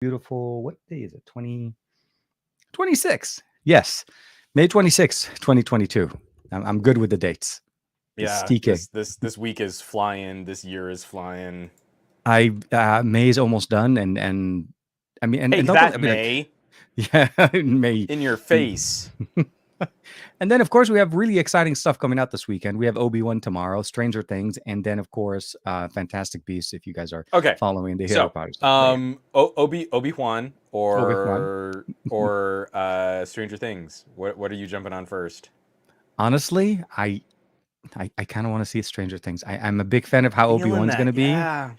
Beautiful. What day is it? 2026. Yes. May 26th, 2022. I'm good with the dates. It's Yeah, TK. this week is flying. This year is flying. May is almost done, and I mean, and Hey, don't get, that I mean, like, May yeah, May. in your face. And then, of course, we have really exciting stuff coming out this weekend. We have Obi-Wan tomorrow, Stranger Things, and then, of course, Fantastic Beasts. If you guys are Okay, following the Harry so Potter stuff, but yeah, Obi-Wan Obi-Wan. or Stranger Things. What are you jumping on first? Honestly, I kind of want to see Stranger Things. I'm a big fan of how Feeling Obi-Wan's going to that, be. yeah.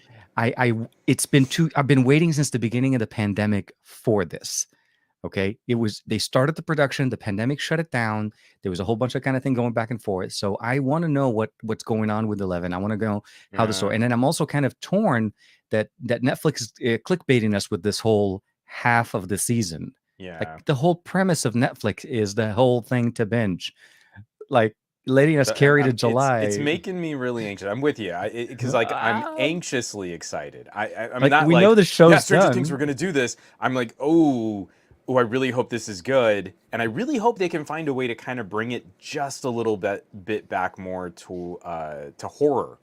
It's been I've been waiting since the beginning of the pandemic for this. Okay. They started the production, the pandemic shut it down. There was a whole bunch of kind of thing going back and forth. So I want to know what's going on with 11. I want to know how the story, Yeah, and then I'm also kind of torn that Netflix is clickbaiting us with this whole half of the season. Like yeah. the whole premise of Netflix is the whole thing to binge, like letting us carry to It's July. making me really anxious. I'm with you, because like I'm Ah, anxiously excited. I'm like not we know like, the yeah, show's Stranger Things, we're done. gonna do this. I'm like, oh, I really hope this is good, and I really hope they can find a way to kind of bring it just a little bit back more to horror.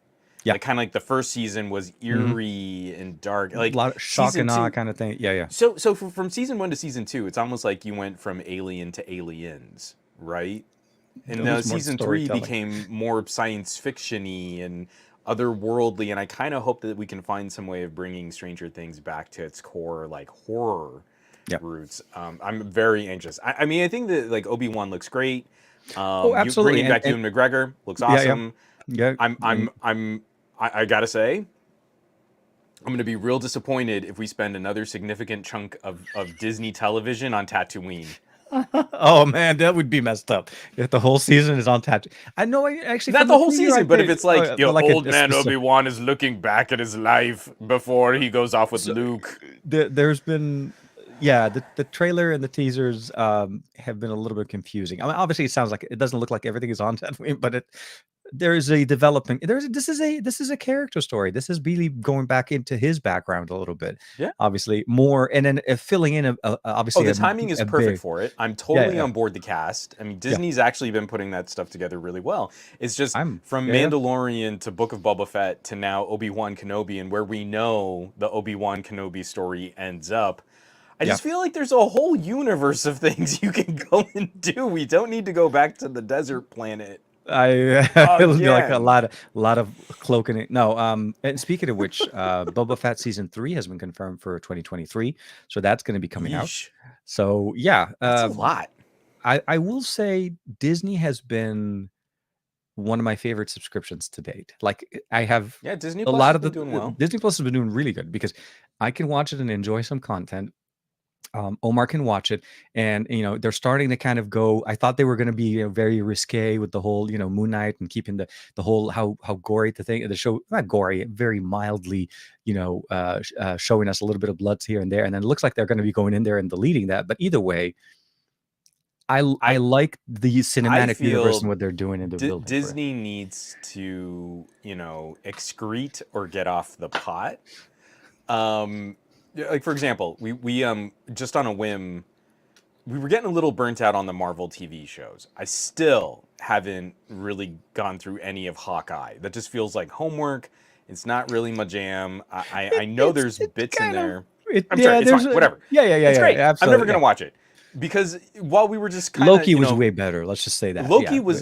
Yeah. Like kind of like the first season was Hmm. eerie and dark. A Like lot of shock season and awe two, kind of thing. Yeah, yeah. so from season one to season two, it's almost like you went from Alien to Aliens, right? And There was more season three storytelling. became more science fiction-y and otherworldly, and I kind of hope that we can find some way of bringing Stranger Things back to its core, like horror Yeah. roots. I'm very anxious. I mean, I think that like Obi-Wan looks great. Oh, You absolutely. bringing And back Ewan McGregor looks yeah, yeah, awesome. yeah. I'm And I'm I'm I gotta say, I'm gonna be real disappointed if we spend another significant chunk of Disney television on Tatooine. oh man, that would be messed up if the whole season is on tattoo. I know. Actually, Not from the the whole preview, I season, but if did. it's Oh, like, yeah, but like old a man specific. Obi-Wan is looking back at his life before he goes off with So Luke. there's been, yeah, the trailer and the teasers have been a little bit confusing. I mean, obviously, it sounds like it doesn't look like everything is on Tatooine, but there is a developing. This is a character story. This is really going back into his background a little bit, Yeah. obviously more, and then filling in Oh, obviously the timing is a perfect big, for it. I'm yeah, totally yeah, on board the cast. I mean, yeah. Disney's actually been putting that stuff together really well. It's just I'm from Yeah, yeah. Mandalorian to Book of Boba Fett to now Obi-Wan Kenobi, and where we know the Obi-Wan Kenobi story ends up. I Yeah. just feel like there's a whole universe of things you can go and do. We don't need to go back to the desert planet It'll be like a again. lot of cloaking it. No, and speaking of which, Boba Fett season 3 has been confirmed for 2023, so that's going to be coming out. Yeesh. So yeah, That's a lot. I will say Disney has been one of my favorite subscriptions to date. Like I have Yeah, Disney a Plus lot has of the been doing well. Disney Plus has been doing really good because I can watch it and enjoy some content. Omar can watch it, and they're starting to kind of go. I thought they were going to be very risque with the whole Moon Knight and keeping the whole how gory the show, not gory, very mildly showing us a little bit of bloods here and there, and then it looks like they're going to be going in there and deleting that. But either way, I I like the I cinematic universe and feel what they're doing and they're building for it. Disney needs to, excrete or get off the pot. Yeah, like for example, we just on a whim, we were getting a little burnt out on the Marvel TV shows. I still haven't really gone through any of Hawkeye. That just feels like homework. It's not really my jam. I know there's It's bits in kind of there. it. I'm sorry, Yeah, it's there's fine. a Whatever. yeah, yeah, yeah, It's yeah, great. yeah, I'm never absolutely. gonna Yeah. watch it because while we were just kind of, Loki was way better. Let's just say that. Yeah,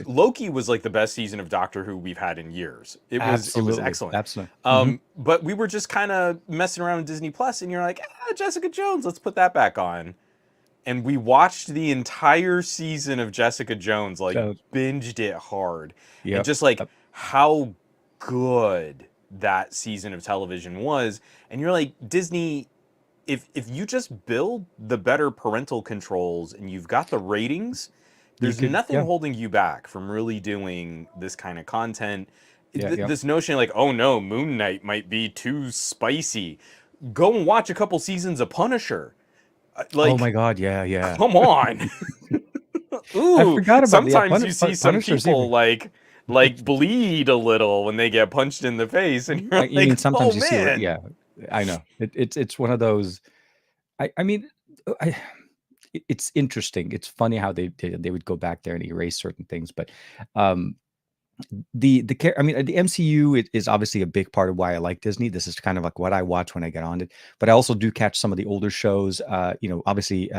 Loki was like the best season of Doctor Who we've had in years. It was absolutely, excellent. absolutely. Hmm. But we were just kind of messing around with Disney Plus, and you're like, Jessica Jones, let's put that back on. And we watched the entire season of Jessica Jones, like So, binged it hard, and yep. just like how good that season of television was. And you're like, Disney, if you just build the better parental controls and you've got the ratings, You there's could, nothing yeah, holding you back from really doing this kind of content. yeah, yeah. This notion like, oh no, Moon Knight might be too spicy. Go and watch a couple seasons of Punisher. Oh my Like, God, yeah, yeah. come on. I Ooh, forgot about the sometimes you see some Punisher's people even. like bleed a little when they get punched in the face, and you're You mean like, sometimes oh you see? man. Yeah, I know. It's one of those. I mean, I it's interesting. It's funny how they would go back there and erase certain things, but um I mean, the MCU is obviously a big part of why I like Disney. This is kind of like what I watch when I get on it, but I also do catch some of the older shows. Obviously,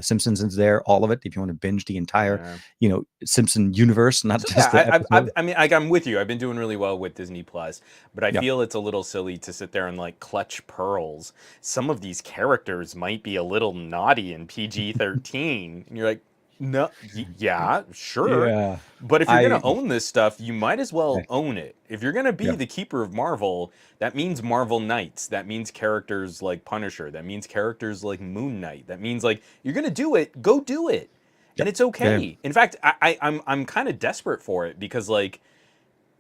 Simpsons is there, all of it. If you want to binge the entire, Yeah. Simpson universe, not So just the yeah, episode. I mean, like, I'm with you. I've been doing really well with Disney Plus, but I Yeah, feel it's a little silly to sit there and like clutch pearls. Some of these characters might be a little naughty and PG-13, and you're like, no, yeah, sure, yeah. but if you're gonna I own this stuff, you might as well okay. own it. If you're gonna be Yeah. the keeper of Marvel, that means Marvel Knights. That means characters like Punisher. That means characters like Moon Knight. That means like you're gonna do it, go do it, and Yep. it's Yeah. okay. In fact, I'm kind of desperate for it because like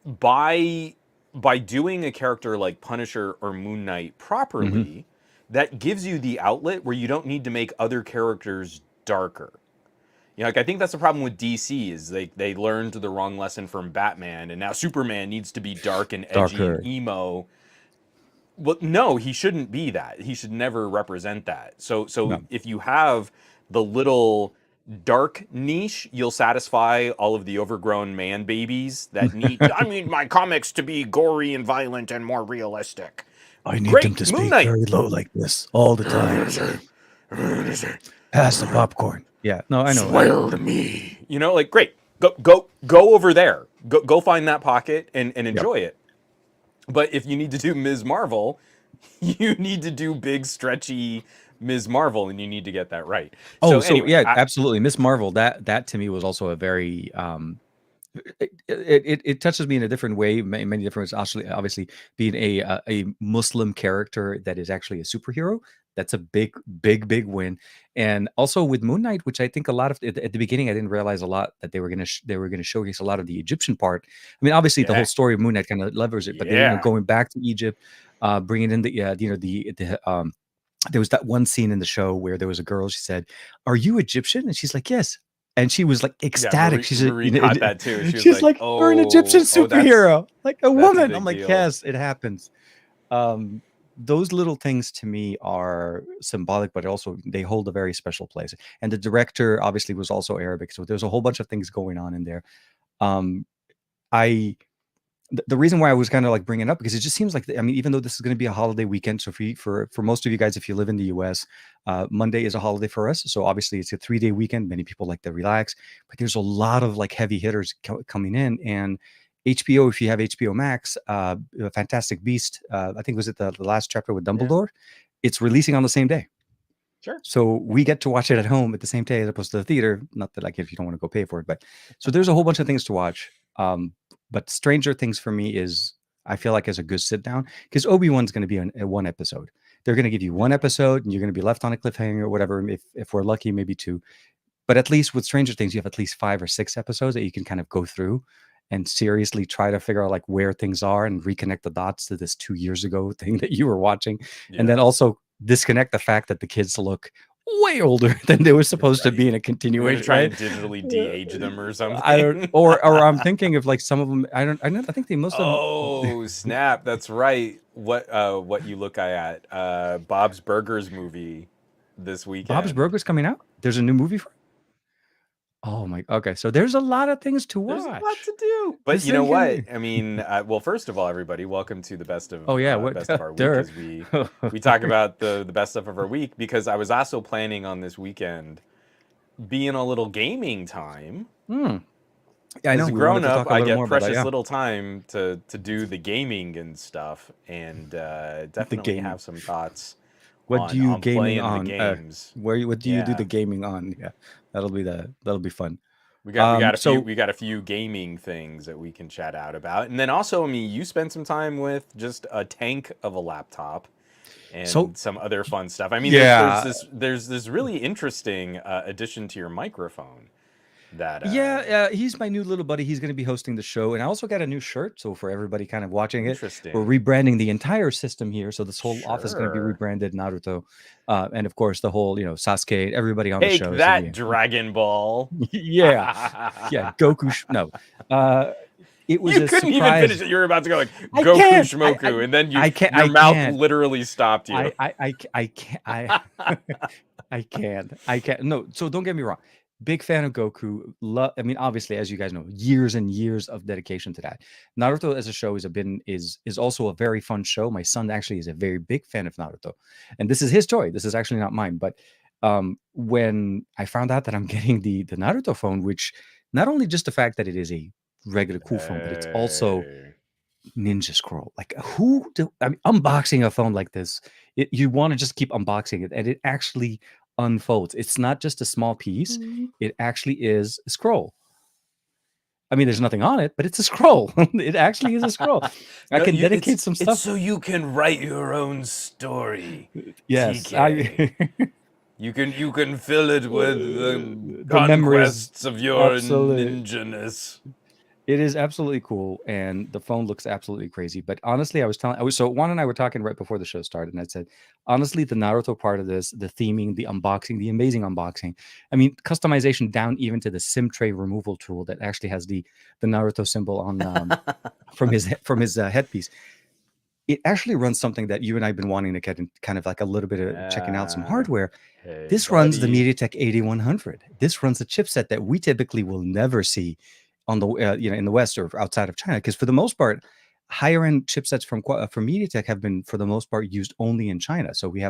by by doing a character like Punisher or Moon Knight Hmm. properly, that gives you the outlet where you don't need to make other characters darker. Like I think that's the problem with DC is they learned the wrong lesson from Batman, and now Superman needs to be dark and edgy and Darker. emo. Well, no, he shouldn't be that. He should never represent that. So No, if you have the little dark niche, you'll satisfy all of the overgrown man babies that need. I need my comics to be gory and violent and more realistic. I need them to Great, Moon speak Knight. very low like this all the time. Pass the popcorn. Yeah. No, I know. Swear to me. Like great. Go over there. Go find that pocket and Yep. enjoy it. But if you need to do Ms. Marvel, you need to do big stretchy Ms. Marvel, and you need to get that right. Oh, So so anyway, yeah, absolutely. Miss Marvel, that to me was also a very it touches me in a different way, many different ways. Actually, obviously, being a Muslim character that is actually a superhero, that's a big win. And also with Moon Knight, which I think a lot of at the beginning, I didn't realize a lot that they were gonna showcase a lot of the Egyptian part. I mean, obviously, the whole yeah, story of Moon Knight kind of levers it, but they yeah, going back to Egypt, bringing in the there was that one scene in the show where there was a girl, she said, "Are you Egyptian?" And she's like, "Yes." And she was like yeah. ecstatic. Marie She's a, Marie caught that too. She was she's like, like, "You're an Egyptian oh, superhero, like a that's a woman." I'm big like, deal. "Yes, it happens." Um, those little things to me are symbolic, but also they hold a very special place. And the director obviously was also Arabic, so there's a whole bunch of things going on in there. Um, I the reason why I was kind of like bringing it up because it just seems like I mean, even though this is going to be a holiday weekend, so for most of you guys, if you live in the U.S., Monday is a holiday for us. So obviously, it's a 3-day weekend. Many people like to relax, but there's a lot of like heavy hitters coming in. And HBO, if you have HBO Max, Fantastic Beast, I think was it the last chapter with Yeah, Dumbledore? It's releasing on the same day. sure. So we get to watch it at home at the same day as opposed to the theater. Not that like if you don't want to go pay for it, but so there's a whole bunch of things to watch. But Stranger Things for me is I feel like is a good sit down because Obi-Wan's going to be a one episode. They're going to give you one Yeah, episode and you're going to be left on a cliffhanger or whatever. If we're lucky, maybe two. But at least with Stranger Things, you have at least 5 or 6 episodes that you can kind of go through and seriously try to figure out like where things are and reconnect the dots to this 2 years ago thing that you were watching. And yeah. then also disconnect the fact that the kids look way older than they were supposed to be Right. in a You're gonna continuation, try right? and digitally de-age them or I don't, something. or I'm thinking of like some of them. I think they most of them. Oh snap! That's right. What you look at? Bob's Burgers movie this Bob's weekend. Burgers coming out. There's a new movie for. Oh my. Okay, so there's a lot of things to There's a lot watch. to do. But This you know thing what? can. I mean, well, first of all, everybody, welcome to the Oh yeah, what? best of our week There. as we talk about the best stuff of our week because I was also planning on this weekend being a little gaming time. Hmm. Yeah, I As know. a We wanted grown to up, talk a I little get more about that. precious Yeah, little time to do the gaming and stuff, and the definitely gaming. have some thoughts What do you on gaming playing the on? games. What do you do the Yeah. gaming on? Yeah, that'll be fun. So We got a few gaming things that we can chat out about. And then also, I mean, you spent some time with just a tank of a laptop so and some other fun stuff. I mean, yeah, there's this really interesting addition to your microphone that yeah, he's my new little buddy. He's going to be hosting the show, and I also got a new shirt. So for everybody kind of watching it, we're interesting. rebranding the entire system here. So this whole office is going to be Sure. rebranded Naruto, and of course the whole Sasuke, everybody on the Take show is going to that, be Dragon Ball. yeah, yeah, Goku. No, uh, it was You a couldn't even finish surprise. it. You were about to go like I Goku can't. Shmoku, and then I can't. your I mouth can't. literally stopped you. I can't. I can't. I can't. No. So don't get me wrong. Big fan of Goku. I mean, obviously, as you guys know, years and years of dedication to that. Naruto as a show is also a very fun show. My son actually is a very big fan of Naruto, and this is his toy. This is actually not mine. But when I found out that I'm getting the Naruto phone, which not only just the fact that it is a regular cool phone, but it's also Hey. Ninja Scroll. Like who do I mean unboxing a phone like this, you want to just keep unboxing it and it actually unfolds. It's not just a small piece, it actually is a scroll. I mean, there's nothing on it, but it's a scroll. It actually is a scroll. I No, can dedicate some it's stuff. so you can write your own story, Yes, TK. You can fill it with the the memories. conquests of your Absolutely. ninjaness. It is absolutely cool, and the phone looks absolutely crazy. But honestly, so Juan and I were talking right before the show started, and I said, honestly, the Naruto part of this, the theming, the unboxing, the amazing unboxing. I mean, customization down even to the SIM tray removal tool that actually has the Naruto symbol on from his headpiece. It actually runs something that you and I've been wanting to get in, kind of like a little bit of checking out some Yeah. hardware. Hey, This runs the buddy. MediaTek 8100. This runs a chipset that we typically will never see on the in the West or outside of China, because for the most part, higher end chipsets from MediaTek have been for the most part used only in China. So we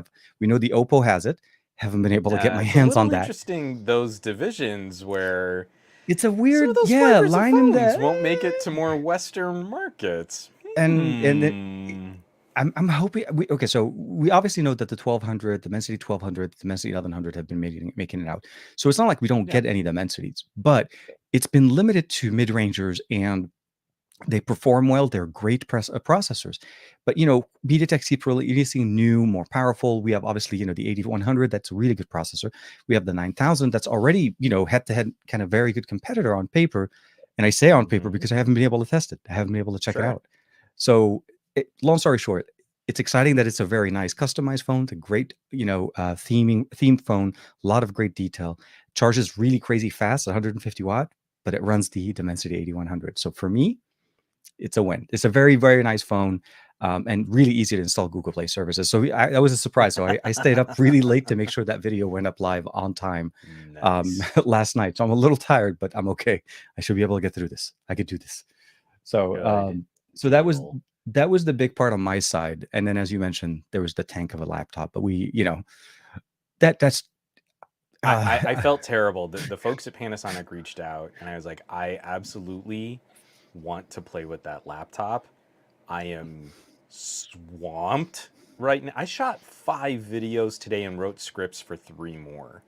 know the Oppo has it. Haven't been able to get my It's a hands on little that. interesting, those divisions where It's a some of weird, those yeah, flavors of line in phones the won't make it to more Western markets. and it, Hmm. I'm hoping okay. So we obviously know that the 1200, the Dimensity 1200, the Dimensity 1100 have been making it out. So it's not like we don't Yeah. get any Dimensities, but it's been limited to mid rangers and they perform well. They're great processors, but MediaTek keeps releasing new, more powerful. We have obviously the 8100. That's a really good processor. We have the 9000. That's already head to head kind of very good competitor on paper. And I say on paper Hmm. because I haven't been able to test it. I haven't been able to check it Sure. out. So, long story short, it's exciting that it's a very nice customized phone. It's a great themed phone. A lot of great detail. Charges really crazy fast, 150 watt, but it runs the Dimensity 8100. So for me, it's a win. It's a very, very nice phone, and really easy to install Google Play services. So that was a surprise. So I stayed up really late to make sure that video went up live on time Nice. last night. So I'm a little tired, but I'm okay. I should be able to get through this. I could do this. So Good so deal. that was the big part on my side. And then, as you mentioned, there was the tank of a laptop. But that's I uh, felt terrible. The folks at Panasonic reached out, and I was like, I absolutely want to play with that laptop. I am swamped right now. I shot 5 videos today and wrote scripts for 3 more.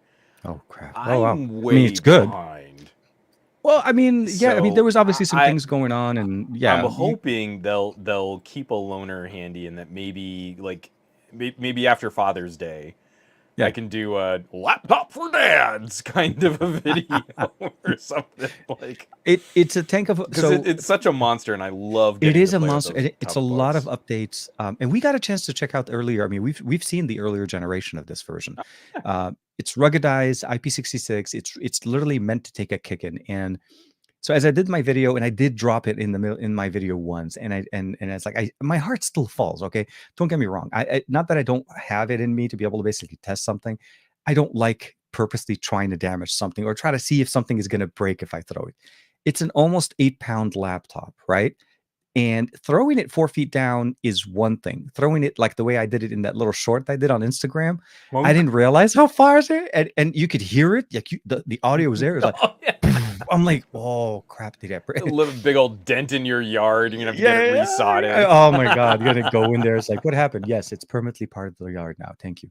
oh crap. Oh wow. I'm I mean, way it's good. behind. Well, I mean, yeah, I mean, there So was obviously some things going on, and I'm yeah, hoping they'll keep a loaner handy, and that maybe like maybe after Father's Day I yeah. can do a laptop for dads kind of a video or something like, It's a tank of because so it's such a monster, and I love it getting to is a play with monster. those It's a tough lot of books. updates, and we got a chance to check out the earlier. I mean, we've seen the earlier generation of this version. It's ruggedized, IP66. It's literally meant to take a kick in. And so as I did my video, and I did drop it in the middle in my video once, and it's like my heart still falls. Okay, don't get me wrong. Not that I don't have it in me to be able to basically test something. I don't like purposely trying to damage something or try to see if something is going to break if I throw it. It's an almost 8 pound laptop, right? And throwing it 4 feet down is one thing. Throwing it like the way I did it in that little short I did on Instagram, I Monk. didn't realize how far is it, and you could hear it. Like the audio was there. It was like, Oh, yeah. I'm like, oh crap, did I A break? little big old dent in your yard. You're gonna have to get it Yeah. resodded. Oh my God, you gotta go in there. It's like, what happened? Yes, it's permanently part of the yard now. Thank you.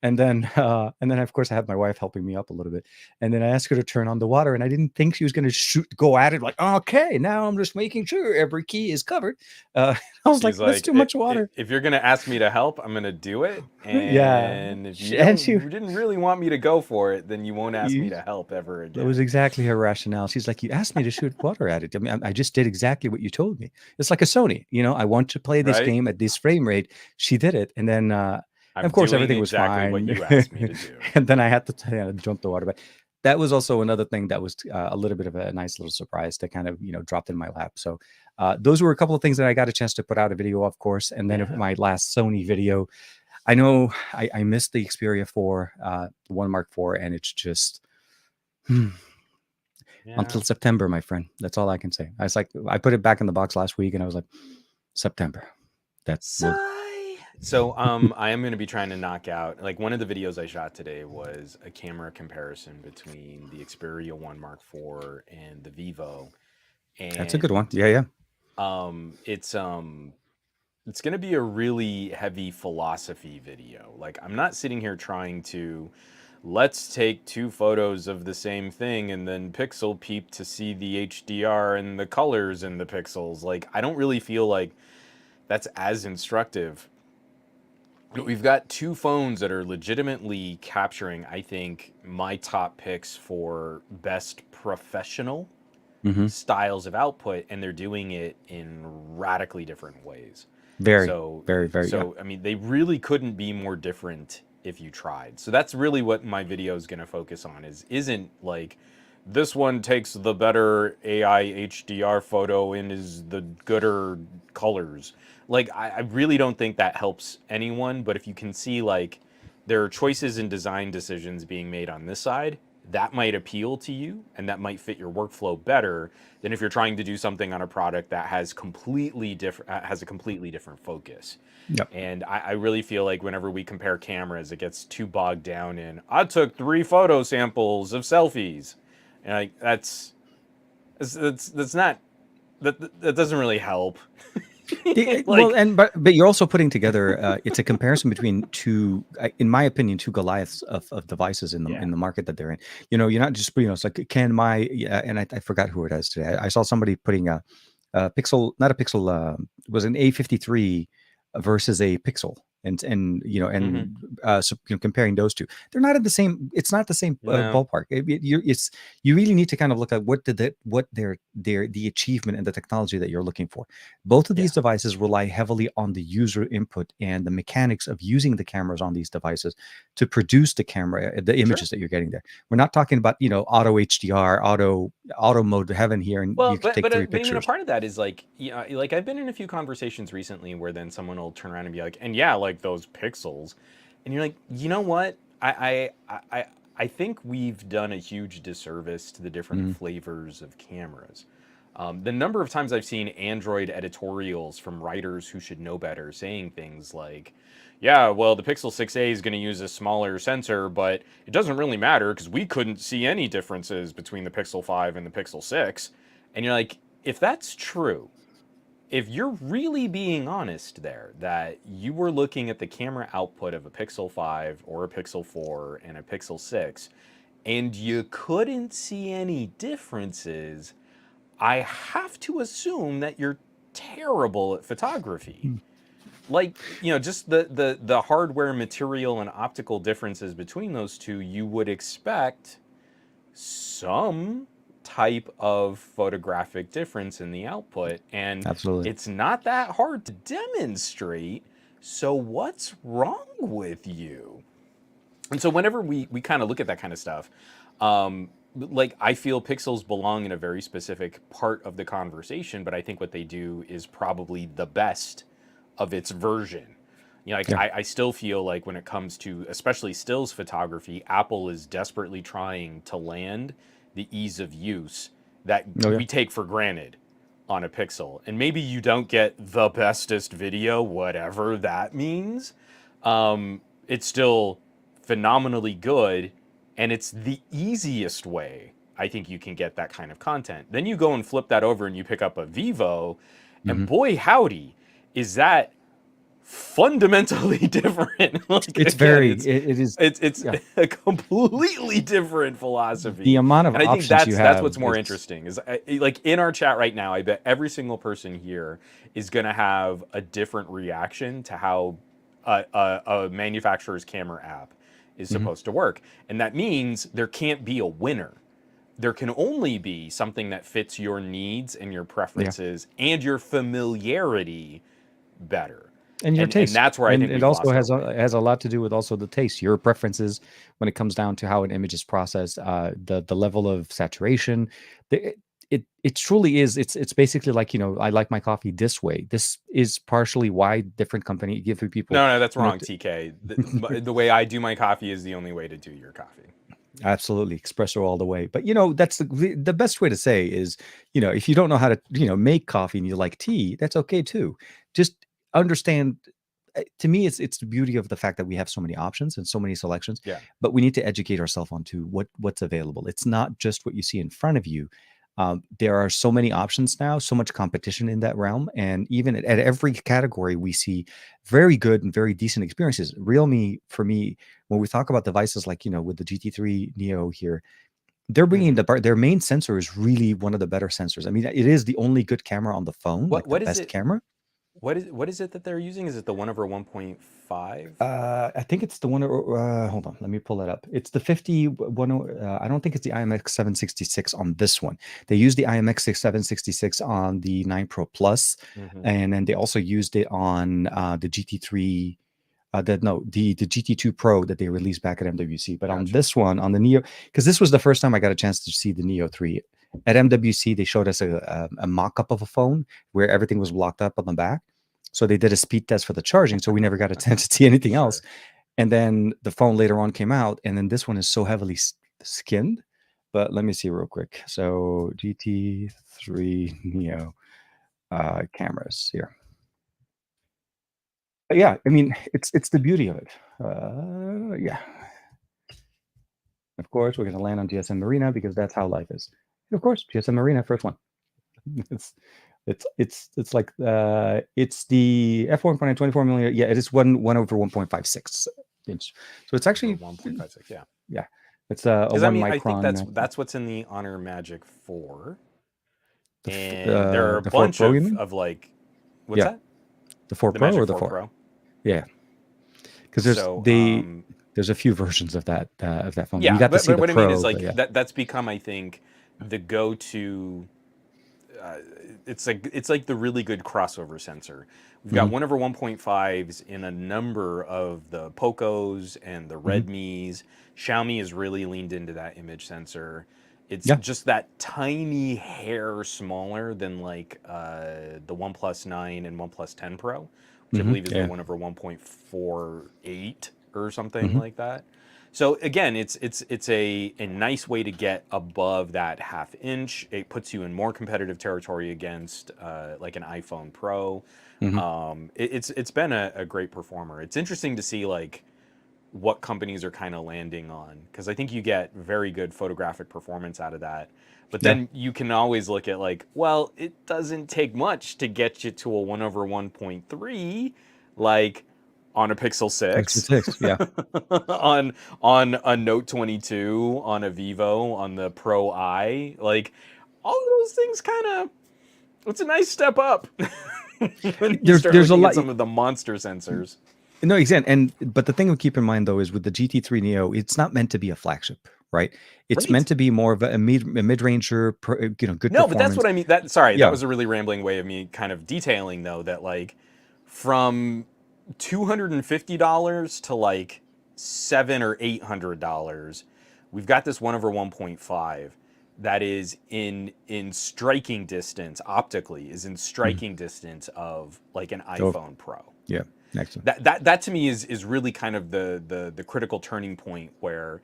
And then of course I had my wife helping me up a little bit, and then I asked her to turn on the water, and I didn't think she was going to go at it like, okay, now I'm just making sure every key is covered. I was like, She's that's like, too much water. If you're gonna ask me to help, I'm gonna do it. Yeah, And if you and she didn't really want me to go for it, then you won't ask me you, to help ever that was again. exactly her rationale. She's like, you asked me to shoot water at it. I mean, I just did exactly what you told me. It's like a Sony, I want to play this Right? game at this frame rate. She did it, and then I'm of course doing everything was exactly what fine. you asked me to do. And then I had to jump the water back. that was also another thing that was a little bit of a nice little surprise to kind of dropped in my lap. So those were a couple of things that I got a chance to put out a video, of course, and then Yeah. my last Sony video. I know I missed the Xperia 4, the One Mark 4, and it's just Yeah. until September, my friend. That's all I can say. I was like, I put it back in the box last week, and I was like, September. That will. Sigh. So I am going to be trying to knock out, like, one of the videos I shot today was a camera comparison between the Xperia 1 Mark IV and the Vivo. That's a good one. And Yeah, yeah. um it's um it's going to be a really heavy philosophy video. Like, I'm not sitting here trying to, let's take two photos of the same thing and then pixel peep to see the HDR and the colors in the pixels. Like, I don't really feel like that's as instructive. We've got two phones that are legitimately capturing, I think, my top picks for best professional Hmm. styles of output, and they're doing it in radically different ways. Very, So, very, very. Yeah. I mean, they really couldn't be more different if you tried. So that's really what my video is going to focus on. Isn't like, this one takes the better AI HDR photo and is the gooder colors. Like, I really don't think that helps anyone. But if you can see, like, there are choices and design decisions being made on this side, that might appeal to you and that might fit your workflow better than if you're trying to do something on a product that has a completely different focus. Yep. And I really feel like whenever we compare cameras, it gets too bogged down in, I took 3 photo samples of selfies, and like, that's not, that doesn't really help. Well, Like, and but you're also putting together. It's a comparison between two, in my opinion, two Goliaths of devices yeah. in the market that they're in. You're not just it's like, can my, yeah, and I forgot who it is today. I saw somebody putting a Pixel, not a Pixel, it was an A53 versus a Pixel, and Hmm. so, comparing those two, they're not in the same. It's not the same No. ballpark. It's you really need to kind of look at what their the achievement and the technology that you're looking for. Both of Yeah. these devices rely heavily on the user input and the mechanics of using the cameras on these devices to produce the Sure. images that you're getting there. We're not talking about auto HDR, auto mode heaven here, and Well, you can take three but I mean, a pictures. part of that is like, like, I've been in a few conversations recently where then someone will turn around and be like, and yeah, like those pixels, and you're like, you know what? I think we've done a huge disservice to the different Mhm. flavors of cameras. The number of times I've seen Android editorials from writers who should know better saying things like, yeah, well, the Pixel 6a is going to use a smaller sensor, but it doesn't really matter because we couldn't see any differences between the Pixel 5 and the Pixel 6. And you're like, if that's true, if you're really being honest there, that you were looking at the camera output of a Pixel 5 or a Pixel 4 and a Pixel 6, and you couldn't see any differences, I have to assume that you're terrible at photography. Like, just the hardware, material, and optical differences between those two, you would expect some type of photographic difference in the output, and Absolutely. it's not that hard to demonstrate. So what's wrong with you? And so whenever we kind of look at that kind of stuff, like, I feel pixels belong in a very specific part of the conversation, but I think what they do is probably the best of its version. Like, Yeah. I still feel like when it comes to especially stills photography, Apple is desperately trying to land the ease of use that Oh yeah. we take for granted on a Pixel. And maybe you don't get the bestest video, whatever that means. It's still phenomenally good, and it's the easiest way I think you can get that kind of content. Then you go and flip that over and you pick up a Vivo, and Hmm. boy howdy, is that fundamentally different. Like, It's again, very. It is. it's Yeah. a completely different The philosophy, amount of and I think options you that's have what's more is. interesting. Is like, in our chat right now, I bet every single person here is going to have a different reaction to how a manufacturer's camera app is Mhm. supposed to work, and that means there can't be a winner. There can only be something that fits your needs and your Yeah. preferences and your familiarity better. And your And taste, that's where I and think it we've also lost our has way. has a lot to do with also the taste, your preferences when it comes down to how an image is processed, the level of saturation. It truly is. It's basically like, I like my coffee this way. This is partially why different company give people, No, no, that's wrong, t- TK. The way I do my coffee is the only way to do your coffee. absolutely espresso all the way. But that's the best way to say is, if you don't know how to make coffee and you like tea, that's okay too. Just understand, to me, it's the beauty of the fact that we have so many options and so many selections, Yeah. but we need to educate ourselves onto what's available. It's not just what you see in front of you. There are so many options now, so much competition in that realm, and even at every category, we see very good and very decent experiences. Realme, for me, when we talk about devices like with the GT3 Neo here, they're bringing Hmm. their main sensor is really one of the better sensors. I mean, it is the only good camera on the phone, like the What is best it? camera. What is it that they're using? Is it the 1/1.5? I think it's the one. Hold on, let me pull it up. It's the 51. I don't think it's the IMX 766 on this one. They used the IMX 766 on the 9 Pro Plus, Hmm. and then they also used it on the GT3. The GT2 Pro that they released back at MWC. But on Gotcha. this one, on the Neo, because this was the first time I got a chance to see the Neo 3 at MWC. They showed us a mock-up of a phone where everything was blocked up on the back. So they did a speed test for the charging, so we never got a chance to see anything else. Sure. And then the phone later on came out, and then this one is so heavily skinned. But let me see real quick. So GT3 Neo cameras here. But yeah, I mean, it's the beauty of it. Yeah, of course, we're going to land on GSM Marina because that's how life is. And of course, GSM Marina, first one. it's it's like it's the f1.9 24 millimeter. Yeah, it is 1/1.56 inch. So it's Over actually, 1.56. Yeah. yeah, it's a Because I one mean, I think micron. that's what's in the Honor Magic 4, and there are a The 4 bunch Pro, you mean? of like, what's Yeah, that? the 4 The Pro or Magic the 4 4? Pro. Yeah, because So, there's a few versions of that phone. We yeah, got to see but the what I mean is Pro, but like yeah. that's become, I think, the go-to. Uh, it's like the really good crossover sensor. We've got Hmm. 1/1.5s in a number of the Pocos and the Hmm. Redmis. Xiaomi has really leaned into that image sensor. It's Yeah. just that tiny hair smaller than like the OnePlus 9 and OnePlus 10 Pro, which I Hmm. believe is the Yeah. 1/1.48 or something Hmm. like that. So again, it's a nice way to get above that half inch. It puts you in more competitive territory against like an iPhone Pro. Hmm. It's been a great performer. It's interesting to see like what companies are kind of landing on, because I think you get very good photographic performance out of that. But Yeah. then you can always look at like, well, it doesn't take much to get you to a 1/1.3, like on a Pixel Pixel 6, 6. Yeah. on a Note 22, on a Vivo, on the Pro I, like all of those things kind of, it's a nice step up when you start There's a looking at lot. some of the monster sensors. No, exactly. And but the thing to keep in mind though is with the GT3 Neo, it's not meant to be a flagship, right? It's meant Right. to be more of a mid-ranger, good No, but that's performance. what I mean. That, sorry, that Yeah. was a really rambling way of me kind of detailing though that like from $250 to like 700 or $800, we've got this 1/1.5 that is in striking distance optically, is in Mhm. striking distance of like an Oh, iPhone Pro. yeah. Excellent. That to me is really kind of the critical turning point where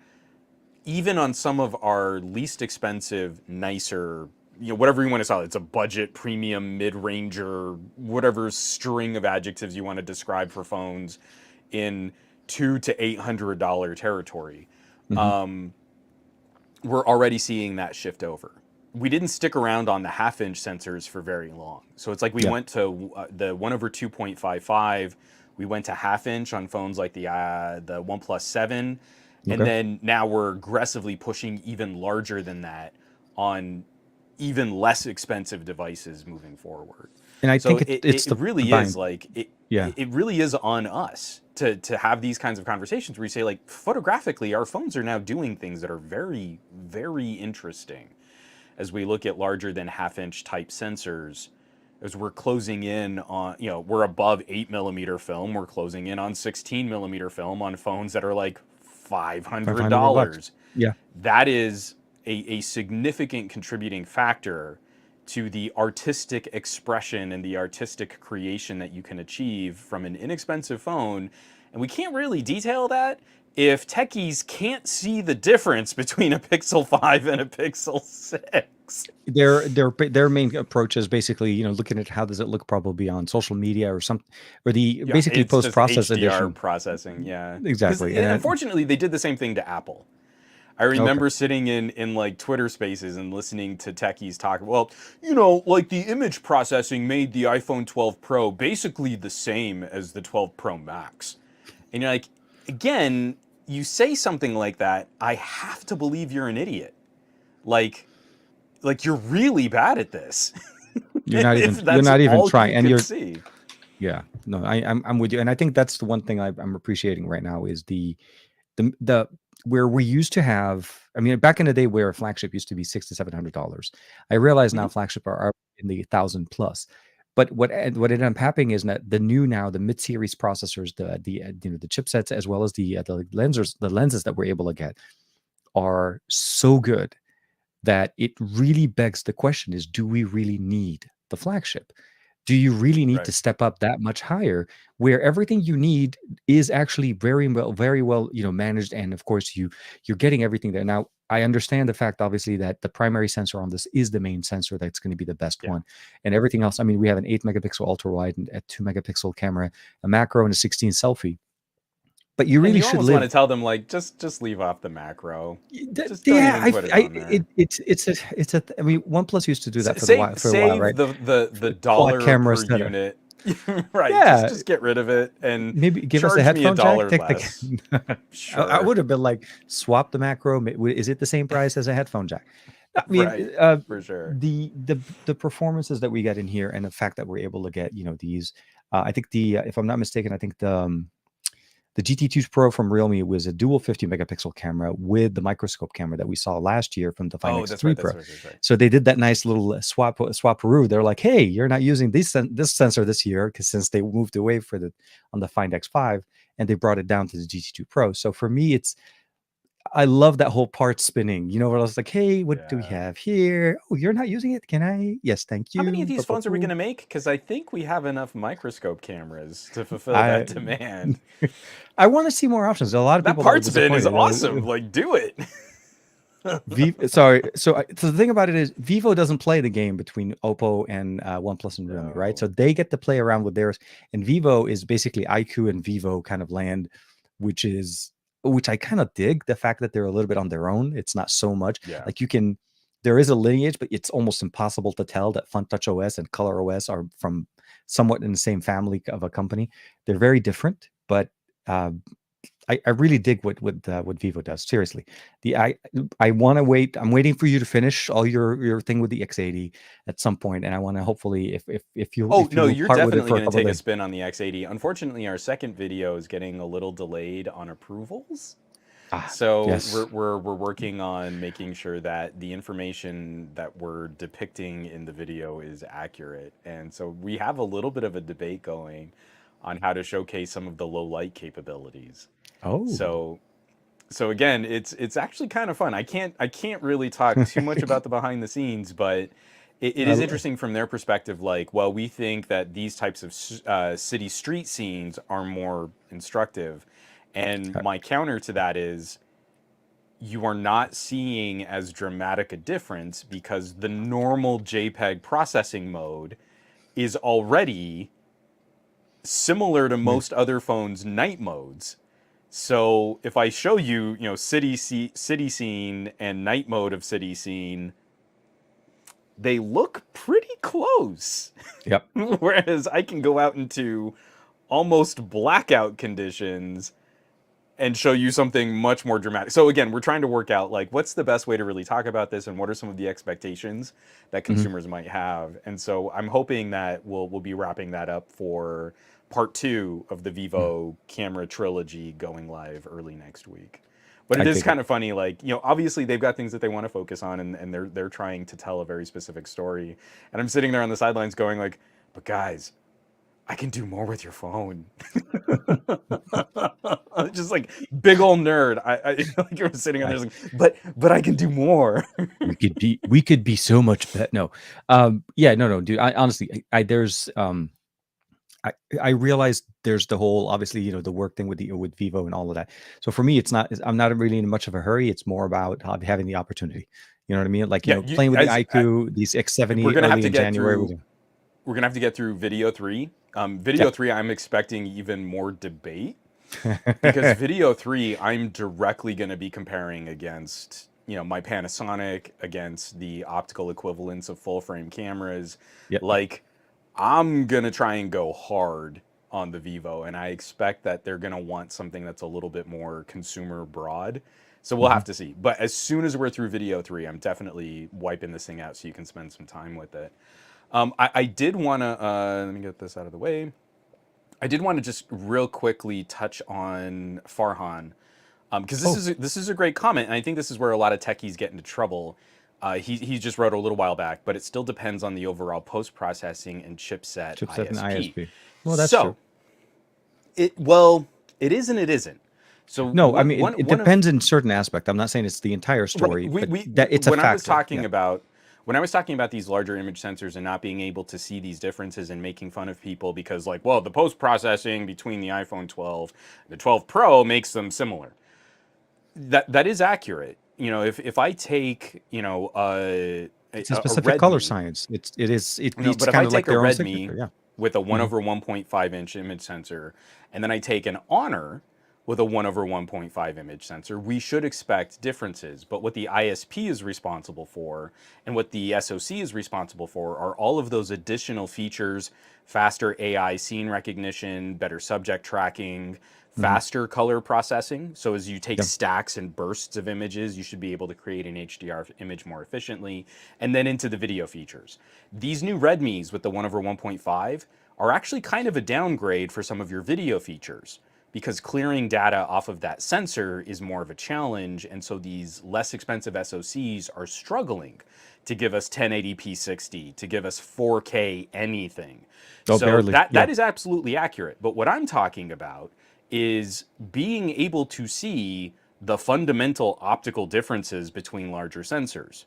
even on some of our least expensive, nicer, whatever you want to sell, it's a budget, premium, mid-ranger, whatever string of adjectives you want to describe for phones in $200 to $800 territory. Hmm. Um, we're already seeing that shift over. We didn't stick around on the half-inch sensors for very long. So it's like we Yeah. went to the 1/2.55. We went to half-inch on phones like the OnePlus 7, and Okay. then now we're aggressively pushing even larger than that on even less expensive devices moving forward. And I So think it's it the really is bind. like Yeah. it really is on us to have these kinds of conversations where you say like photographically our phones are now doing things that are very very interesting as we look at larger than half inch type sensors as we're closing in on, we're above 8 millimeter film. We're closing in on 16 millimeter film on phones that are like five hundred $500. dollars. Yeah. That is a significant contributing factor to the artistic expression and the artistic creation that you can achieve from an inexpensive phone. And we can't really detail that if techies can't see the difference between a Pixel 5 and a Pixel 6. Their main approach is basically, looking at how does it look probably on social media or some, or the Yeah, basically it's post just process HDR edition. processing, yeah. Because Exactly. And unfortunately, they did the same thing to Apple. I okay. remember sitting in like Twitter spaces and listening to techies talk. Well, like the image processing made the iPhone 12 Pro basically the same as the 12 Pro Max. And you're like, again, you say something like that, I have to believe you're an idiot. Like, like you're really bad at this. If You're that's not even all trying, you and can you're see. yeah. No, I'm with you, and I think that's the one thing I'm appreciating right now is the where we used to have. I mean, back in the day where a flagship used to be $600 to $700, I realize now Mhm. flagship are in the 1,000 plus. But what ended up happening is that the mid series processors, the chipsets as well as the lenses that we're able to get are so good that it really begs the question: is do we really need the flagship? Do you really need to Right. step up that much higher where everything you need is actually very well, managed, and of course you're getting everything there. Now, I understand the fact obviously that the primary sensor on this is the main sensor that's going to be the best Yeah. one. And everything else, I mean, we have an 8 megapixel ultra wide and a 2 megapixel camera, a macro and a 16 selfie. But you And really you should almost want to live. tell them like just leave off the macro. Just don't Yeah, even put it on there. I mean, OnePlus used to do that Save for a while, save right? the Quad dollar camera per setup. unit. Right. Just Yeah, just get rid of it and maybe give us a charge me a headphone jack. dollar Take less. the. I Sure. would have been like, swap the macro. Is it the same price as a headphone jack? I mean, Right. For sure. the performances that we get in here, and the fact that we're able to get, these. I think if I'm not mistaken, I think the GT2 Pro from Realme was a dual 50 megapixel camera with the microscope camera that we saw last year from the Find Oh, that's right. X3 That's Pro. right. That's right. So they did that nice little swaparoo. They're like, hey, you're not using this sensor this year because since they moved away on the Find X5 and they brought it down to the GT2 Pro. So for me, I love that whole part spinning. Where I was like, hey, what do we Yeah. have here? Oh, you're not using it? Can I? Yes, thank How many of you. these phones are we going to make? Because I think we have enough microscope cameras to fulfill that I demand. I want to see more options. A lot of That people that were part spin is disappointed. awesome. Like, do it. Sorry. So the thing about it is, Vivo doesn't play the game between Oppo and OnePlus and Realme, right? No. So they get to play around with theirs, and Vivo is basically IQ and Vivo kind of land, which I kind of dig the fact that they're a little bit on their own. It's not so much Yeah. like there is a lineage, but it's almost impossible to tell that FunTouch OS and Color OS are from somewhat in the same family of a company. They're very different, but uh, I really dig what Vivo does. Seriously, the I want to wait. I'm waiting for you to finish all your thing with the X80 at some point, and I want to hopefully Oh, if no, you'll you're part with it definitely for a going to couple of take a days. spin on the X80. Unfortunately, our second video is getting a little delayed on approvals. Ah, So we're, yes. we're, we're working on making sure that the information that we're depicting in the video is accurate. And so we have a little bit of a debate going on how to showcase some of the low light capabilities. Oh, So so again, it's actually kind of fun. I can't really talk too much about the behind the scenes, but it is uh, interesting from their perspective. Like, well, we think that these types of city street scenes are more instructive, and my counter to that is you are not seeing as dramatic a difference because the normal JPEG processing mode is already similar to yeah. most other phones' night modes. So if I show you, city scene and night mode of city scene, they look pretty close. Yep. Whereas I can go out into almost blackout conditions and show you something much more dramatic. So again, we're trying to work out like what's the best way to really talk about this and what are some of the expectations that Mhm. consumers might have. And so I'm hoping that we'll be wrapping that up for part 2 of the Mhm. Vivo camera trilogy going live early next week. But it I is dig it. kind of funny, like, obviously they've got things that they want to focus on, and they're trying to tell a very specific story. And I'm sitting there on the sidelines going like, but guys, I can do more with your phone. Just like big old nerd. I like you're sitting on I there like, but I can do more. we could be so much better. No, yeah, no, dude. I honestly, I there's I I realized there's the whole, obviously, the work thing with Vivo and all of that. So for me, I'm not really in much of a hurry. It's more about having the opportunity. You know what I mean? Like, Yeah, playing with the as iQOO, these we're X70 gonna have early to in get January. through. We're gonna have to get through video three. Yeah. Video three, I'm expecting even more debate because video three, I'm directly gonna be comparing against my Panasonic, against the optical equivalents of full frame cameras. Yeah. Like, I'm gonna try and go hard on the Vivo, and I expect that they're gonna want something that's a little bit more consumer broad. So we'll Hmm. have to see. But as soon as we're through video three, I'm definitely wiping this thing out so you can spend some time with it. I did want to let me get this out of the way. I did want to just real quickly touch on Farhan, because Oh, this is a great comment, and I think this is where a lot of techies get into trouble. He just wrote a little while back, but it still depends on the overall post processing and chipset chipset and ISP. ISP. Well, that's true. So well, it is and it isn't. So No, I mean, it one of depends in certain aspect. I'm not saying it's the entire right. story, but We that it's a when I was factor. talking Yeah. about these larger image sensors and not being able to see these differences and making fun of people because, like, well, the post processing between the iPhone 12 and the 12 Pro makes them similar. That is accurate. If I take It's a a specific color Redmi, science. It but needs if I kind of like take a their own Redmi signature. Yeah. with a 1 Hmm. over 1.5 inch image sensor, and then I take an Honor with a 1 over 1.5 image sensor, we should expect differences. But what the ISP is responsible for and what the SoC is responsible for are all of those additional features: faster AI scene recognition, better subject tracking, Hmm. faster color processing. So as you take Yeah. stacks and bursts of images, you should be able to create an HDR image more efficiently. And then into the video features. These new Redmis with the 1 over 1.5 are actually kind of a downgrade for some of your video features because clearing data off of that sensor is more of a challenge. And so these less expensive SoCs are struggling to give us 1080p 60, to give us 4K anything. Oh, So barely. that Yeah. is absolutely accurate. But what I'm talking about is being able to see the fundamental optical differences between larger sensors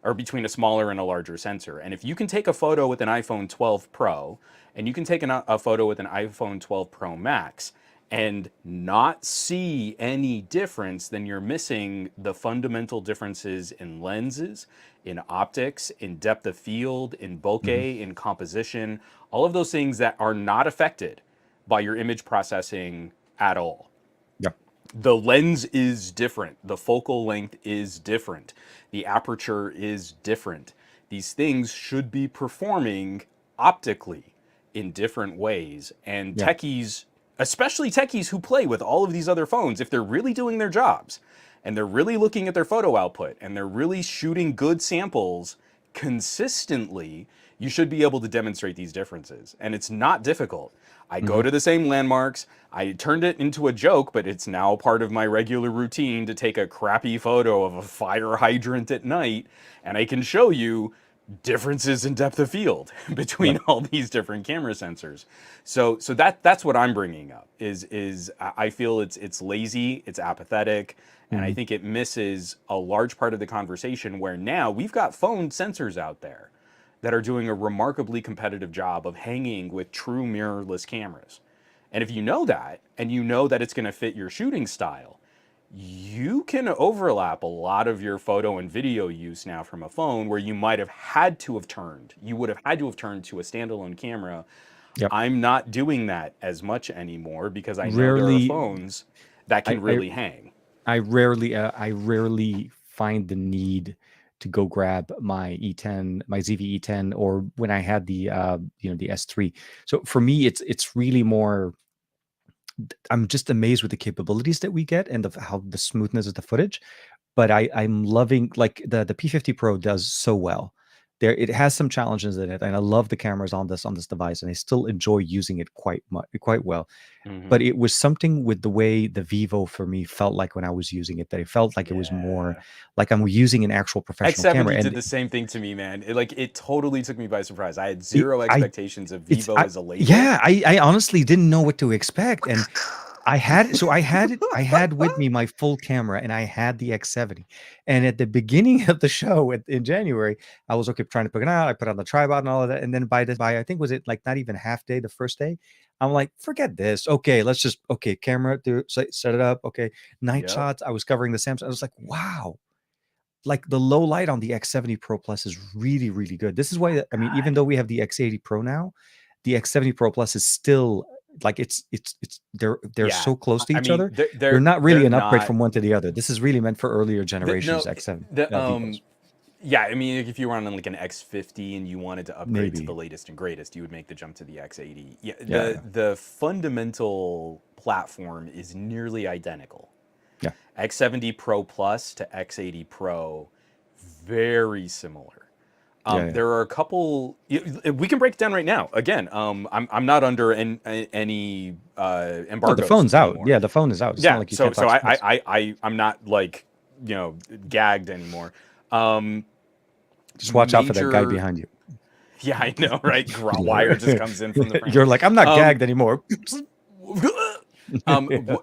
or between a smaller and a larger sensor. And if you can take a photo with an iPhone 12 Pro and you can take a photo with an iPhone 12 Pro Max and not see any difference, then you're missing the fundamental differences in lenses, in optics, in depth of field, in Hmm. bokeh, in composition, all of those things that are not affected by your image processing at all. Yeah. The lens is different, the focal length is different, the aperture is different. These things should be performing optically in different ways. And Yeah. techies, especially techies who play with all of these other phones, if they're really doing their jobs and they're really looking at their photo output and they're really shooting good samples consistently, you should be able to demonstrate these differences. And it's not difficult. I go Hmm. to the same landmarks. I turned it into a joke, but it's now part of my regular routine to take a crappy photo of a fire hydrant at night, and I can show you differences in depth of field Yeah. between all these different camera sensors. So that's what I'm bringing up is I feel it's lazy, it's apathetic, and I Hmm. think it misses a large part of the conversation where now we've got phone sensors out there that are doing a remarkably competitive job of hanging with true mirrorless cameras. And if you know that, and you know that it's going to fit your shooting style, you can overlap a lot of your photo and video use now from a phone where you might have had to have turned. You would have had to have turned to a standalone camera. Yep. I'm not doing that as much anymore because I know there are Rarely. phones that I can I really hang. I rarely find the need to go grab my E10, my ZV E10, or when I had the S3. So for me, it's really more. I'm just amazed with the capabilities that we get and how the smoothness of the footage. But I'm loving, like, the P50 Pro does so well there it has some challenges in it, and I love the cameras on this device, and I still enjoy using it quite well. Hmm. But it was something with the way the Vivo for me felt like when I was using it, that it felt like it was more Yeah. like I'm using an actual professional camera. X70 And did the same thing to me, man. It totally took me by surprise. I had it, zero I expectations of it's Vivo I as a label. yeah, I honestly didn't know what to expect. And I had with me my full camera, and I had the X70. And at the beginning of the show in January, I was okay trying to pick it out. I put on the tripod and all of that. And then by I think was it like not even half day, the first day, I'm like, forget this. Okay, let's just okay, camera set it up. Okay, night Yep. shots. I was covering the Samsung. I was like, wow, like the low light on the X70 Pro Plus is really, really good. This is why I mean, even God. though we have the X80 Pro now, the X70 Pro Plus is still like it's they're Yeah. so close to I each mean, other. They're not really they're an upgrade not from one to the other. This is really meant for earlier generations no X7 the Vivos. yeah, I mean, if you were on like an X50 and you wanted to upgrade to the Maybe. latest and greatest, you would make the jump to the X80. Yeah, Yeah, yeah, the fundamental platform is nearly identical. yeah, X70 Pro Plus to X80 Pro, very similar. yeah, yeah. There are a couple. We can break it down right now. Again, I'm not under any No, the embargoes phone's out. anymore. Yeah, the phone is out. It's not Yeah, like you so can't talk specs. I'm not like gagged anymore. Um, Just watch out for that guy Major. behind you. Yeah, I know, right? Wire just comes in from the front. You're like, I'm not Um, gagged anymore.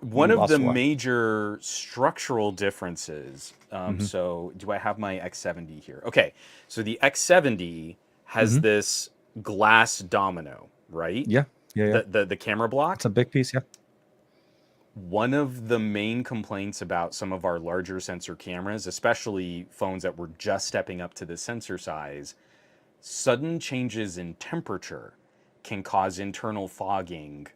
one of the Lost one. major structural differences. Hmm. So, do I have my X70 here? Okay, so the X70 has Hmm. this glass domino, right? Yeah, yeah, yeah. The camera It's block. a big piece. Yeah. One of the main complaints about some of our larger sensor cameras, especially phones that were just stepping up to the sensor size, sudden changes in temperature can cause internal fogging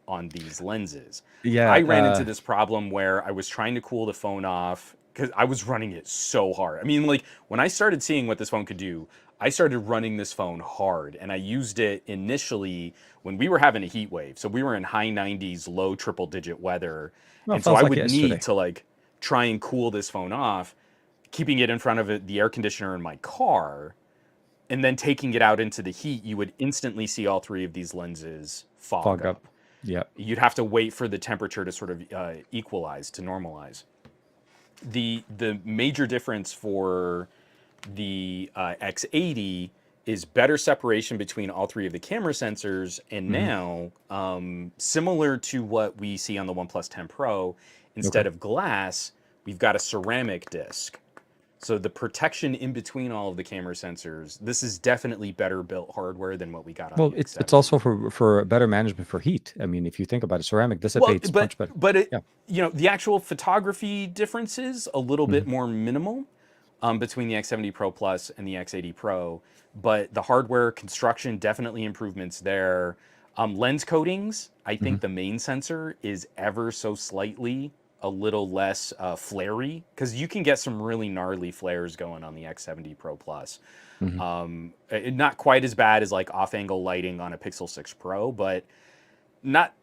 on these lenses. Yeah, I ran into this problem where I was trying to cool the phone off because I was running it so hard. I mean, like when I started seeing what this phone could do, I started running this phone hard, and I used it initially when we were having a heat wave. So we were in high 90s, low triple digit weather. well, it And so feels I like would need yesterday. to like try and cool this phone off, keeping it in front of the air conditioner in my car, and then taking it out into the heat, you would instantly see all three of these lenses fog Fog up. up. Yeah. You'd have to wait for the temperature to sort of equalize, to normalize. The major difference for the X80 is better separation between all three of the camera sensors, and Hmm. now similar to what we see on the OnePlus 10 Pro, Okay. instead of glass, we've got a ceramic disc. So the protection in between all of the camera sensors, this is definitely better built hardware than what we got on Well, the it's also X70. for better management for heat. I mean, if you think about it, ceramic Well, dissipates but much better. but it Yeah. the actual photography differences a little bit Hmm. more minimal between the X70 Pro Plus and the X80 Pro, but the hardware construction definitely improvements there. Lens coatings, I Hmm. think the main sensor is ever so slightly a little less flary because you can get some really gnarly flares going on the X70 Pro Plus. Hmm. Not quite as bad as like off-angle lighting on a Pixel 6 Pro, but not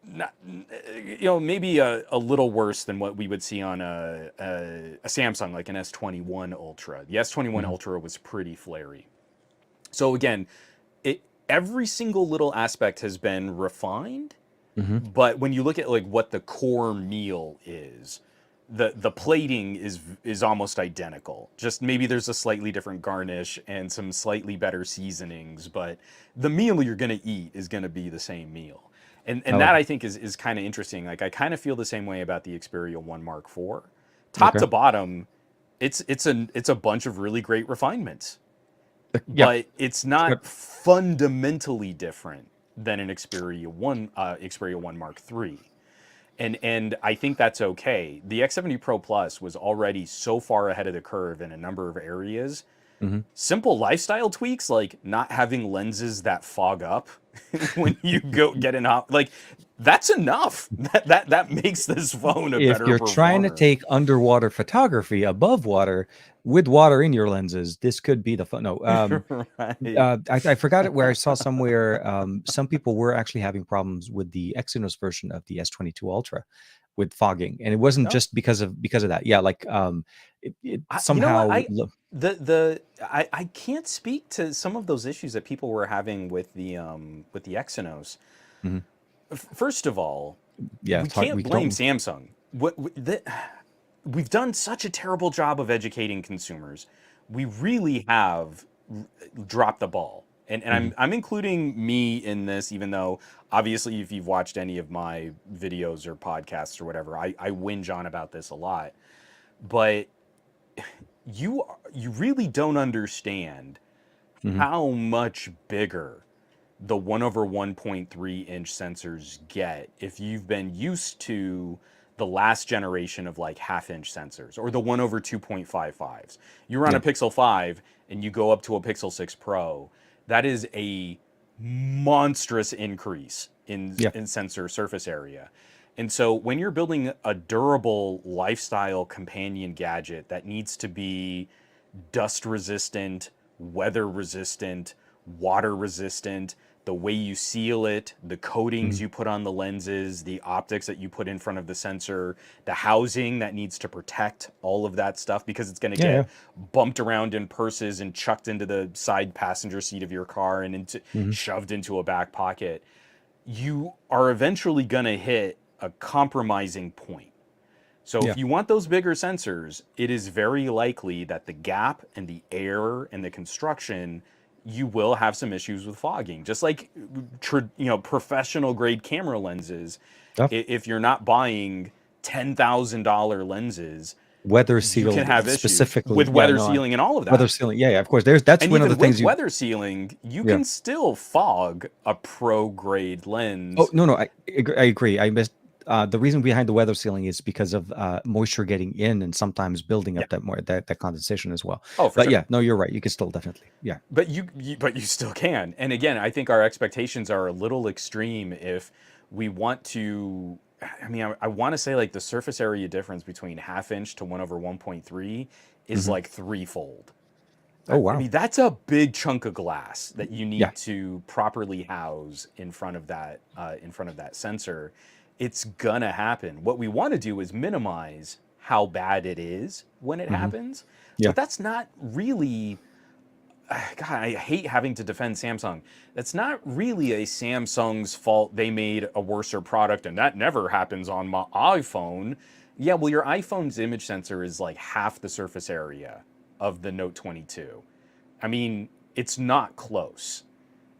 maybe a little worse than what we would see on a Samsung like an S21 Ultra. The S21 Hmm. Ultra was pretty flary. So again, it every single little aspect has been refined, Hmm. but when you look at like what the core meal is, the plating is almost identical. Just maybe there's a slightly different garnish and some slightly better seasonings, but the meal you're gonna eat is gonna be the same meal. I And like that it. I think is kind of interesting. Like I kind of feel the same way about the Xperia 1 Mark IV. Top Okay. to bottom, it's a bunch of really great refinements, Yeah. but it's It's not good. fundamentally different than an Xperia 1 Mark III. And I think that's okay. The X70 Pro Plus was already so far ahead of the curve in a number of areas. Hmm. Simple lifestyle tweaks like not having lenses that fog up when you go get in hot, like that's enough. That makes this phone a If better you're trying to performer. take underwater photography above water with water in your lenses, this could be the fun. No, Right. I forgot it where I saw somewhere. Some people were actually having problems with the Exynos version of the S22 Ultra with fogging, and it wasn't No, just because of that. Yeah, like it you know what? somehow. I can't speak to some of those issues that people were having with the Exynos. Hmm. First of all, Yeah, we it's hard. can't We blame don't. Samsung. We've done such a terrible job of educating consumers. We really have dropped the ball. And Hmm. I'm including me in this, even though obviously if you've watched any of my videos or podcasts or whatever, I whinge on about this a lot. But you really don't understand Hmm. how much bigger the 1 over 1.3 inch sensors get if you've been used to the last generation of like half inch sensors or the 1 over 2.55s. You're on a Yeah. Pixel 5 and you go up to a Pixel 6 Pro. That is a monstrous increase Yeah. in sensor surface area. And so when you're building a durable lifestyle companion gadget that needs to be dust resistant, weather resistant, water resistant, the way you seal it, the coatings Hmm. you put on the lenses, the optics that you put in front of the sensor, the housing that needs to protect all of that stuff because it's going to Yeah. Yeah. get bumped around in purses and chucked into the side passenger seat of your car and Hmm. shoved into a back pocket. You are eventually going to hit a compromising point. So if Yeah. you want those bigger sensors, it is very likely that the gap and the air and the construction, you will have some issues with fogging. Just like professional grade camera lenses, Yeah. if you're not buying $10,000 lenses, Weather you can sealed have issues specifically. with Yeah. weather No. sealing and all of Weather that. sealing. Yeah. Yeah. Of course. That's And one of the even with things you. weather sealing, you Yeah. can still fog a pro grade Oh lens. no, no, I agree. I missed the reason behind the weather sealing is because of moisture getting in and sometimes building Yeah. up that condensation as well. Oh, for But sure. yeah, no, you're right. You can still definitely. Yeah. But but you still can. And again, I think our expectations are a little extreme if we want to. I mean, I want to say like the surface area difference between half inch to 1 over 1.3 is Hmm. like threefold. Oh I wow. mean, that's a big chunk of glass that you Yeah. need to properly house in front of that sensor. It's gonna happen. What we want to do is minimize how bad it is when it Hmm. happens, Yeah. but that's not really. God, I hate having to defend Samsung. That's not really a Samsung's fault. They made a worser product, and that never happens on my iPhone. Yeah, well, your iPhone's image sensor is like half the surface area of the Note 22. I mean, it's not close.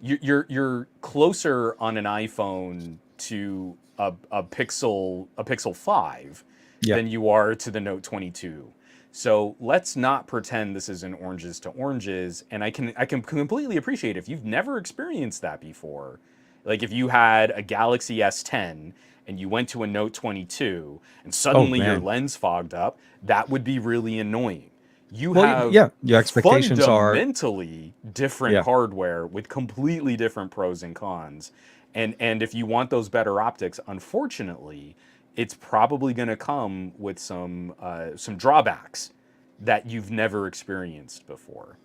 You're closer on an iPhone to a Pixel 5 Yeah. than you are to the Note 22. So let's not pretend this is an oranges to oranges. And I can completely appreciate if you've never experienced that before. Like if you had a Galaxy S10 and you went to a Note 22 and Oh suddenly your man. lens fogged up, that would be really annoying. You Well, have yeah. Your expectations are. fundamentally different Yeah. hardware with completely different pros and cons. And if you want those better optics, unfortunately, it's probably going to come with some drawbacks that you've never experienced before.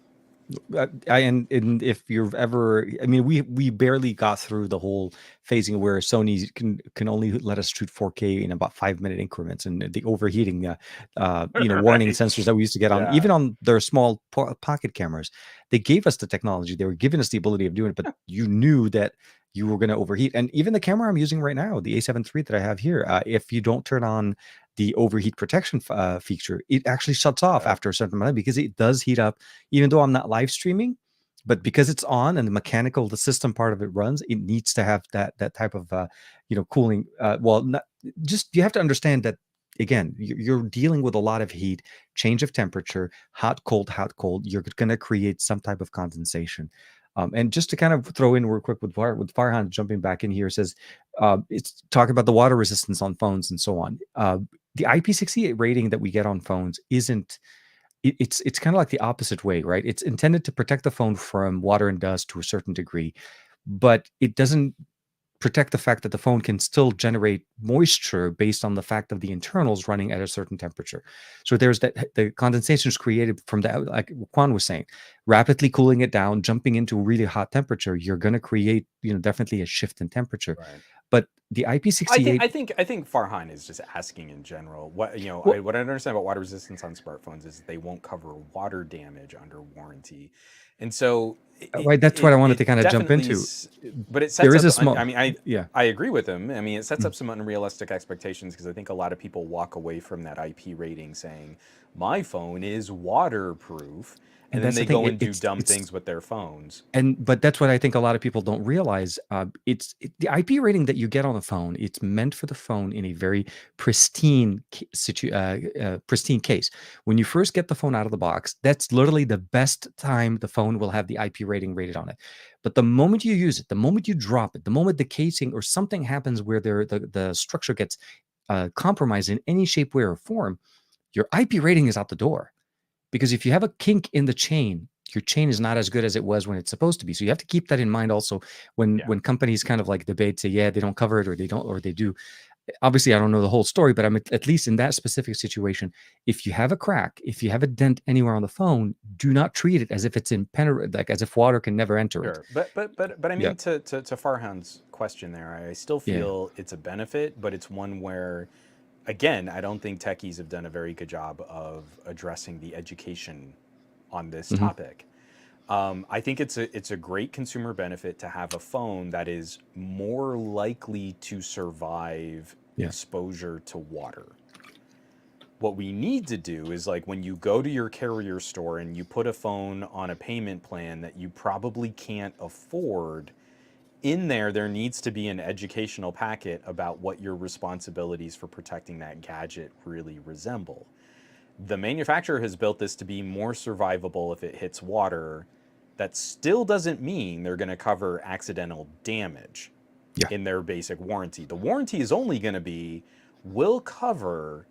And if you've ever, I mean, we barely got through the whole phasing where Sony can only let us shoot 4K in about 5 minute increments, and the overheating, warning Right. sensors that we used to get on, Yeah. even on their small pocket cameras, they gave us the technology, they were giving us the ability of doing it, but you knew that you were going to overheat. And even the camera I'm using right now, the A7 III that I have here, if you don't turn on the overheat protection feature, it actually shuts off Yep. after a certain amount because it does heat up even though I'm not live streaming, but because it's on and the system part of it runs, it needs to have that type of cooling. Well, not, just you have to understand that again, you're dealing with a lot of heat, change of temperature, hot, cold, hot, cold. You're going to create some type of condensation. And just to kind of throw in real quick with Farhan jumping back in here says, it's talking about the water resistance on phones and so on. The IP68 rating that we get on phones isn't it's kind of like the opposite way, right? It's intended to protect the phone from water and dust to a certain degree, but it doesn't protect the fact that the phone can still generate moisture based on the fact of the internals running at a certain temperature. So there's that the condensation is created from that, like Juan was saying, rapidly cooling it down, jumping into a really hot temperature. You're going to create, definitely a shift in temperature. Right. But the IP68, I think Farhan is just asking in general. What you know, well, what I understand about water resistance on smartphones is they won't cover water damage under warranty, and so right, that's what I wanted to kind of jump definitely, into. but it There sets is up. a I small, mean, yeah. I agree with him. I mean, it sets Mm. up some unrealistic expectations because I think a lot of people walk away from that IP rating saying my phone is waterproof, and And then that's the they thing. go and do dumb It's things with their phones. but that's what I think a lot of people don't realize. The IP rating that you get on the phone. It's meant for the phone in a very pristine case. When you first get the phone out of the box, that's literally the best time the phone will have the IP rating rated on it. But the moment you use it, the moment you drop it, the moment the casing or something happens where the structure gets compromised in any shape, way, or form, your IP rating is out the door. Because if you have a kink in the chain, your chain is not as good as it was when it's supposed to be. So you have to keep that in mind also Yeah. when companies kind of like debate, say, yeah, they don't cover it or they don't or they do. Obviously, I don't know the whole story, but I'm at least in that specific situation. If you have a crack, if you have a dent anywhere on the phone, do not treat it as if it's impenetrable, like as if water can never enter it. Sure, but I Yeah, mean to Farhan's question there, I still yeah. feel it's a benefit, but it's one where, again, I don't think techies have done a very good job of addressing the education on this Hmm. topic. I think it's a great consumer benefit to have a phone that is more likely to survive Yeah. exposure to water. What we need to do is like when you go to your carrier store and you put a phone on a payment plan that you probably can't afford, in there needs to be an educational packet about what your responsibilities for protecting that gadget really resemble. The manufacturer has built this to be more survivable if it hits water. That still doesn't mean they're going to cover accidental damage Yeah. in their basic warranty. The warranty is only going to be, will cover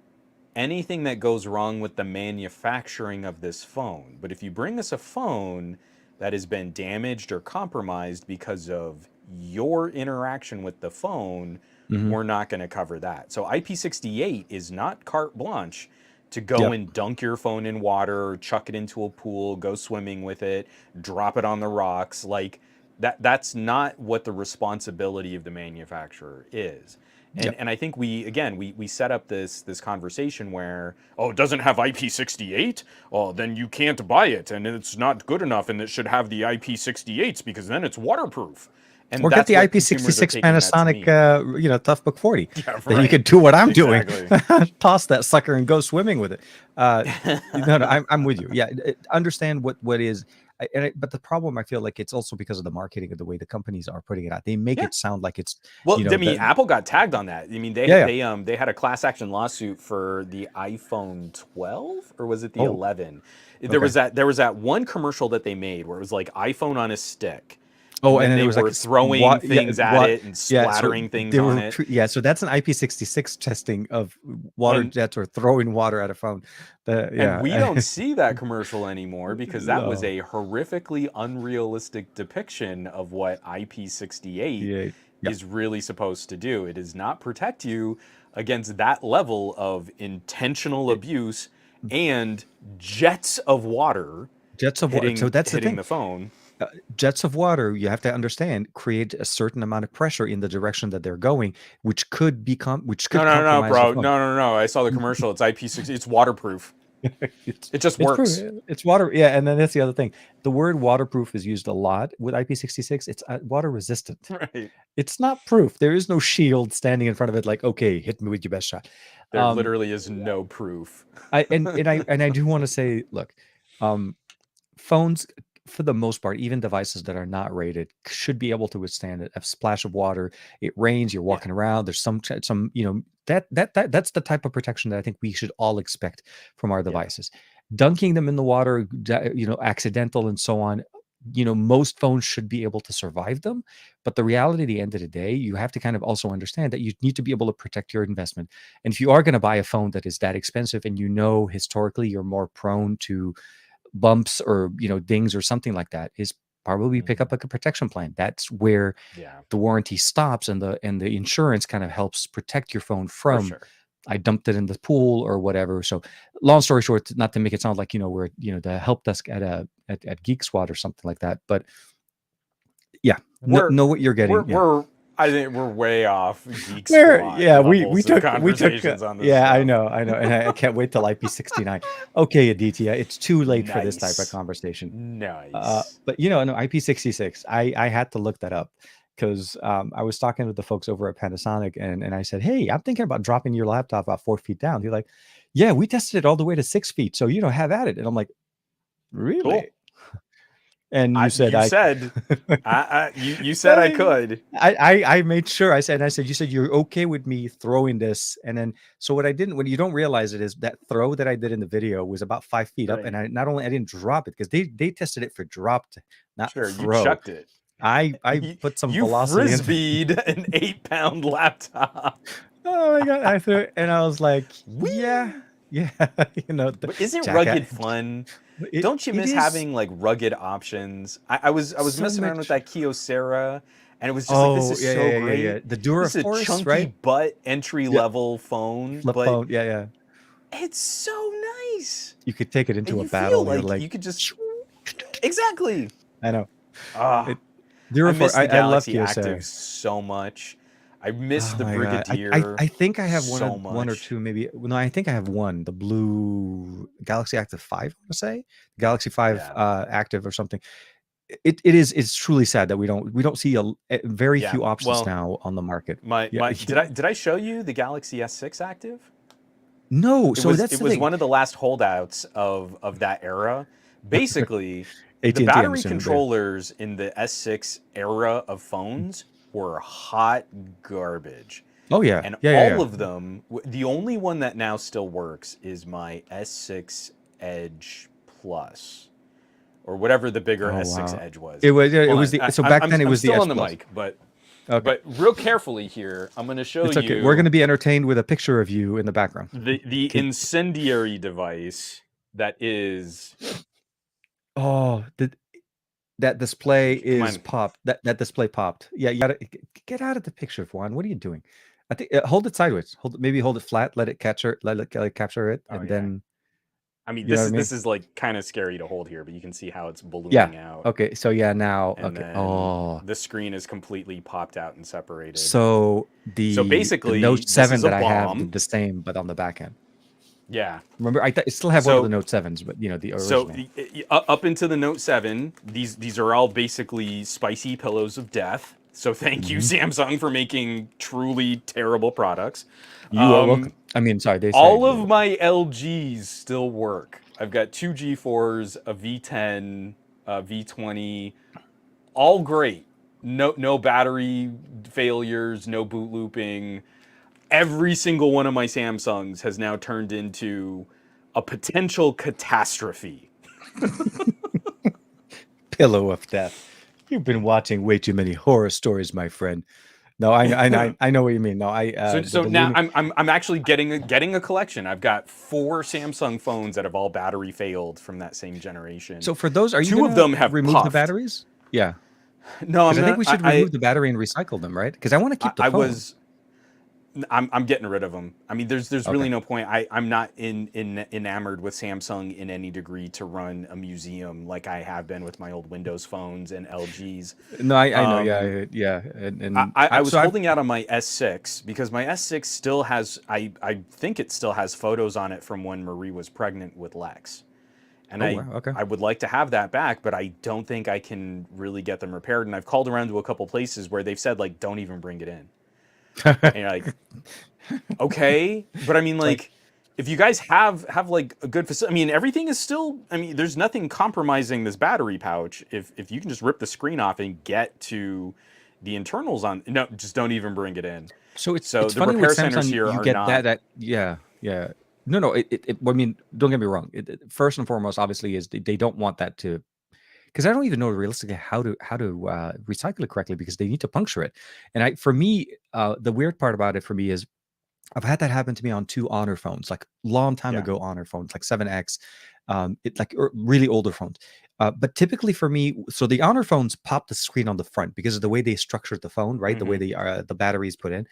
anything that goes wrong with the manufacturing of this phone. But if you bring us a phone that has been damaged or compromised because of your interaction with the phone, Hmm. we're not going to cover that. So IP68 is not carte blanche to go Yep. and dunk your phone in water, chuck it into a pool, go swimming with it, drop it on the rocks. Like that's not what the responsibility of the manufacturer is. Yep. And I think we set up this conversation where, oh, it doesn't have IP68, oh then you can't buy it and it's not good enough and it should have the IP68s because then it's waterproof. And Or get that's the what consumers are IP66 taking that to Panasonic, mean. Toughbook 40, Yeah, that you right. could do what I'm doing, Exactly. toss that sucker and go swimming with it. Uh, no, I'm with you. Yeah, understand what is. But the problem, I feel like it's also because of the marketing of the way the companies are putting it out. They make Yeah. it sound like it's, Well, I mean, that. Apple got tagged on that. I mean, Yeah, yeah. they had a class action lawsuit for the iPhone 12 or was it the Oh, 11? okay. There was that one commercial that they made where it was like iPhone on a stick, Oh, and and then then it they was like were it's throwing what? Yeah, things at what? it and Yeah. So splattering things they on were, it. yeah. So that's an IP66 testing of water And jets or throwing water at a phone. we don't Yeah. see that commercial anymore because that was No. a horrifically unrealistic depiction of what IP68 Yeah. Yeah. is really supposed to do. It does not protect you against that level of intentional It, abuse and jets of water jets of water. So that's the hitting thing. the phone. Jets of water, you have to understand, create a certain amount of pressure in the direction that they're going, which No, could no, no, compromise the bro. phone. No. I saw the commercial. It's IP6. It's waterproof. it's It just it's works. proof. It's water. Yeah, and then that's the other thing. The word waterproof is used a lot with IP66. It's water resistant. Right. It's not proof. There is no shield standing in front of it, like, okay, hit me with your best shot. There Um, literally is no proof. I do want to say, look, um, phones for the most part, even devices that are not rated, should be able to withstand a splash of water. It rains, you're Yeah. walking around, there's some, that's the type of protection that I think we should all expect from our Yeah. devices. Dunking them in the water, accidental and so on, most phones should be able to survive them. But the reality at the end of the day, you have to kind of also understand that you need to be able to protect your investment. And if you are going to buy a phone that is that expensive, and historically you're more prone to bumps or dings or something like that, is probably pick up Hmm. like a protection plan. That's where Yeah. the warranty stops, and the insurance kind of helps protect your phone For from, sure. I dumped it in the pool or whatever. So long story short, not to make it sound like we're the help desk at Geek Squad or something like that, but yeah, we're know what you're we're getting. Yeah. we're I think we're way off Geek Where Squad yeah, we levels of took conversations on this yeah, stuff. I know, and I can't wait till IP69. Okay, Aditya, it's too late for this type of Nice. conversation. Nice. But no, IP66. I had to look that up because I was talking with the folks over at Panasonic, and I said, "Hey, I'm thinking about dropping your laptop about 4 feet down." They're like, "Yeah, we tested it all the way to 6 feet, so have at it." And I'm like, "Really?" Cool. And you said You I said you said I I could. I made sure. I said, you said you're okay with me throwing this, and then so what I didn't, what you don't realize it is that throw that I did in the video was about 5 feet up, Right. and I didn't drop it because they tested it for dropped, not Sure, you throw. chucked it. I You, put some you velocity into. frisbeed an 8-pound laptop. Oh my god, I threw it, and I was like, yeah, Whee! yeah, the But isn't rugged jackass. fun? It Don't you it miss is having like rugged options? I was so messing around with much. that Kyocera, and it was just like, this Oh is yeah, so yeah. great. The This is a Duraforce, chunky right? butt entry Yeah, level phone, flip but phone. Yeah, yeah. it's so nice. You could take it And into a you feel battle. You're like like, you could just exactly. I know. Ah, It I Duraforce. miss the I love Galaxy Kyocera. Active so much. I miss Oh the my god. I Brigadier I think I have so one or much. two, maybe. No, I think I have one. The blue Galaxy Active 5, I want to say. Galaxy 5 Yeah. Active or something. It's truly sad that we don't see very Yeah. few options Well, now on the market. Yeah. my did I show you the Galaxy S6 Active? No, so that's It the was thing. one of the last holdouts of that era. Basically, the AT&T, I'm battery assuming. Yeah. controllers in the S6 era of phones were hot garbage. Oh yeah. And Yeah, yeah, all yeah. of them, the only one that now still works is my S6 Edge Plus, or whatever the bigger Oh S6 wow. Edge was. It was, yeah, it Hold was on, the, so back then it I'm was the still S on the Plus. mic, Okay. but real carefully here, I'm going to show It's okay. We're going you to be entertained with a picture of you in the background. the Can, incendiary device that is. oh, that display Come is on. popped. That display popped. Yeah, you gotta get out of the picture, Juan. What are you doing? I think hold it sideways. Maybe hold it flat. Let it capture. Let it capture it, Oh and yeah. then I mean, you know what I mean. this is like kind of scary to hold here, but you can see how it's Yeah. ballooning out, Okay. So yeah. Now. and Okay. then Oh. the screen is completely popped out and separated. So So the basically, Note this 7 is a that I have did bomb. the same, but on the back end. Yeah. Remember, I still have one of the So Note 7s, but the so original. up into the Note 7, these are all basically spicy pillows of death. So thank you, Hmm. Samsung, for making truly terrible products. You are welcome. I mean, sorry, they say All you are of welcome. my LGs still work. I've got two G4s, a V10, a V20, all great. No battery failures, no boot looping. Every single one of my Samsungs has now turned into a potential catastrophe. Pillow of death. You've been watching way too many horror stories, my friend. No, I know what you mean. No, the So now ballooning. I'm actually getting a collection. I've got 4 Samsung phones that have all battery failed from that same generation. So for those, are you 2 of gonna them have remove the puffed. batteries? Yeah, No, because I'm I think not. we should remove the battery and recycle them, right? Because I want to keep the I phone. was I'm getting rid of them. I mean, there's Okay. really no point. I'm not enamored with Samsung in any degree to run a museum like I have been with my old Windows phones and LGs. No, I know. Um, Yeah, yeah, and I was so I've. holding out on my S6 because my S6 still has, I think it still has photos on it from when Marie was pregnant with Lex. And Oh wow. Okay. I would like to have that back, but I don't think I can really get them repaired. And I've called around to a couple places where they've said, like, don't even bring it in. And you're like, okay, but I mean, It's like, like, if you guys have like a good facility, I mean, everything is still. I mean, there's nothing compromising this battery pouch. If you can just rip the screen off and get to the internals on, no, just don't even bring it in. so So it's the funny with repair centers Samsung, here you are get not. that yeah, yeah. No, I mean, don't get me wrong. First and foremost, obviously, is they don't want that to, because I don't even know realistically how to recycle it correctly, because they need to puncture it. And for me, the weird part about it for me is I've had that happen to me on two Honor phones, like long time Yeah. ago Honor phones, like 7X, it like really older phones. But typically for me, so the Honor phones pop the screen on the front because of the way they structured the phone, right? The way Hmm. the batteries put in.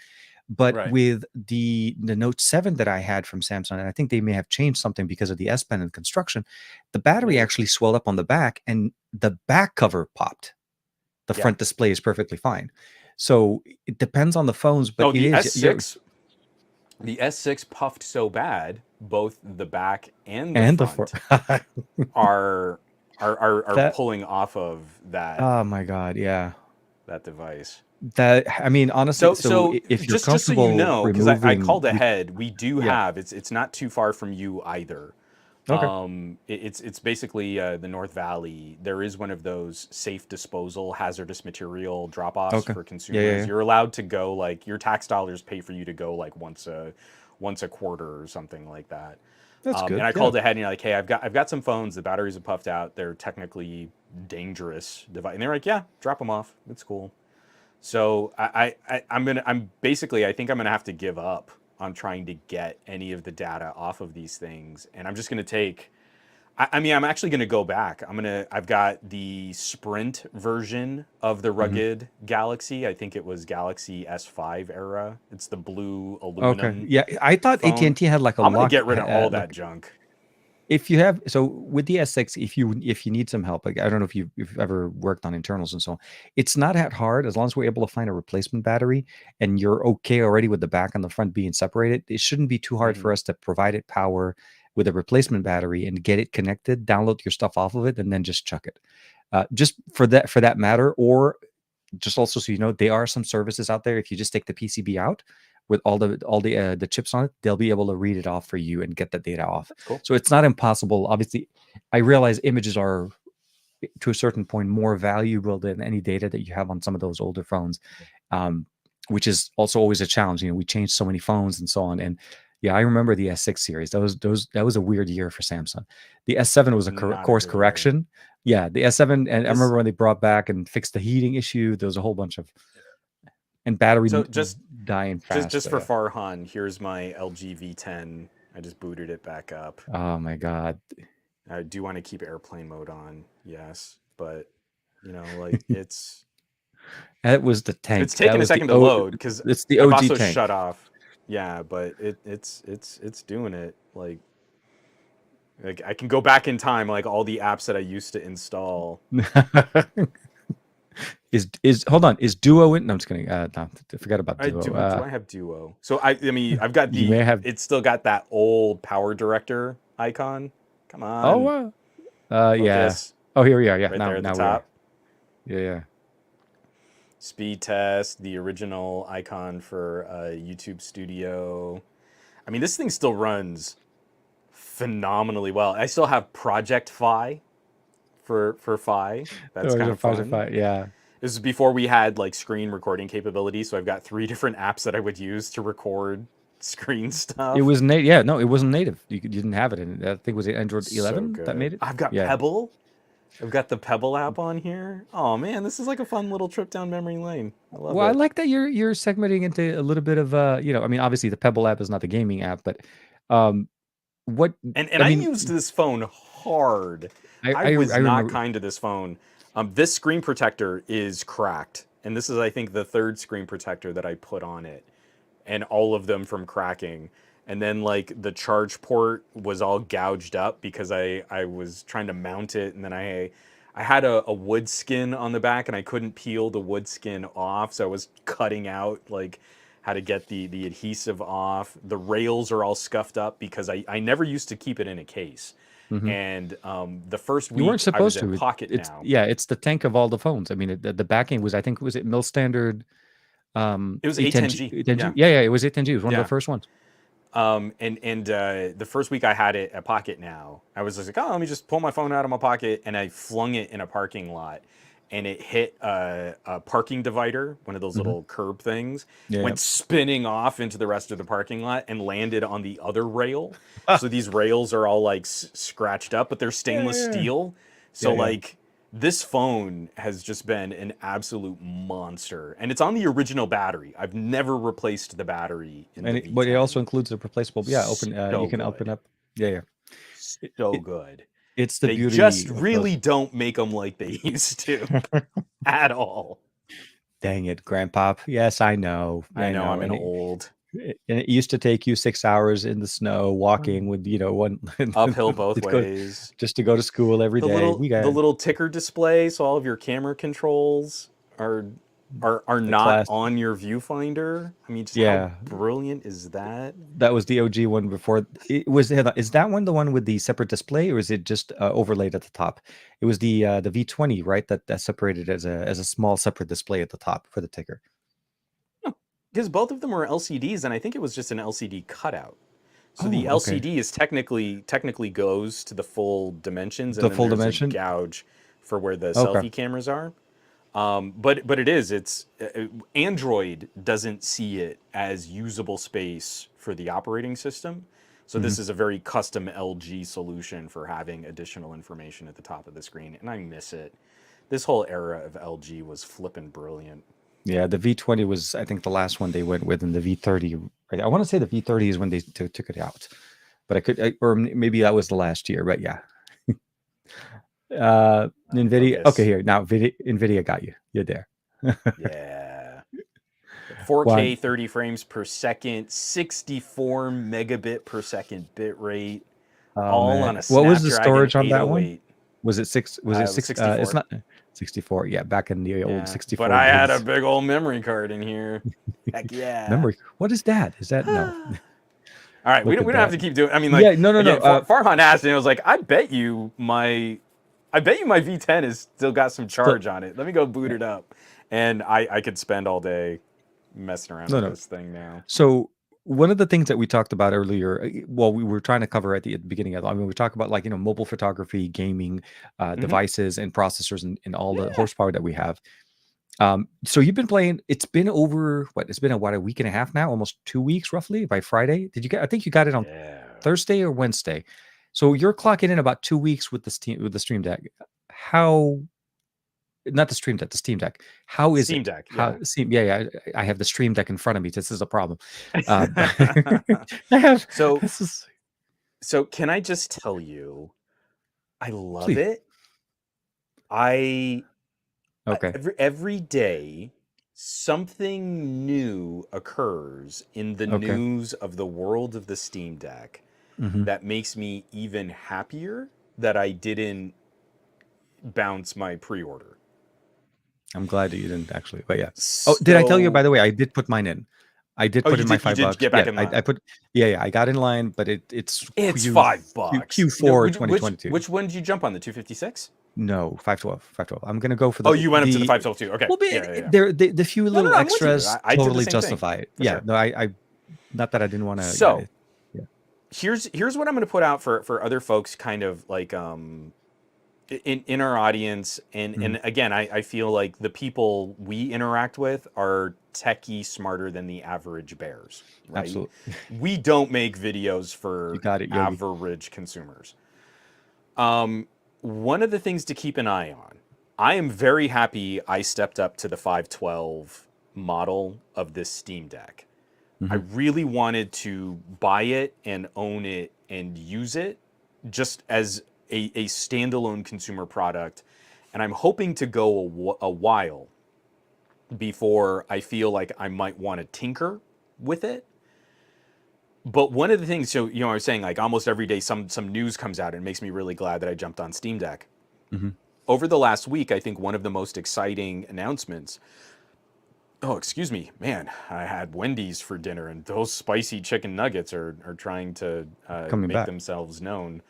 But Right. with the Note 7 that I had from Samsung, and I think they may have changed something because of the S Pen and construction, the battery Maybe. actually swelled up on the back, and the back cover popped. The Yeah. front display is perfectly fine. So it depends on the phones, but Oh, it the is yeah, The S6 puffed so bad, both the back and the and the four. front are are That pulling off of oh my god, yeah. that device. That I mean, honestly, so So if you're just so you comfortable know, because I removing called you ahead, we do yeah. have it's not too far from you either. Okay. It's basically the North Valley. There is one of those safe disposal hazardous material drop offs Okay. for Yeah, yeah, consumers. yeah. You're allowed to go like your tax dollars pay for you to go like once a quarter or something like that. That's And good. I Yeah. called ahead and you're like, hey, I've got some phones. The batteries have puffed out. They're technically dangerous device. And they're like, yeah, drop them off. It's cool. So I'm basically I think I'm gonna have to give up on trying to get any of the data off of these things, and I'm just gonna take. I mean, I'm actually gonna go back. I've got the Sprint version of the Mhm. rugged Galaxy. I think it was Galaxy S5 era. It's the blue Okay. aluminum Yeah, I thought phone. AT&T had like a I'm gonna lock get rid of all that like junk. if you have so with the S6, if you need some help, like I don't know if you've ever worked on internals and so on, it's not that hard as long as we're able to find a replacement battery and you're okay already with the back and the front being separated. It shouldn't be too hard Hmm. for us to provide it power with a replacement battery and get it connected, download your stuff off of it, and then just chuck it. Just for that matter, or just also so you know, there are some services out there. If you just take the PCB out with all the chips on it, they'll be able to read it off for you and get the data off. That's cool. So it's not impossible. Obviously, I realize images are to a certain point more valuable than any data that you have on some of those older phones, um, which is also always a challenge. You know, we changed so many phones and so on. And yeah, I remember the S6 series. That was a weird year for Samsung. The S7 was a Not a course great year. correction. Yeah, the S7, and I This remember when they brought back and fixed the heating issue. There was a whole bunch of and battery so just dying fast. just for Farhan, here's my LG V10. I just booted it back up. Oh my god, I do want to keep airplane mode on, yes, but like that was the it's tank. That taking a was the second to O. load because It's the I've OG also tank. shut off. Yeah, but it's doing it. Like I can go back in time, like all the apps that I used to install. Is hold on? Is Duo in? No, I'm just kidding. No, forget about I Duo. do I have Duo? So I mean I've got You may have. it's still got that old Power Director icon. Come Oh on, wow. Yeah. focus Oh, here we are. Yeah, right there at the now we are. top. Yeah, yeah. Speed test, the original icon for YouTube Studio. I mean, this thing still runs phenomenally well. I still have Project Fi for Fi. That's Oh, kind there's a of fun. five. Yeah. This is before we had like screen recording capability, so I've got three different apps that I would use to record screen It stuff. was native. Yeah, no, it wasn't native. You didn't have it in it. I think it was Android So 11 that made good. it. I've got Yeah. Pebble. I've got the Pebble app on here. Oh man, this is like a fun little trip down memory lane. I love Well, I it. like that you're segmenting into a little bit of I mean, obviously the Pebble app is not the gaming app, but um, what And I I mean, used this phone hard. I I was not remember. kind to this phone. This screen protector is cracked, and this is I think the third screen protector that I put on it, and all of them from cracking. And then like the charge port was all gouged up because I was trying to mount it, and then I had a wood skin on the back, and I couldn't peel the wood skin off, so I was cutting out like how to get the adhesive off. The rails are all scuffed up because I never used to keep it in a case. Mhm. And the first You weren't week I was supposed at to. Pocket It's Now. yeah, it's the tank of all the phones. I mean, the backing was I think was it mil standard It was A10G. A10G. A10G. Yeah. Yeah, yeah, it was A10G. It was one of the Yeah. first ones. And the first week I had it at Pocket Now, I was just like, oh, let me just pull my phone out of my pocket, and I flung it in a parking lot, and it hit a parking divider, one of those Hmm. little curb things, Yeah, went spinning off into the rest of the parking lot and landed on the other rail. yeah. So these rails are all like scratched up, but they're Yeah, stainless yeah, steel. So yeah, yeah. like this phone has just been an absolute monster, and it's on the original battery. I've never replaced the battery in the But it also V10. includes a replaceable. Yeah, open. You So can open good. up. Yeah, yeah. It, So it, good. it's the They just beauty of really those. don't make them like they used to at all. Dang it, Grandpop. Yes, I know. I I know know. I'm an old And it used to take you 6 hours in the snow walking with one uphill both to go ways. just to go to school every day. We The got little ticker display, so all of your camera controls are are The not class. on your viewfinder. I mean, just how Yeah, brilliant is that? that was the OG one before. It was is that one the one with the separate display, or is it just overlaid at the top? It was the V20, right? That separated as a small separate display at the top for the ticker. Because both of them were LCDs, and I think it was just an LCD cutout. So the Oh, okay. LCD is technically goes to the full dimensions, and The then full there's a dimension. gouge for where the Okay. selfie cameras are. But it's Android doesn't see it as usable space for the operating system. So Hmm. this is a very custom LG solution for having additional information at the top of the screen, and I miss it. This whole era of LG was flippin' brilliant. Yeah, the V20 was, I think, the last one they went with, and the V30. Right? I want to say the V30 is when they took it out, but maybe that was the last year. But yeah, Nvidia. Okay, Focus. here now, Nvidia got you. You're there. Yeah. Juan. 4K 30 frames per second, 64 megabit per second bit rate, Oh all man, on a what was the Snapdragon storage on that one? 808. Was it six? Was it It was six? It's 64. not 64. Yeah, back in the old Yeah, but 64 I had a gigs. big old memory card in here. Heck yeah. Memory. What is that? Is that no? All right, Look we at don't have that. to keep doing. I mean, like Yeah, no, no, no. again, Farhan asked, and I was like, I bet you my V10 is still got some Still, charge on it. Let me go boot it up, and I could spend all day messing around no, with no. this thing now. So one of the things that we talked about earlier, well, we were trying to cover at the beginning of, I mean, we talked about like mobile photography, gaming, Hmm. devices, and processors, and all the Yeah, horsepower that we have. So you've been playing. It's been over what? It's been a week and a half now, almost 2 weeks roughly. By Friday, did you get? I think you got it on yeah. Thursday or Wednesday. So you're clocking in about 2 weeks with the Stream Deck. How not the Stream Deck, the Steam Deck. How is Steam it? Deck, How yeah. Steam? Yeah, yeah. I have the Stream Deck in front of me. This is a problem. But I have so this is so can I just tell you, I love please. it. I Okay. every day something new occurs in the Okay. news of the world of the Steam Deck Hmm. that makes me even happier that I didn't bounce my pre-order. I'm glad that you didn't actually, but yeah. Oh, did I tell you by So, the way? I did put mine in. I did oh, put in my you five did bucks. get back Yeah, in I line. put. Yeah, yeah. I got in line, but it's It's $5. No, Q4 2022. which one did you jump on? The 256? No, 512, 512. I'm gonna go for Oh, the you went up to the 512 too. Okay. well, Yeah, yeah, yeah. the few No, no, little no. I'm with you. extras I did the totally same thing justify it. for Yeah, sure. no, I not that I didn't want to. Yeah, So yeah. here's what I'm going to put out for other folks, kind of like in our audience, Mhm. and again, I feel like the people we interact with are techie smarter than the average bears, right? Absolutely, We don't make videos you for got it, Yogi. average consumers. One of the things to keep an eye on, I am very happy I stepped up to the 512 model of this Steam Deck. I Hmm. really wanted to buy it and own it and use it just as a standalone consumer product. And I'm hoping to go a while before I feel like I might want to tinker with it. But one of the things, so I was saying like almost every day some news comes out and it makes me really glad that I jumped on Steam Deck. Hmm. Over the last week, I think one of the most exciting announcements. Oh, excuse me, man! I had Wendy's for dinner, and those spicy chicken nuggets are trying to Coming make back. themselves known.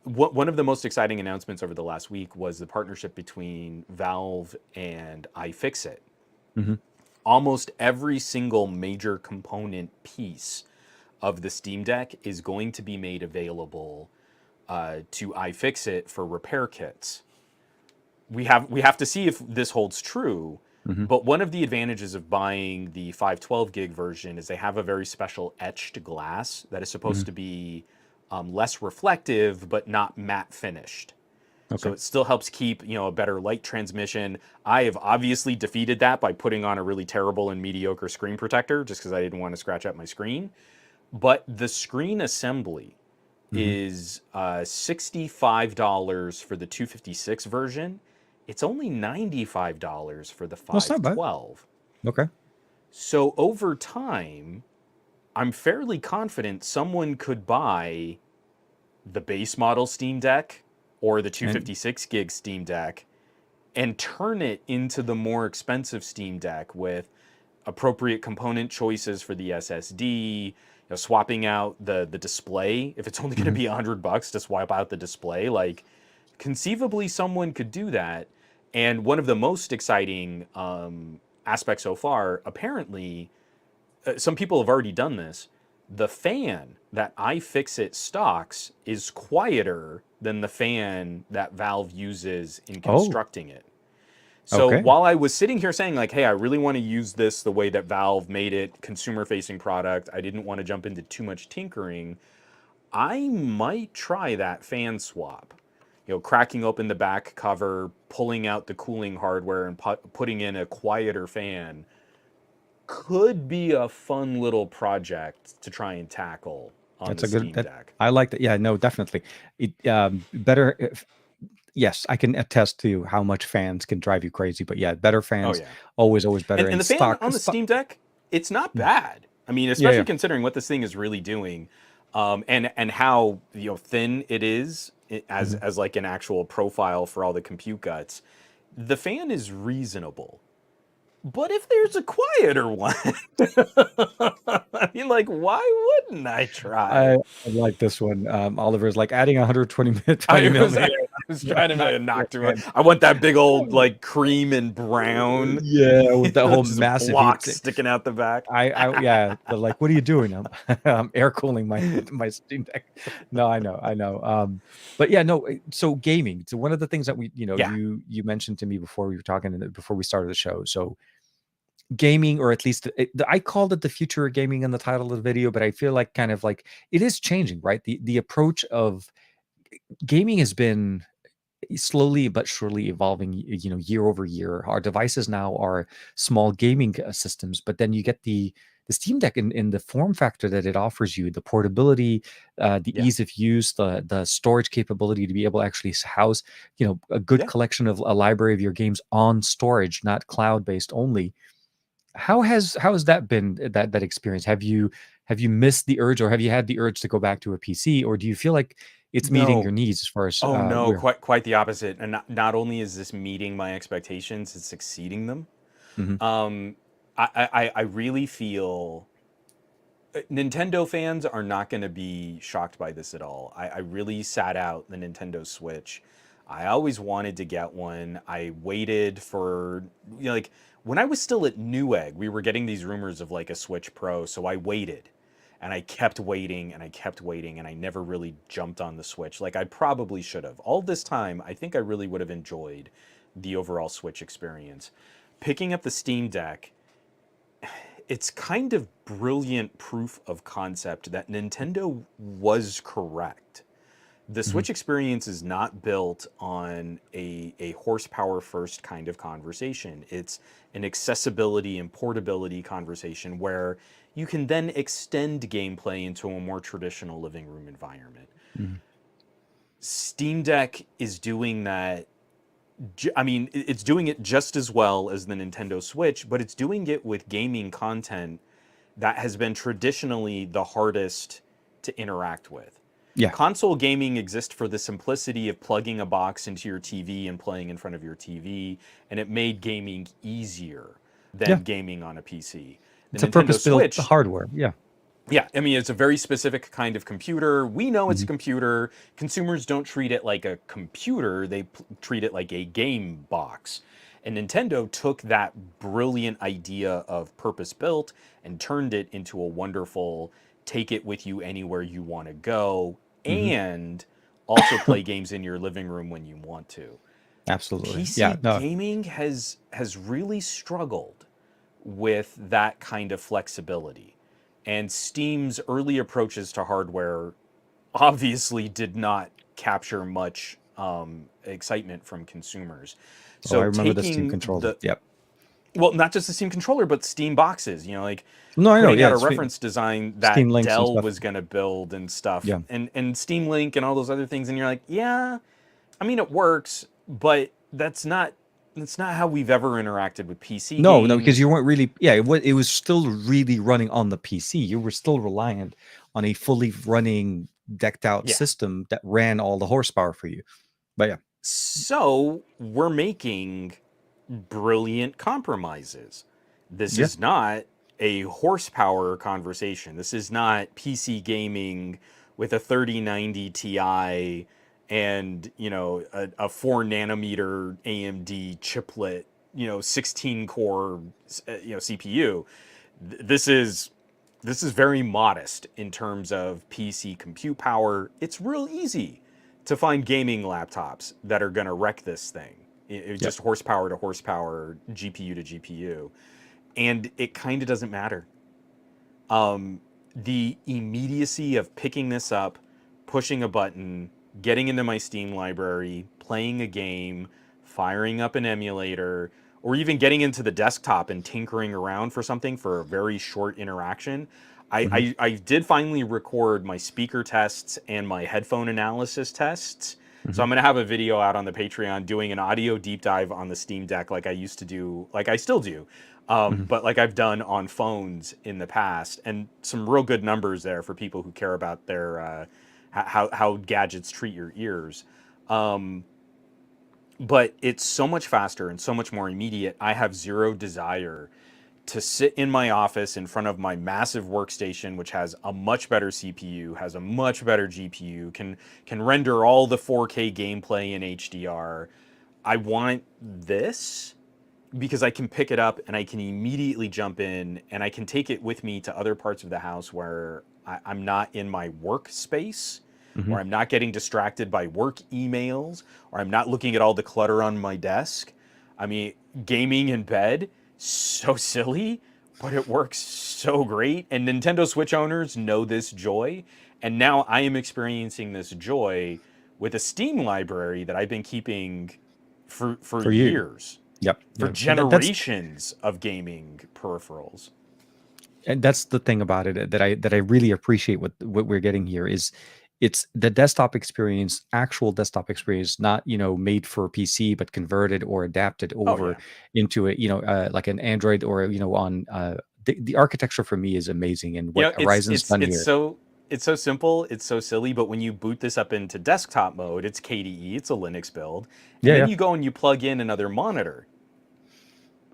One of the most exciting announcements over the last week was the partnership between Valve and iFixit. Hmm. Almost every single major component piece of the Steam Deck is going to be made available to iFixit for repair kits. We have to see if this holds true. Hmm. But one of the advantages of buying the 512 gig version is they have a very special etched glass that is Hmm. supposed to be less reflective but not matte finished. So Okay. it still helps keep a better light transmission. I have obviously defeated that by putting on a really terrible and mediocre screen protector just because I didn't want to scratch up my screen. But the screen assembly Hmm. is $65 for the 256 version. It's only $95 for the Well, it's not bad. 512. Okay. So over time, I'm fairly confident someone could buy the base model Steam Deck or the And 256 gig Steam Deck and turn it into the more expensive Steam Deck with appropriate component choices for the SSD, swapping out the display. If it's only going to Mhm. be $100 to swap out the display, like conceivably someone could do that. And one of the most exciting aspects so far, apparently, some people have already done this. The fan that iFixit stocks is quieter than the fan that Valve uses in Oh, constructing it. So okay. while I was sitting here saying like, hey, I really want to use this the way that Valve made it, consumer facing product, I didn't want to jump into too much tinkering, I might try that fan swap. Cracking open the back cover, pulling out the cooling hardware and putting in a quieter fan could be a fun little project to try and tackle on That's the a good Steam that Deck. I like that. Yeah, no, definitely. It better if, yes, I can attest to how much fans can drive you crazy, but yeah, better Oh fans yeah. always better And and the fan stock on the stock. Steam Deck, it's not Mm. bad. I mean, Yeah, especially yeah. considering what this thing is really doing, and how thin it is Mhm. as like an actual profile for all the compute guts. The fan is reasonable. But if there's a quieter one, I mean, like, why wouldn't I I try? like this one. Oliver's like adding 120 20 I was I millimeter. was Not, trying not to your knock through it. fan. I want that big old like cream and brown, Yeah, with that whole just massive heat. blocks sticking out the back. Yeah, they're like, "What are you doing?" I'm air cooling my Steam Deck. No, I know. But yeah, no. So gaming. So one of the things that Yeah, you mentioned to me before we were talking before we started the show. So gaming, or at least I called it the future of gaming in the title of the video, but I feel like kind of like it is changing, right? The approach of gaming has been slowly but surely evolving, year over year. Our devices now are small gaming systems, but then you get the Steam Deck in the form factor that it offers you, the portability, the yeah, ease of use, the storage capability to be able to actually house, a good yeah. collection of a library of your games on storage, not cloud based only. How has that been, that experience? Have you missed the urge, or have you had the urge to go back to a PC, or do you feel like it's meeting your No, needs as far as oh no, where? quite the opposite. And not only is this meeting my expectations, it's exceeding them. Mhm. Um, I really feel Nintendo fans are not going to be shocked by this at all. I really sat out the Nintendo Switch. I always wanted to get one. I waited for, like, when I was still at Newegg, we were getting these rumors of like a Switch Pro. So I waited and I kept waiting and I kept waiting and I never really jumped on the Switch. Like I probably should have. All this time, I think I really would have enjoyed the overall Switch experience. Picking up the Steam Deck, it's kind of brilliant proof of concept that Nintendo was correct. The Mhm. Switch experience is not built on a horsepower first kind of conversation. It's an accessibility and portability conversation where you can then extend gameplay into a more traditional living room environment. Mhm. Steam Deck is doing that. I mean, it's doing it just as well as the Nintendo Switch, but it's doing it with gaming content that has been traditionally the hardest to interact with. Yeah. Console gaming exists for the simplicity of plugging a box into your TV and playing in front of your TV, and it made gaming easier Yeah. than gaming on a PC. The It's a Nintendo purpose-built Switch, hardware. Yeah. yeah, I mean, it's a very specific kind of computer. We know it's a Mhm. computer. Consumers don't treat it like a computer, they treat it like a game box. And Nintendo took that brilliant idea of purpose built and turned it into a wonderful take it with you anywhere you want to go Mhm. and also play games in your living room when you want to. Absolutely. Yeah. PC No. gaming has really struggled with that kind of flexibility. And Steam's early approaches to hardware obviously did not capture much excitement from consumers. Oh, I So remember the Steam taking controller. the Yep. well, not just the Steam controller, but Steam boxes, like No, I know. putting Yeah. out a It's reference design Steam that links and Dell stuff. was going to build and stuff, Yeah. and Steam Link and all those other things, and you're like, yeah, I mean, it works, but that's not how we've ever interacted with PC No, no, because games. you weren't really. Yeah, it was still really running on the PC. You were still reliant on a fully running, decked out Yeah. system that ran all the horsepower for you. But yeah. So we're making brilliant compromises. This Yeah. is not a horsepower conversation. This is not PC gaming with a 3090 Ti and, a 4 nanometer AMD chiplet, 16 core, CPU. This is this is very modest in terms of PC compute power. It's real easy to find gaming laptops that are going to wreck this thing. Yep. Just horsepower to horsepower, GPU to GPU. And it kind of doesn't matter. The immediacy of picking this up, pushing a button, getting into my Steam library, playing a game, firing up an emulator, or even getting into the desktop and tinkering around for something for a very short interaction. Hmm. I did finally record my speaker tests and my headphone analysis tests. So Hmm. I'm going to have a video out on the Patreon doing an audio deep dive on the Steam Deck like I used to do, like I still do, Hmm. but like I've done on phones in the past, and some real good numbers there for people who care about their how gadgets treat your ears. But it's so much faster and so much more immediate. I have zero desire to sit in my office in front of my massive workstation, which has a much better CPU, has a much better GPU, can render all the 4K gameplay in HDR. I want this because I can pick it up and I can immediately jump in and I can take it with me to other parts of the house where I'm not in my workspace, or Hmm. I'm not getting distracted by work emails, or I'm not looking at all the clutter on my desk. I mean, gaming in bed, so silly, but it works so great. And Nintendo Switch owners know this joy. And now I am experiencing this joy with a Steam library that I've been keeping for For you. years, Yep. for Yep. generations of gaming peripherals. And that's the thing about it that I really appreciate what we're getting here is it's the desktop experience, actual desktop experience, not made for PC but converted or adapted Oh over yeah, into a like an Android or on the architecture for me is amazing, and what it's Horizon's it's done it's here. so it's so simple, it's so silly, but when you boot this up into desktop mode, it's KDE, it's a Linux build, and Yeah, then yeah. you go and you plug in another monitor.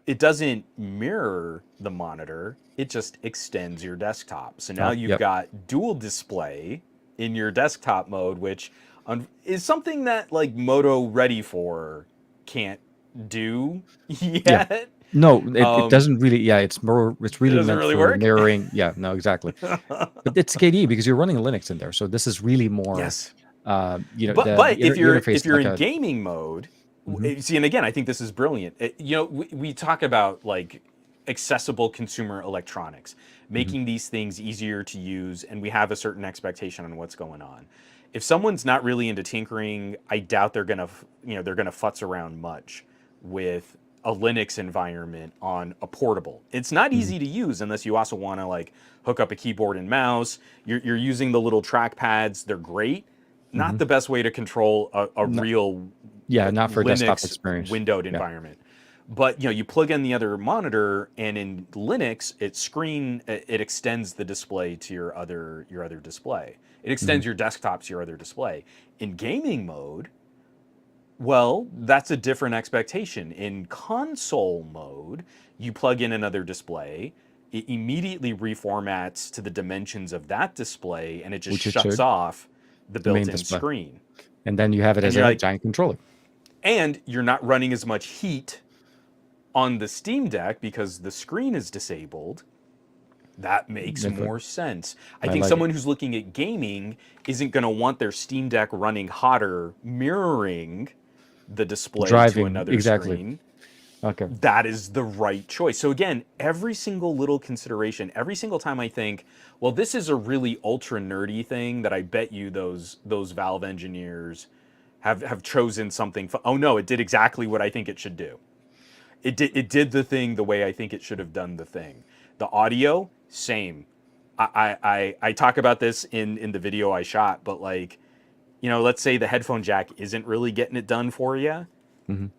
It doesn't mirror the monitor, it just extends your desktop. So now you've Yep. got dual display in your desktop mode, which is something that like Moto Ready for can't do Yeah. yet. No, it Um, doesn't really. Yeah, it's it really doesn't meant really for work. mirroring. Yeah, no, exactly. But it's KDE because you're running Linux in there, so this is really more. Yes. But The if the you're interface if is you're like in a. gaming mode, Mhm. see, and again, I think this is brilliant. We talk about like accessible consumer electronics, Mhm. making these things easier to use, and we have a certain expectation on what's going on. If someone's not really into tinkering, I doubt they're gonna futz around much with a Linux environment on a portable. It's not Mhm. easy to use unless you also want to like hook up a keyboard and mouse. You're using the little track pads. They're great, not Mhm. the best way to control a No, real yeah, like not for desktop Linux experience. windowed Yeah. environment. But you plug in the other monitor, and in Linux, it extends the display to your other display. It Mhm. extends your desktop to your other display. In gaming mode, well, that's a different expectation. In console mode, you plug in another display, it immediately reformats to the dimensions of that display, and it just Which it shuts should, off the the main built-in display, screen. and then you have it And as you're a like, giant controller. and you're not running as much heat on the Steam Deck because the screen is disabled. That makes Definitely. more sense. I I think like it. someone who's looking at gaming isn't going to want their Steam Deck running hotter, mirroring the display to Driving, another exactly. screen. Okay. That is the right choice. So again, every single little consideration, every single time I think, well, this is a really ultra nerdy thing that I bet you those Valve engineers have chosen something. Oh no, it did exactly what I think it should do. It did the thing the way I think it should have done the thing. The audio, same. I talk about this in the video I shot, but like, let's say the headphone jack isn't really getting it done for you. Mhm.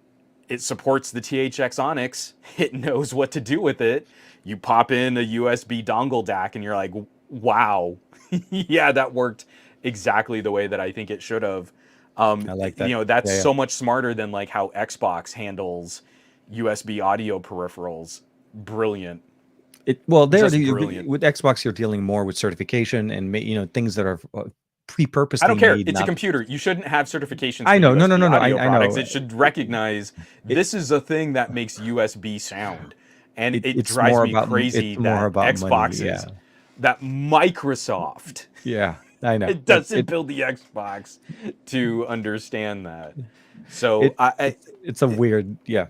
It supports the THX Onyx. It knows what to do with it. You pop in a USB dongle DAC and you're like, wow, yeah, that worked exactly the way that I think it should have. I like You that. know, that's Yeah, yeah. so much smarter than like how Xbox handles USB audio peripherals. Brilliant, Well, there just brilliant. with Xbox, you're dealing more with certification and things that are I don't pre-purposely care. made. It's a Not, computer. You shouldn't have certifications I for know, no, no, USB no, no. audio I products. know. It should recognize It, this is a thing that makes USB sound. And it it's drives more me about crazy it's more that about money. Yeah, Xboxes, that Microsoft, yeah. I know. it doesn't build the Xbox to understand that. So It's a weird. Yeah.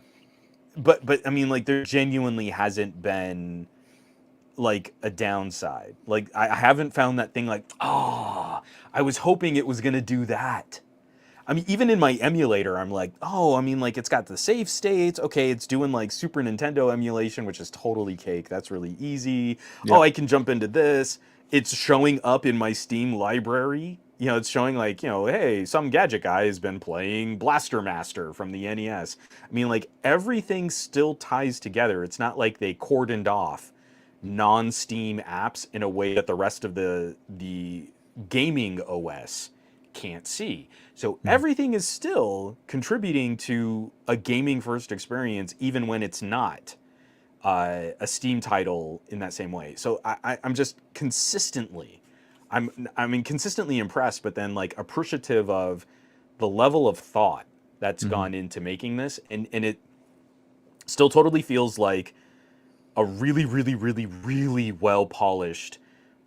but I mean, like, there genuinely hasn't been like a downside. Like, I haven't found that thing like, oh, I was hoping it was gonna do that. I mean, even in my emulator, I'm like, oh, I mean, like, it's got the save states. Okay, it's doing like Super Nintendo emulation, which is totally cake. That's really easy. Oh, Yeah. I can jump into this. It's showing up in my Steam library. You know, it's showing like, you know, hey, some gadget guy has been playing Blaster Master from the NES. I mean, like, everything still ties together. It's not like they cordoned off non-Steam apps in a way that the rest of the gaming OS can't see. So Mhm. everything is still contributing to a gaming first experience, even when it's not a Steam title in that same way. So I'm just consistently, I mean, consistently impressed, but then like appreciative of the level of thought that's Mhm. gone into making this, and it still totally feels like a really, really, really, really well polished,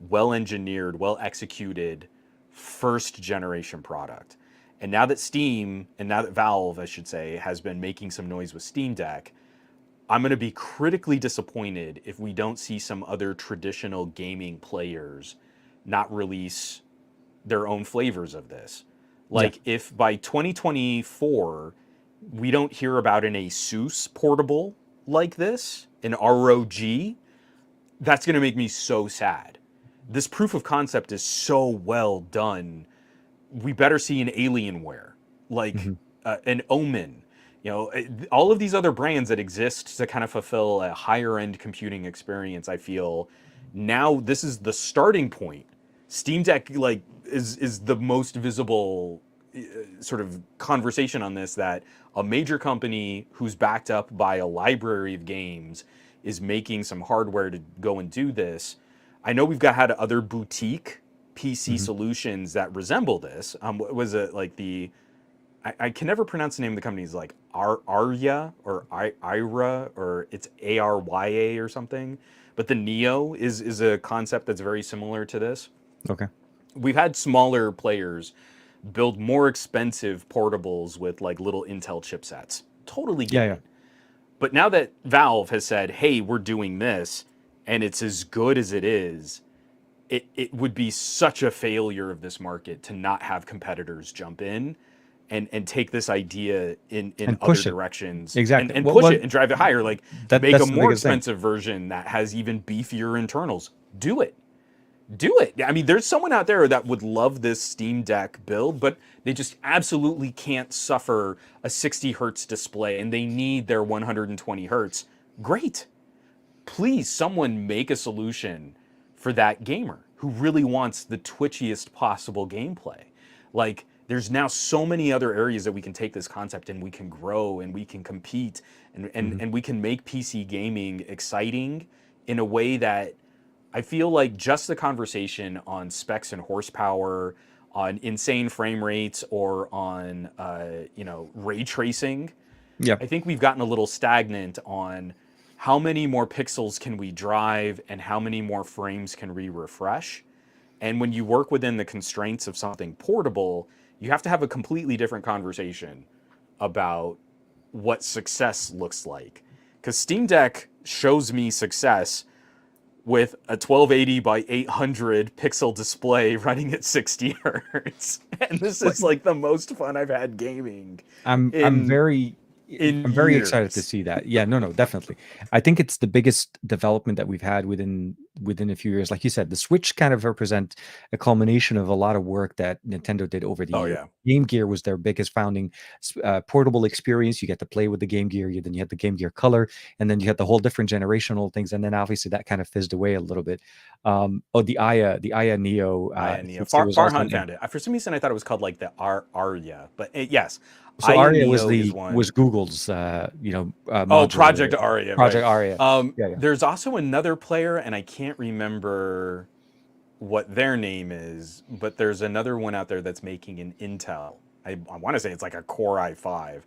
well engineered, well executed first generation product. And now that Steam, and now that Valve, I should say, has been making some noise with Steam Deck, I'm going to be critically disappointed if we don't see some other traditional gaming players not release their own flavors of this. Yeah. Like, if by 2024 we don't hear about an Asus portable like this, an ROG, that's going to make me so sad. This proof of concept is so well done. We better see an Alienware, like Hmm. an Omen. You know, all of these other brands that exist to kind of fulfill a higher end computing experience. I feel now this is the starting point. Steam Deck like is the most visible sort of conversation on this, that a major company who's backed up by a library of games is making some hardware to go and do this. I know we've had other boutique PC Hmm. solutions that resemble this. Was it like the I can never pronounce the name of the company. It's like Arya or Ira, or it's Arya or something. But the Neo is a concept that's very similar to this. Okay. We've had smaller players build more expensive portables with like little Intel chipsets. Totally Yeah. get Yeah. it. But now that Valve has said, "Hey, we're doing this," and it's as good as it is, it would be such a failure of this market to not have competitors jump in and take this idea in And other push it. directions, Exactly. and What? push What? it and drive it higher. Like, make a That's the more biggest thing. expensive version that has even beefier internals. Do it. Do it. I mean, there's someone out there that would love this Steam Deck build, but they just absolutely can't suffer a 60 hertz display and they need their 120 hertz. Great. Please, someone make a solution for that gamer who really wants the twitchiest possible gameplay. Like, there's now so many other areas that we can take this concept and we can grow and we can compete, Hmm. and we can make PC gaming exciting in a way that I feel like just the conversation on specs and horsepower, on insane frame rates, or on ray tracing, Yeah. I think we've gotten a little stagnant on how many more pixels can we drive and how many more frames can we refresh. And when you work within the constraints of something portable, you have to have a completely different conversation about what success looks like. Because Steam Deck shows me success with a 1280 by 800 pixel display running at 60 hertz. And this But is like the most fun I've had gaming I'm in very in I'm very excited to years. see that. Yeah, no, no, definitely. I think it's the biggest development that we've had within within a few years. Like you said, the Switch kind of represent a culmination of a lot of work that Nintendo did over the Oh years. yeah. Game Gear was their biggest founding portable experience. You get to play with the Game Gear, then you had the Game Gear Color, and then you had the whole different generational things. And then obviously that kind of fizzed away a little bit. Oh, the Aya Neo, Aya Neo. since it was also Farhan an found it. For some reason, I thought it was called like the Arya, but yes, so Aya Aria Neo is was one. Google's Oh, modular Project Aria, right? Project Aria. Yeah, yeah. There's also another player, and I can't remember what their name is, but there's another one out there that's making an Intel. I want to say it's like a Core i5,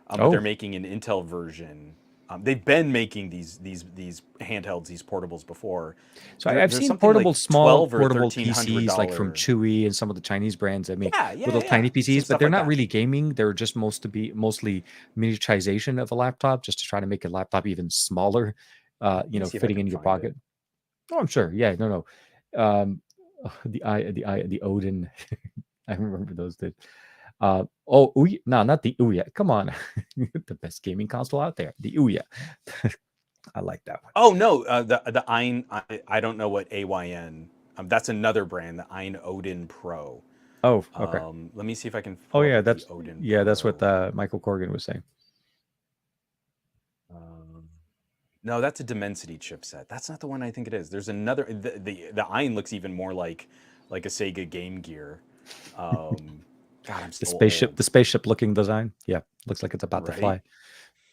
but they're Oh, making an Intel version. They've been making these handhelds, these portables before. so There, I've there's seen something portable, like small twelve or portable thirteen hundred PCs like from dollar. Chewy and some of the Chinese brands that make Yeah, yeah, little yeah. tiny Some PCs, but stuff they're like not that. really gaming. They're just mostly miniaturization of a laptop, just to try to make a laptop even smaller, Let me see if I fitting can in your find it. pocket. Oh, I'm sure. Yeah, no, no. The Odin. I remember those did. Oh, Ouya. No, not the Ouya. Come on, the best gaming console out there, the Ouya. I like that one. Oh no, the Ein. I don't know what AYN. That's another brand, the Ein Odin Pro. Oh, okay. Let me see if I can Oh pull up yeah, the Odin that's what Pro. Michael Corgan was saying. Um, no, that's a Dimensity chipset. That's not the one I think it is. There's another. The Ein looks even more like a Sega Game Gear. Um, God, I'm so old, The spaceship looking design. Yeah, looks like it's about to right? fly.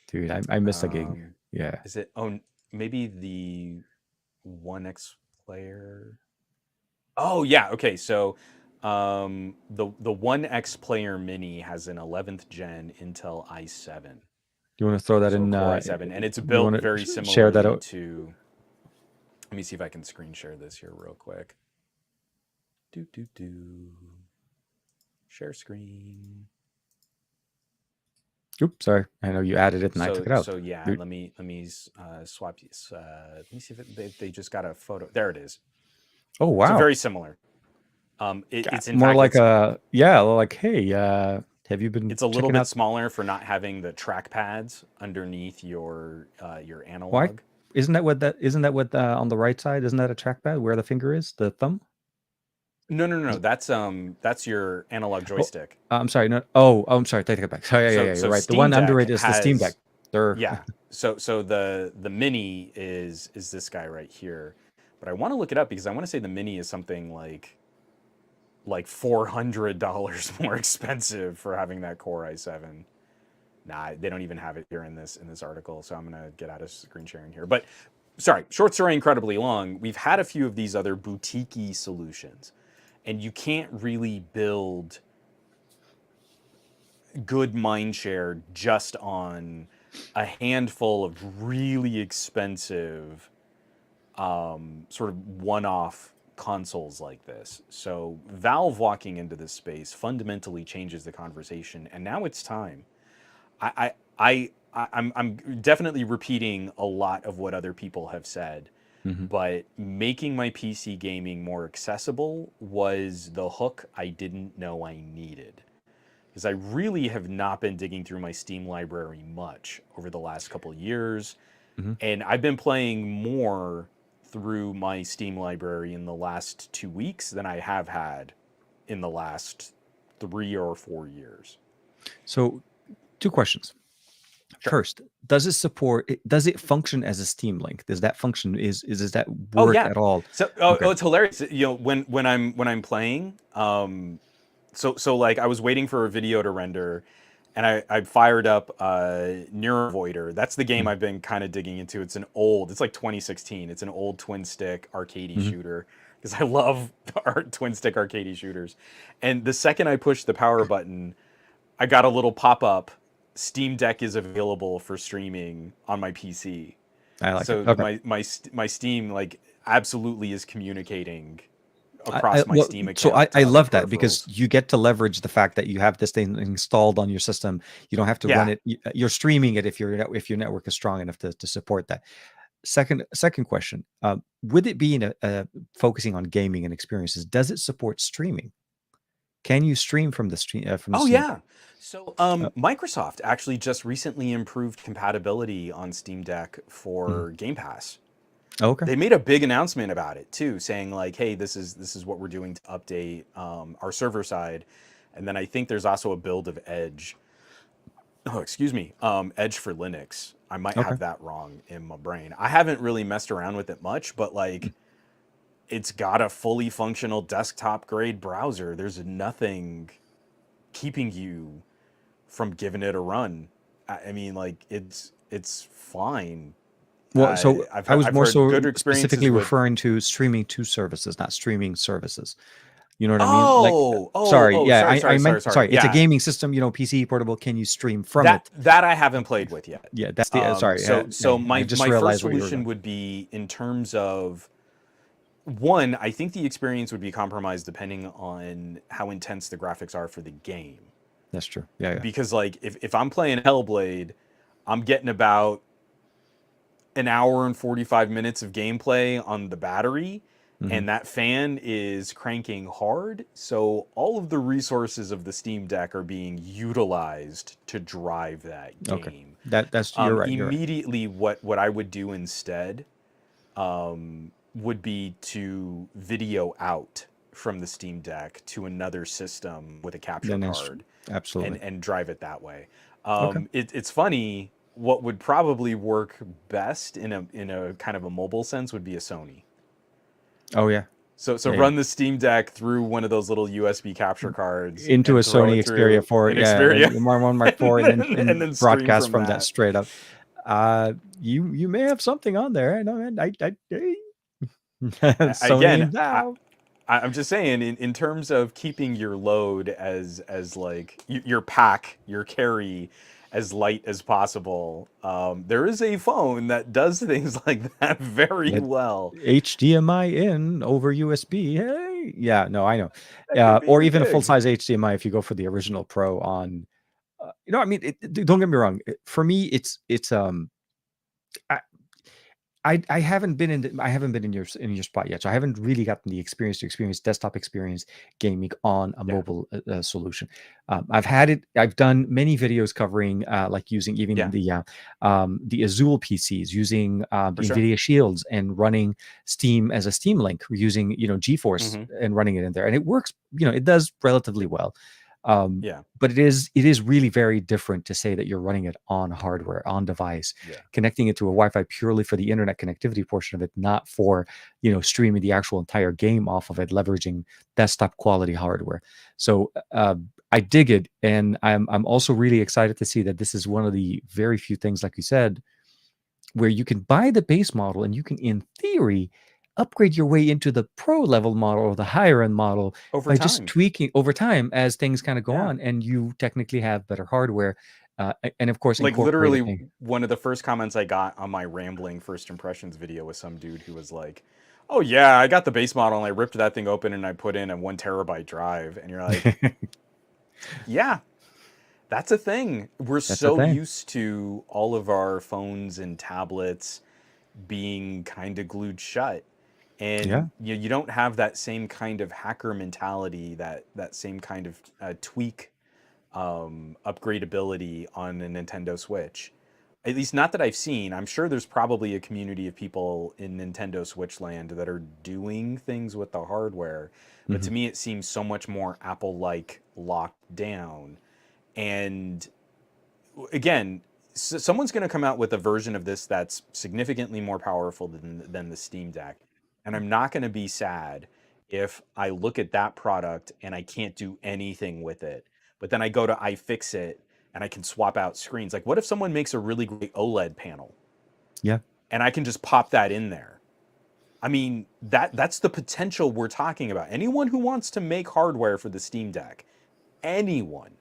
Dude, I miss the game. Um, Yeah. is it? Oh, maybe the One X player. Oh yeah, okay. So the One X Player Mini has an 11th gen Intel i7. Do you want to throw that So a in? Core i7, and it's You built want very to share that similarly out? to. Let me see if I can screen share this here real quick. Do do do. Share screen. Oops, sorry. I know you added it and I took So it out. yeah. Dude. Let me swap these. Let me see if they just got a photo. There it is. Oh So wow. very similar. It's in More fact like a yeah, like hey, have you been it's a little checking bit out smaller for not having the track pads underneath your why? analog. Isn't that what on the right side? Isn't that a trackpad where the finger is? The thumb? No, no, no, no. That's your analog Oh, joystick. I'm sorry. No. Oh, I'm sorry. Take it back. Sorry. Yeah, yeah, So yeah. You're so right. The Steam one under Deck it is the Steam Deck. has There. yeah. So the mini is this guy right here. But I want to look it up because I want to say the mini is something like $400 more expensive for having that Core i7. Nah, they don't even have it here in this article, so I'm gonna get out of screen sharing here. But sorry, short story incredibly long. We've had a few of these other boutique solutions, and you can't really build good mind share just on a handful of really expensive sort of one-off consoles like this. So Valve walking into this space fundamentally changes the conversation, and now it's time. I'm definitely repeating a lot of what other people have said, Mhm. but making my PC gaming more accessible was the hook I didn't know I needed. Because I really have not been digging through my Steam library much over the last couple of years, Mhm. and I've been playing more through my Steam library in the last 2 weeks than I have had in the last 3 or 4 years. So, two questions. Sure. First, does it function as a Steam Link? Does that function does that Oh work yeah. at all? So Okay. it's hilarious. You know, when I'm playing, so like I was waiting for a video to render, and I fired up Neurovoider. That's the game Mm-hmm. I've been kind of digging into. It's like 2016. It's an old twin stick arcadey Mm-hmm. shooter because I love the twin stick arcadey shooters. And the second I pushed the power button, I got a little pop up. Steam Deck is available for streaming on my PC. I like it. So Okay. my Steam like absolutely is communicating across my Well, Steam so account I to other love that because peripherals. you get to leverage the fact that you have this thing installed on your system. You don't have to run Yeah. it. You're streaming it if your network is strong enough to support that. Second question: with it being a focusing on gaming and experiences, does it support streaming? Can you stream from the Oh Steam Deck? yeah. So Uh, Microsoft actually just recently improved compatibility on Steam Deck mhm. for Game Pass. Okay. They made a big announcement about it too, saying like, "Hey, this is what we're doing to update our server side," and then I think there's also a build of Edge. Oh, excuse me, Edge for Linux. I might Okay. have that wrong in my brain. I haven't really messed around with it much, but like, it's got a fully functional desktop grade browser. There's nothing keeping you from giving it a run. I mean, like, it's fine. Well, so I've I heard was I've more heard so good experiences specifically with. referring to streaming to services, not streaming services. You know what I mean? Like, sorry, Oh, yeah, sorry, I sorry, meant sorry, sorry. sorry. It's a Yeah, gaming system, PC portable. Can you stream from that it? that I haven't played with yet. Yeah, that's the sorry. So I my just my first realized where you were solution going. would be in terms of one. I think the experience would be compromised depending on how intense the graphics are for the game. That's true. Yeah, yeah. Because like if I'm playing Hellblade, I'm getting about an hour and 45 minutes of gameplay on the battery, Hmm. and that fan is cranking hard, so all of the resources of the Steam Deck are being utilized to drive that Okay, game. that's you're right. You're right. Immediately what I would do instead would be to video out from the Steam Deck to another system with a capture Then that's card absolutely and drive it that way. okay. It's funny. What would probably work best in a kind of a mobile sense would be a Sony. Oh yeah, So yeah, yeah. run the Steam Deck through one of those little USB capture cards Into a and throw Sony it Xperia through 4, an yeah, Xperia, and Mark 1, Mark 4, and then and and then stream broadcast from from that that. straight up. You may have something on there. I know, man. Sony Again, and Dow. I'm just saying, in terms of keeping your load as like your pack, your carry, as light as possible, there is a phone that does things like that very It well. HDMI in over USB. Hey, yeah, no, I know. That could be Or your even a full gig. size HDMI if you go for the original Pro on. I mean, don't get me wrong. For me, it's I, I haven't been I haven't been in your spot yet, so I haven't really gotten the experience to experience desktop experience gaming on a Yeah, mobile solution. I've had it. I've done many videos covering like using even yeah, the Azul PCs, using for the sure. NVIDIA Shields, and running Steam as a Steam Link, using GeForce Hmm. and running it in there, and it works. It does relatively well. Um, Yeah, but it is really very different to say that you're running it on hardware, on device, yeah, connecting it to a Wi-Fi purely for the internet connectivity portion of it, not for streaming the actual entire game off of it, leveraging desktop quality hardware. So I dig it, and I'm also really excited to see that this is one of the very few things, like you said, where you can buy the base model and you can, in theory, upgrade your way into the pro level model or the higher end model over by just time. tweaking over time as things kind of go Yeah. on, and you technically have better hardware, and of course Like incorporate a literally thing. one of the first comments I got on my rambling first impressions video was some dude who was like, "Oh yeah, I got the base model and I ripped that thing open and I put in a 1 terabyte drive." And you're like, "Yeah, that's a thing. We're That's the so thing. used to all of our phones and tablets being kind of glued shut, Yeah. and you don't have that same kind of hacker mentality, that same kind of tweak upgradability on a Nintendo Switch. At least not that I've seen. I'm sure there's probably a community of people in Nintendo Switch land that are doing things with the hardware, but Hmm. to me it seems so much more Apple-like locked down. And again, someone's going to come out with a version of this that's significantly more powerful than the Steam Deck. And I'm not going to be sad if I look at that product and I can't do anything with it. But then I go to iFixit and I can swap out screens. Like, what if someone makes a really great OLED panel Yeah. and I can just pop that in there? I mean, that's the potential we're talking about. Anyone who wants to make hardware for the Steam Deck, anyone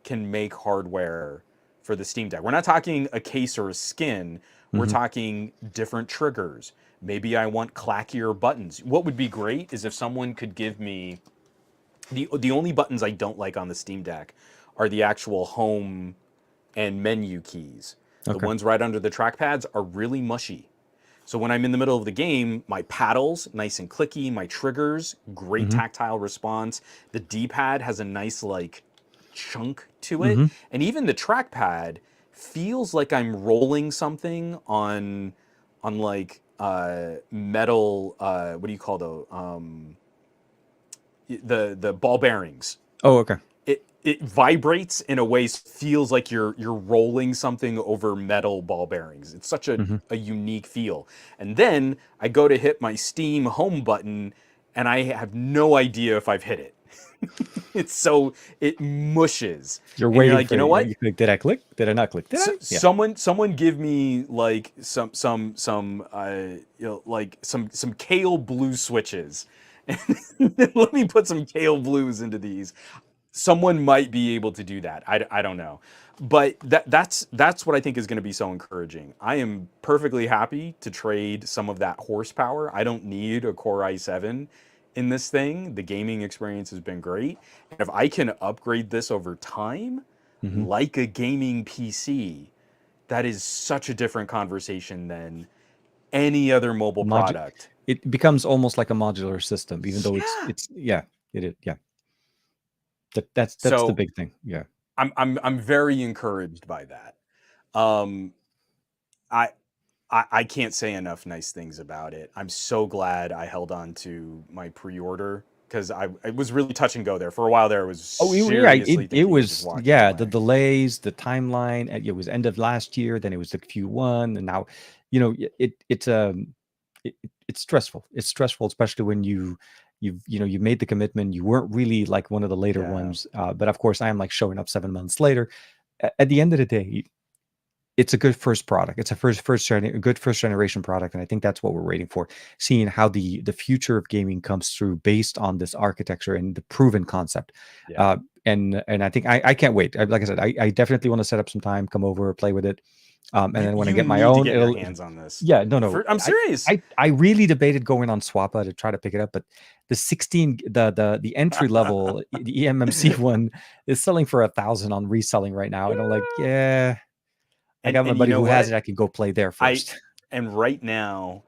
can make hardware for the Steam Deck. We're not talking a case or a skin. We're Hmm. talking different triggers. Maybe I want clackier buttons. What would be great is if someone could give me the only buttons I don't like on the Steam Deck are the actual home and menu keys. The Okay. ones right under the trackpads are really mushy. So when I'm in the middle of the game, my paddles, nice and clicky, my triggers, great Hmm. tactile response. The D-pad has a nice like chunk to it. Hmm. And even the trackpad feels like I'm rolling something on like metal. What do you call the ball bearings? Oh, okay. It vibrates in a way, feels like you're rolling something over metal ball bearings. It's such Hmm. a unique feel. And then I go to hit my Steam home button, and I have no idea if I've hit it. It's so, it mushes, You're and you're waiting like, you for know what? you click. Did I click? Did I not click? Did I? Yeah. Someone give me like like some Kale blue switches. Let me put some Kale blues into these. Someone might be able to do that. I don't know. But that's what I think is going to be so encouraging. I am perfectly happy to trade some of that horsepower. I don't need a Core i7 in this thing. The gaming experience has been great. And if I can upgrade this over time, Hmm. like a gaming PC, that is such a different conversation than any other mobile Modu- product. it becomes almost like a modular system, even though Yeah. it's yeah, it is. Yeah. That's the So big thing. Yeah. I'm very encouraged by that. Um, I I can't say enough nice things about it. I'm so glad I held on to my pre-order because I was really touch and go there for a while. There I was Oh, yeah, seriously it thinking of just was, walking yeah, the away. delays, the timeline, it was end of last year, then it was the Q1, and now, it's stressful. It's stressful, especially when you made the commitment. You weren't really like one of the later Yeah, ones, but of course, I am like showing up 7 months later. At the end of the day, it's a good first product. It's a a good first generation product, and I think that's what we're waiting for. Seeing how the future of gaming comes through based on this architecture and the proven concept. yeah. Uh, and I think I can't wait. Like I said, I definitely want to set up some time, come over, play with it, and then when I You get my need to own, get your it'll. hands on this. Yeah, no. I'm serious. I really debated going on Swappa to try to pick it up, but the 16, the entry level, the eMMC one is selling for 1,000 on reselling right now, and I'm like, Yeah. yeah. I got my And you buddy know who has what? it. I can go play there I first. and right now,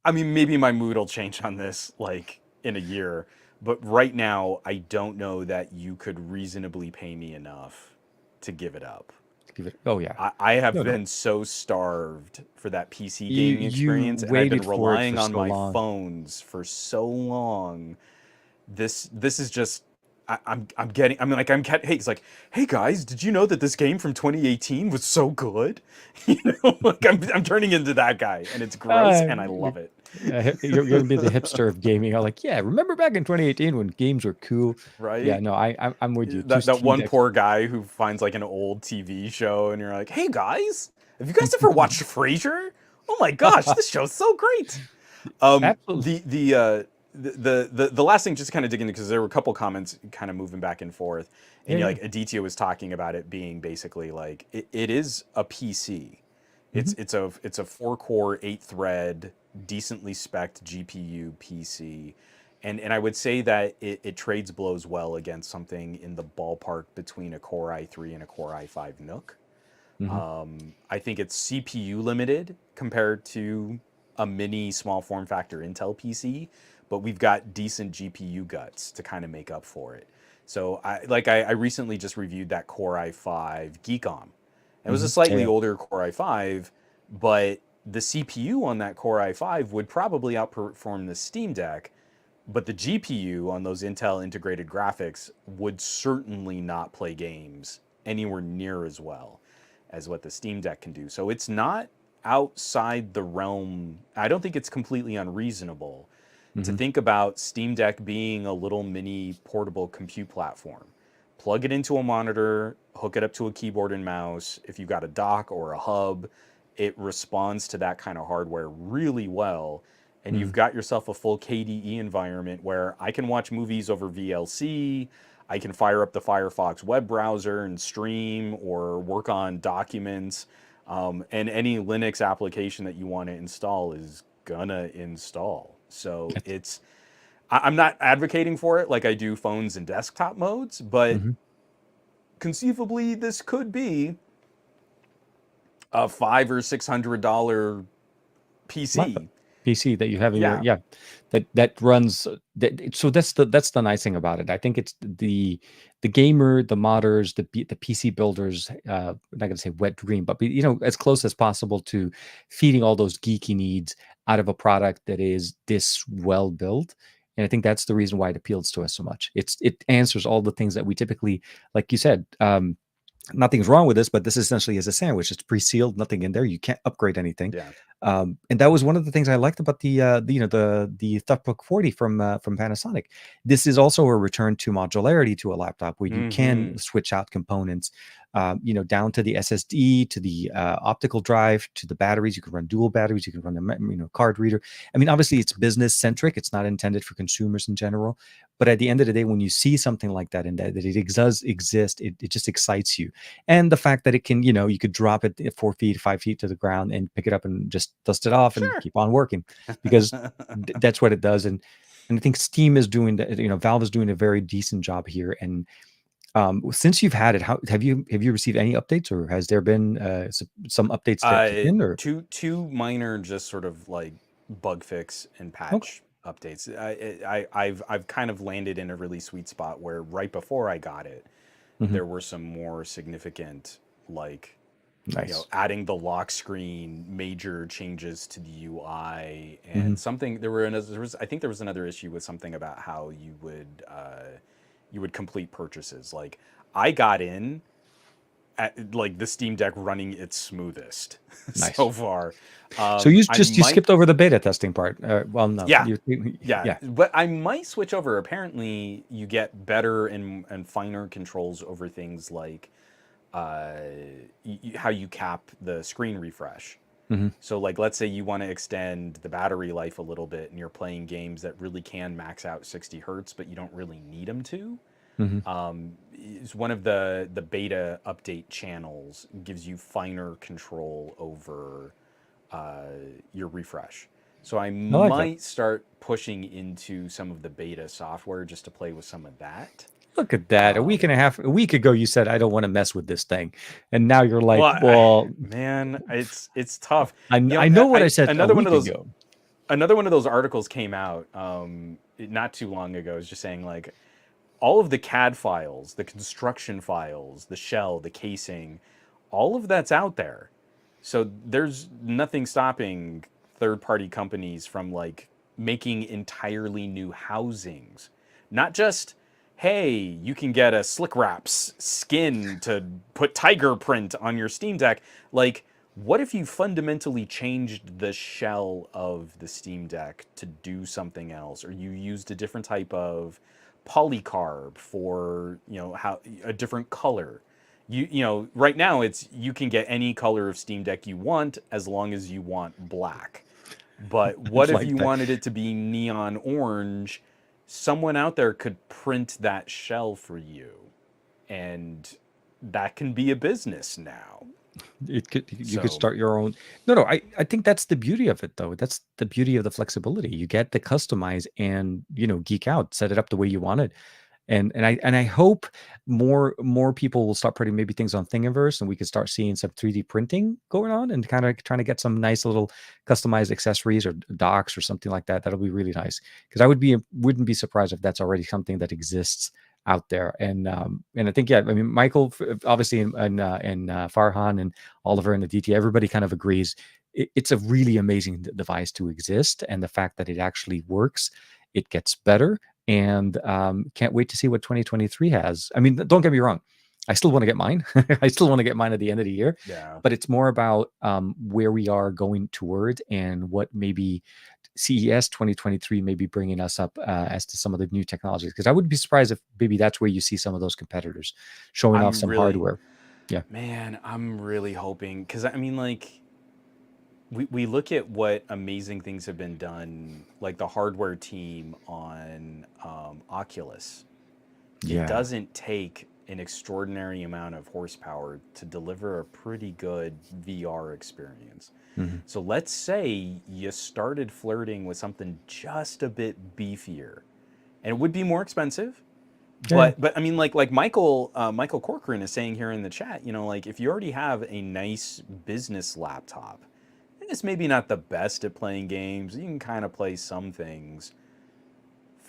I mean, maybe my mood will change on this like in a year, but right now, I don't know that you could reasonably pay me enough to give it up. Give it. Oh yeah. I have No, no. been so starved for that PC gaming You experience, and I've been waited for it for relying on so my long. phones for so long. This is just I'm getting I mean like I'm get hey it's like hey guys, did you know that this game from 2018 was so good? You know, like I'm turning into that guy, and it's gross, and I You're, love it. you're gonna be the hipster of gaming. I'm like, yeah. Remember back in 2018 when games were cool? Yeah. Right? No, I'm with you. Two That Steam one decks. poor guy who finds like an old TV show, and you're like, "Hey guys, have you guys ever watched Frasier? Oh my gosh, this show's so great." Um, Absolutely. the last thing, just kind of digging because there were a couple comments kind of moving back and forth, Yeah. and you know, Yeah. like Aditya was talking about it being basically like it is a PC. Hmm. It's a 4 core 8 thread decently spec'd GPU PC, and I would say that it trades blows well against something in the ballpark between a Core i3 and a Core i5 Nook. Hmm. I think it's CPU limited compared to a mini small form factor Intel PC, but we've got decent GPU guts to kind of make up for it. So I recently just reviewed that Core i5 Geekom. It was a Yeah. slightly Yeah. older Core i5, but the CPU on that Core i5 would probably outperform the Steam Deck, but the GPU on those Intel integrated graphics would certainly not play games anywhere near as well as what the Steam Deck can do. So it's not outside the realm. I don't think it's completely unreasonable to Hmm. think about Steam Deck being a little mini portable compute platform. Plug it into a monitor, hook it up to a keyboard and mouse. If you've got a dock or a hub, it responds to that kind of hardware really well. And you've Hmm. got yourself a full KDE environment where I can watch movies over VLC. I can fire up the Firefox web browser and stream or work on documents. And any Linux application that you want to install is gonna install. So I'm not advocating for it like I do phones and desktop modes, but Hmm. conceivably this could be a $500 or $600 Laptop PC. PC that you have in your, Yeah, yeah, that runs. So that's the nice thing about it. I think it's the gamer, the modders, the PC builders, I'm not gonna say wet dream, but as close as possible to feeding all those geeky needs out of a product that is this well built. And I think that's the reason why it appeals to us so much. It answers all the things that we typically, like you said, nothing's wrong with this, but this essentially is a sandwich. It's pre-sealed, nothing in there. You can't upgrade anything. Yeah. And that was one of the things I liked about the ToughBook 40 from Panasonic. This is also a return to modularity to a laptop where you can Mm-hmm. switch out components, down to the SSD, to the optical drive, to the batteries. You can run dual batteries. You can run a card reader. I mean, obviously, it's business centric. It's not intended for consumers in general. But at the end of the day, when you see something like that and that it does exist, it just excites you. And the fact that it can, you could drop it at 4 feet, 5 feet to the ground and pick it up and just dust it off and Sure. keep on working, because that's what it does. And I think Steam is doing that. Valve is doing a very decent job here. And since you've had it, how have you received any updates, or has there been some updates that kick in? Or Two minor, just sort of like bug fix and okay, patch updates. I've kind of landed in a really sweet spot where right before I got it, hmm, there were some more significant, like, nice, adding the lock screen, major changes to the UI, hmm, and something. I think there was another issue with something about how you would complete purchases. Like, I got in at like the Steam Deck running its smoothest nice. so far. So you I just you might, skipped over the beta testing part. Well, no, yeah, yeah, yeah. but I might switch over. Apparently, you get better and finer controls over things like uh, how you cap the screen refresh. Hmm, So, like, let's say you want to extend the battery life a little bit, and you're playing games that really can max out 60 hertz, but you don't really need them to. hmm. Is one of the beta update channels gives you finer control over uh, your refresh. So I I like that. might start pushing into some of the beta software just to play with some of that. Look at that. A week ago, you said, I don't want to mess with this thing. And now you're like, Well, well, man, it's tough. I know what I said a Another one of week those ago. articles came out not too long ago. Is just saying, like, all of the CAD files, the construction files, the shell, the casing, all of that's out there. So there's nothing stopping third-party companies from, like, making entirely new housings. Not just, hey, you can get a Slick Wraps skin to put tiger print on your Steam Deck. Like, what if you fundamentally changed the shell of the Steam Deck to do something else, or you used a different type of polycarb for, how a different color. Right now it's, you can get any color of Steam Deck you want as long as you want black. But I what if like you that. wanted it to be neon orange? Someone out there could print that shell for you, and that can be a business now. You could So, start your own. No, I think that's the beauty of it, though. That's the beauty of the flexibility. You get to customize and, geek out, set it up the way you want it. And I hope more people will start putting maybe things on Thingiverse, and we could start seeing some 3D printing going on, and kind of trying to get some nice little customized accessories or docks or something like that. That'll be really nice, because wouldn't be surprised if that's already something that exists out there. And I think, yeah, I mean, Michael, obviously, and Farhan and Oliver and the DT, everybody kind of agrees it's a really amazing device to exist, and the fact that it actually works, it gets better. And can't wait to see what 2023 has. I mean, don't get me wrong, I still want to get mine. I still want to get mine at the end of the year, yeah. but it's more about where we are going towards, and what maybe CES 2023 may be bringing us up as to some of the new technologies. Because I wouldn't be surprised if maybe that's where you see some of those competitors showing off I'm some really, hardware. Yeah. man, I'm really hoping, because I mean, like, we look at what amazing things have been done, like the hardware team on Oculus. It Yeah. doesn't take an extraordinary amount of horsepower to deliver a pretty good VR experience. Hmm. So let's say you started flirting with something just a bit beefier, and it would be more expensive. Yeah. But I mean, like Michael Corcoran is saying here in the chat, like, if you already have a nice business laptop, and it's maybe not the best at playing games, you can kind of play some things.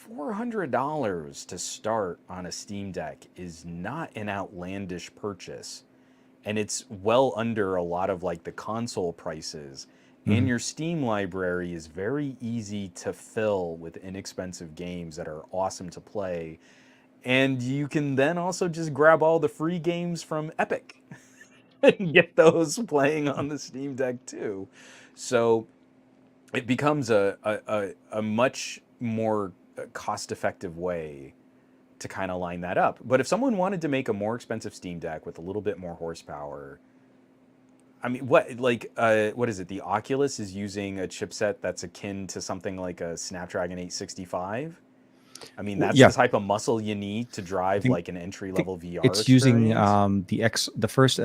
$400 to start on a Steam Deck is not an outlandish purchase, and it's well under a lot of like the console prices. And Mhm. your Steam library is very easy to fill with inexpensive games that are awesome to play. And you can then also just grab all the free games from Epic and get those playing on the Steam Deck too. So it becomes a much more cost effective way to kind of line that up. But if someone wanted to make a more expensive Steam Deck with a little bit more horsepower, I mean, what is it? The Oculus is using a chipset that's akin to something like a Snapdragon 865. I mean, that's Yeah, the type of muscle you need to I drive think like an entry think level VR it's using experience. the first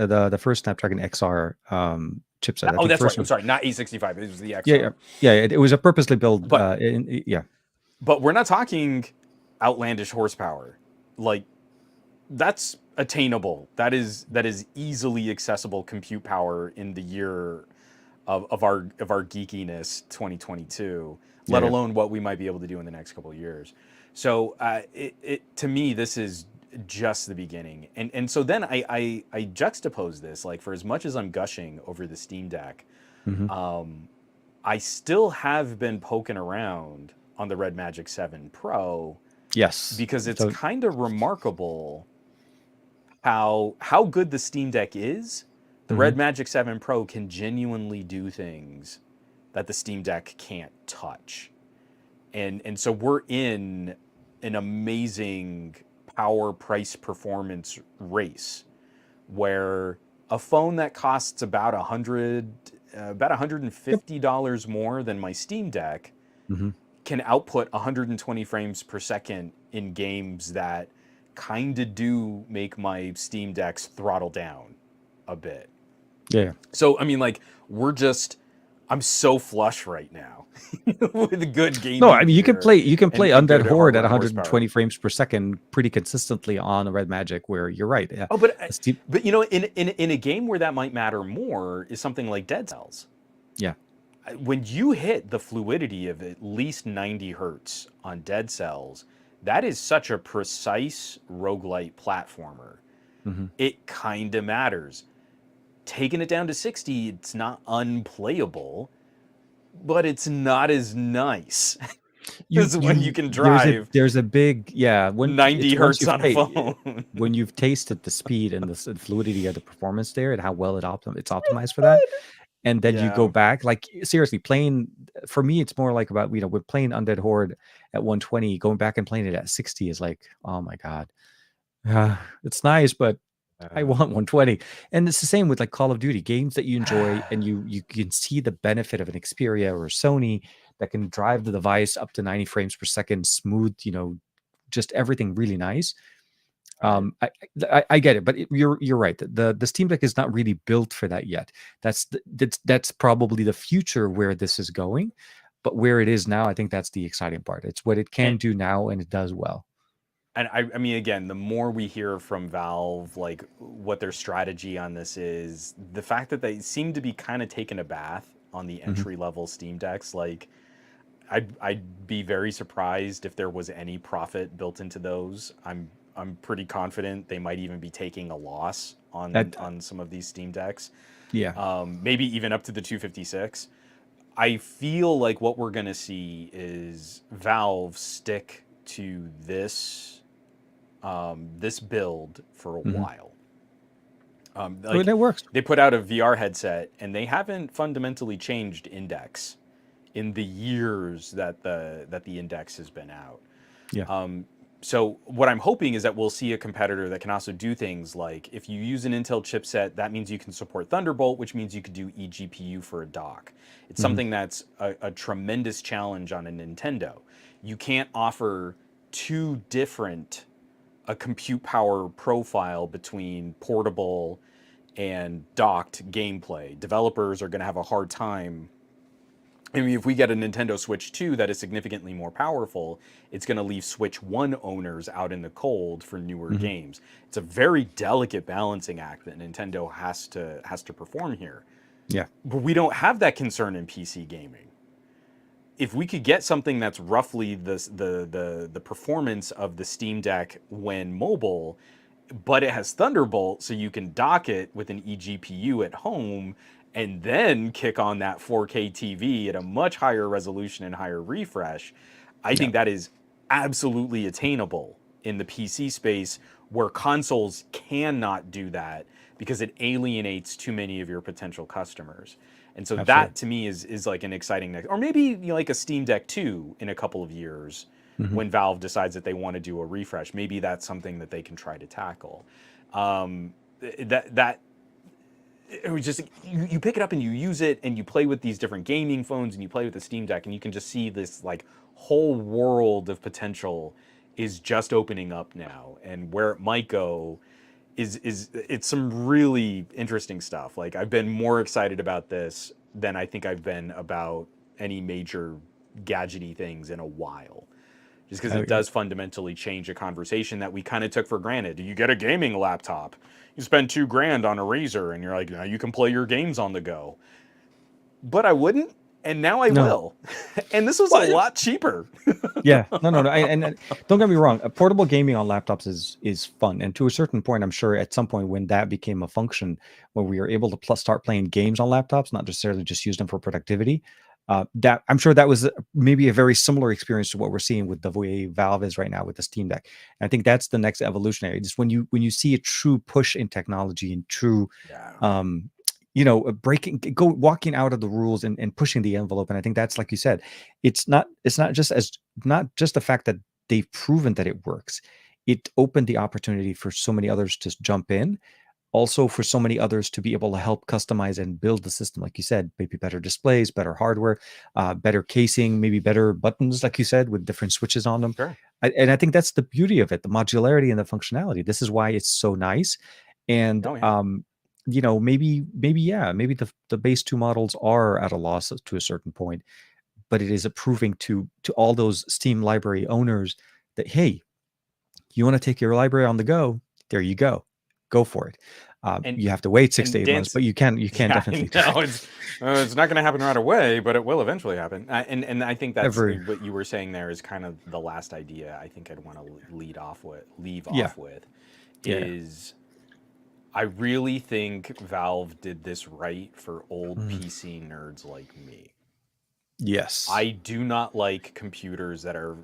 Snapdragon XR chipset. I Oh, think that's right. first I'm was sorry, not 865. It was the yeah yeah XR. yeah. It was a purposely built. But Yeah. but we're not talking outlandish horsepower. Like that's attainable. That is easily accessible compute power in the year of our geekiness 2022, Yeah let yeah. alone what we might be able to do in the next couple of years. So it to me this is just the beginning, and so then I juxtapose this, like, for as much as I'm gushing over the Steam Deck, Hmm. I still have been poking around on the Red Magic 7 Pro Yes. because it's So. kind of remarkable how good the Steam Deck is. The Hmm. Red Magic 7 Pro can genuinely do things that the Steam Deck can't touch. And so we're in an amazing power price performance race where a phone that costs about Yep. $150 more than my Steam Deck Hmm. can output 120 frames per second in games that kind of do make my Steam Decks throttle down a bit. Yeah, yeah. So I mean, like, we're just I'm so flush right now with good No, gaming I mean gear you can play and Undead good Horde hardware at and horsepower. 120 frames per second pretty consistently on a Red Magic. Where you're right. Yeah. Oh, but The Steam. but you know, in a game where that might matter more is something like Dead Cells. Yeah. When you hit the fluidity of at least 90 hertz on Dead Cells, that is such a precise roguelite platformer. Hmm. It kind of matters. Taking it down to 60, it's not unplayable, but it's not as nice as when you can drive There's a big yeah when 90 it's once hertz you've on a phone. when you've tasted the speed and the fluidity of the performance there and how well it's optimized for that, Good. and then you go Yeah. back like seriously playing. For me it's more like about we're playing Undead Horde at 120, going back and playing it at 60 is like, oh my god. It's nice, but I Uh, want 120. And it's the same with like Call of Duty games that you enjoy, and you can see the benefit of an Xperia or Sony that can drive the device up to 90 frames per second, smooth, just everything really nice. right. I get it, but you're right. The Steam Deck is not really built for that yet. That's probably the future where this is going, but where it is now, I think that's the exciting part. It's what it can And do now, and it does well. I mean, again, the more we hear from Valve, like what their strategy on this is, the fact that they seem to be kind of taking a bath on the Hmm. entry level Steam Decks, like I'd be very surprised if there was any profit built into those. I'm pretty confident they might even be taking a loss on That some of these Steam Decks, yeah. maybe even up to the 256. I feel like what we're gonna see is Valve stick to this build for a Hmm. while. Well, Like that works. they put out a VR headset and they haven't fundamentally changed index in the years that the index has been out. Yeah. So what I'm hoping is that we'll see a competitor that can also do things like, if you use an Intel chipset, that means you can support Thunderbolt, which means you could do eGPU for a dock. It's Mhm. something that's a tremendous challenge on a Nintendo. You can't offer two different a compute power profile between portable and docked gameplay. Developers are going to have a hard time. I mean, if we get a Nintendo Switch 2 that is significantly more powerful, it's going to leave Switch 1 owners out in the cold for newer Mhm. games. It's a very delicate balancing act that Nintendo has to perform here. Yeah. But we don't have that concern in PC gaming. if we could get something that's roughly the performance of the Steam Deck when mobile, but it has Thunderbolt, so you can dock it with an eGPU at home and then kick on that 4K TV at a much higher resolution and higher refresh. I Yeah, think that is absolutely attainable in the PC space where consoles cannot do that because it alienates too many of your potential customers. And so absolutely. that to me is like an exciting next, or maybe like a Steam Deck 2 in a couple of years Hmm. when Valve decides that they want to do a refresh. Maybe that's something that they can try to tackle. Um, that it was just you pick it up and you use it and you play with these different gaming phones and you play with the Steam Deck and you can just see this like whole world of potential is just opening up now, and where it might go is it's some really interesting stuff. Like I've been more excited about this than I think I've been about any major gadgety things in a while. Just because I it agree. does fundamentally change a conversation that we kind of took for granted. Do you get a gaming laptop? You spend 2 grand on a Razer, and you're like, now you can play your games on the go. But I wouldn't, and now I No. will. And this was a Well, lot cheaper. yeah, no, no, no. And don't get me wrong, portable gaming on laptops is fun, and to a certain point, I'm sure at some point when that became a function, when we were able to start playing games on laptops, not necessarily just use them for productivity. That I'm sure that was maybe a very similar experience to what we're seeing with the way Valve is right now with the Steam Deck. And I think that's the next evolutionary. Just when you see a true push in technology and true Yeah. um breaking go walking out of the rules and pushing the envelope. And I think that's, like you said, it's not just as not just the fact that they've proven that it works. It opened the opportunity for so many others to jump in, also for so many others to be able to help customize and build the system, like you said, maybe better displays, better hardware, better casing, maybe better buttons, like you said, with different switches on them. Sure. And I think that's the beauty of it, the modularity and the functionality. This is why it's so nice. And Oh yeah. maybe yeah, maybe the base two models are at a loss to a certain point, but it is approving to all those Steam library owners that, hey, you want to take your library on the go, there you go for it. And You have to wait 6 to 8 months, dance. but you can Yeah, I definitely do know it. it's not going to happen right away, but it will eventually happen. And I think that's Every what you were saying there is kind of the last idea I think I'd want to leave Yeah, off with yeah, yeah. is I really think Valve did this right for old Mhm. PC nerds like me. Yes, I do not like computers that are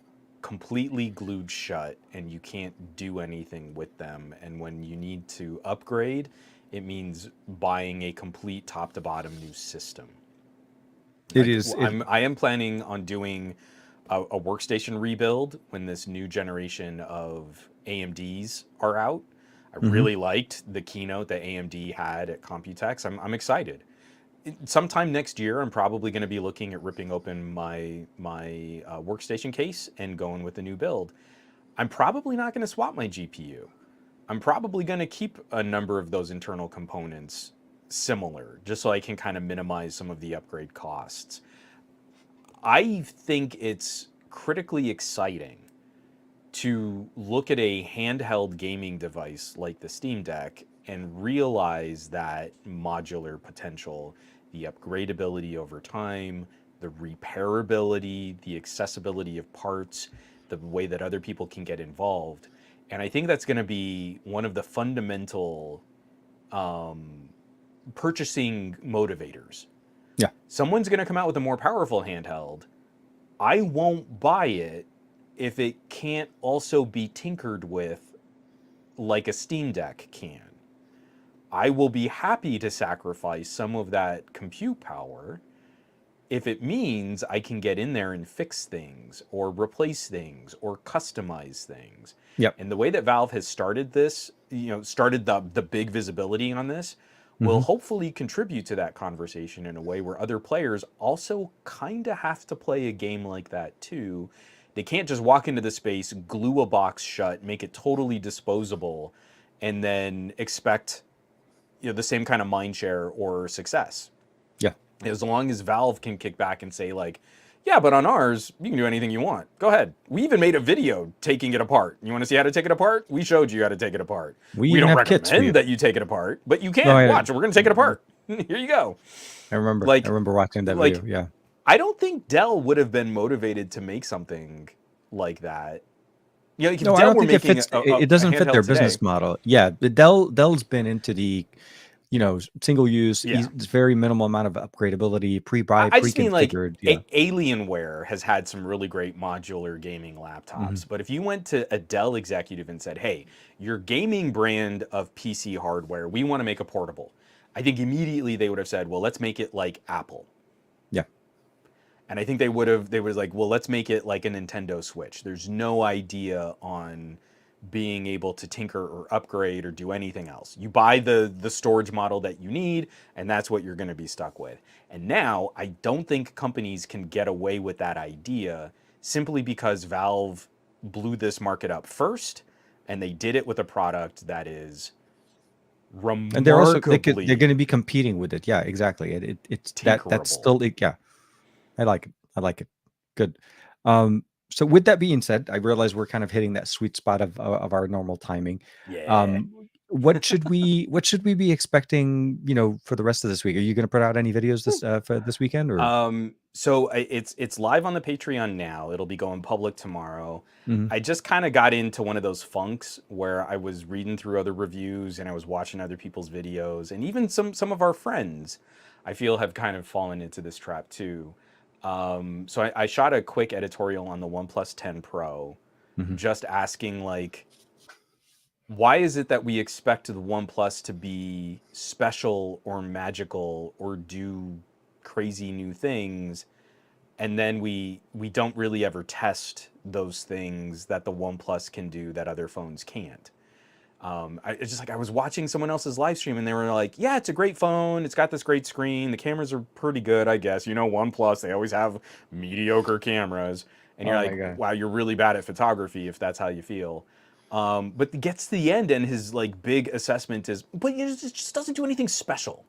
completely glued shut and you can't do anything with them. And when you need to upgrade, it means buying a complete top to bottom new system. it Like is. It. I am planning on doing a workstation rebuild when this new generation of AMDs are out. I Mhm. really liked the keynote that AMD had at Computex. I'm excited. Sometime next year, I'm probably going to be looking at ripping open my workstation case and going with the new build. I'm probably not going to swap my GPU. I'm probably going to keep a number of those internal components similar, just so I can kind of minimize some of the upgrade costs. I think it's critically exciting to look at a handheld gaming device like the Steam Deck and realize that modular potential, the upgradability over time, the repairability, the accessibility of parts, the way that other people can get involved. And I think that's going to be one of the fundamental purchasing motivators. Yeah. Someone's going to come out with a more powerful handheld. I won't buy it if it can't also be tinkered with like a Steam Deck can. I will be happy to sacrifice some of that compute power if it means I can get in there and fix things or replace things or customize things. Yep. And the way that Valve has started this, started the big visibility on this, will Mhm. hopefully contribute to that conversation in a way where other players also kind of have to play a game like that too. They can't just walk into the space, glue a box shut, make it totally disposable, and then expect the same kind of mind share or success. Yeah. As long as Valve can kick back and say like, yeah, but on ours, you can do anything you want. Go ahead. We even made a video taking it apart. You want to see how to take it apart? We showed you how to take it apart. We We even don't have kits for recommend you. that you take it apart, but you No, can. Watch, we're going to take it apart. Here you go. I remember. I Like remember watching that video. like Yeah. I don't think Dell would have been motivated to make something like that. You know, like if No, I Dell don't were think it making fits. It a doesn't fit handheld their today, business model. Yeah, the Dell's been into the, single use. yeah. It's very minimal amount of upgradability, I, pre-buy, I just mean like pre-configured. Yeah. Alienware has had some really great modular gaming Hmm. laptops. But if you went to a Dell executive and said, hey, your gaming brand of PC hardware, we want to make a portable, I think immediately they would have said, well, let's make it like Apple. Yeah. And I think they was like, well, let's make it like a Nintendo Switch. There's no idea on being able to tinker or upgrade or do anything else. You buy the storage model that you need, and that's what you're going to be stuck with. And now I don't think companies can get away with that idea simply because Valve blew this market up first, and they did it with a product that is And they're remarkably going to be competing with it. Yeah, exactly. It's that's tinkerable. still it. Yeah, I like it. I like it. Good. So with that being said, I realize we're kind of hitting that sweet spot of our normal timing. Yeah. Um, what should we be expecting? For the rest of this week, are you going to put out any videos this for this weekend or? So it's live on the Patreon now. It'll be going public tomorrow. Mhm. I just kind of got into one of those funks where I was reading through other reviews and I was watching other people's videos, and even some of our friends, I feel, have kind of fallen into this trap too. So I shot a quick editorial on the OnePlus 10 Pro, Mhm. just asking like, why is it that we expect the OnePlus to be special or magical or do crazy new things, and then we don't really ever test those things that the OnePlus can do that other phones can't. It's just like I was watching someone else's live stream and they were like, "Yeah, it's a great phone. It's got this great screen. The cameras are pretty good, I guess. You know, OnePlus, they always have mediocre cameras." And you're Oh my like, god. "Wow, you're really bad at photography if that's how you feel." But gets to the end and his like big assessment is, "But it just doesn't do anything special."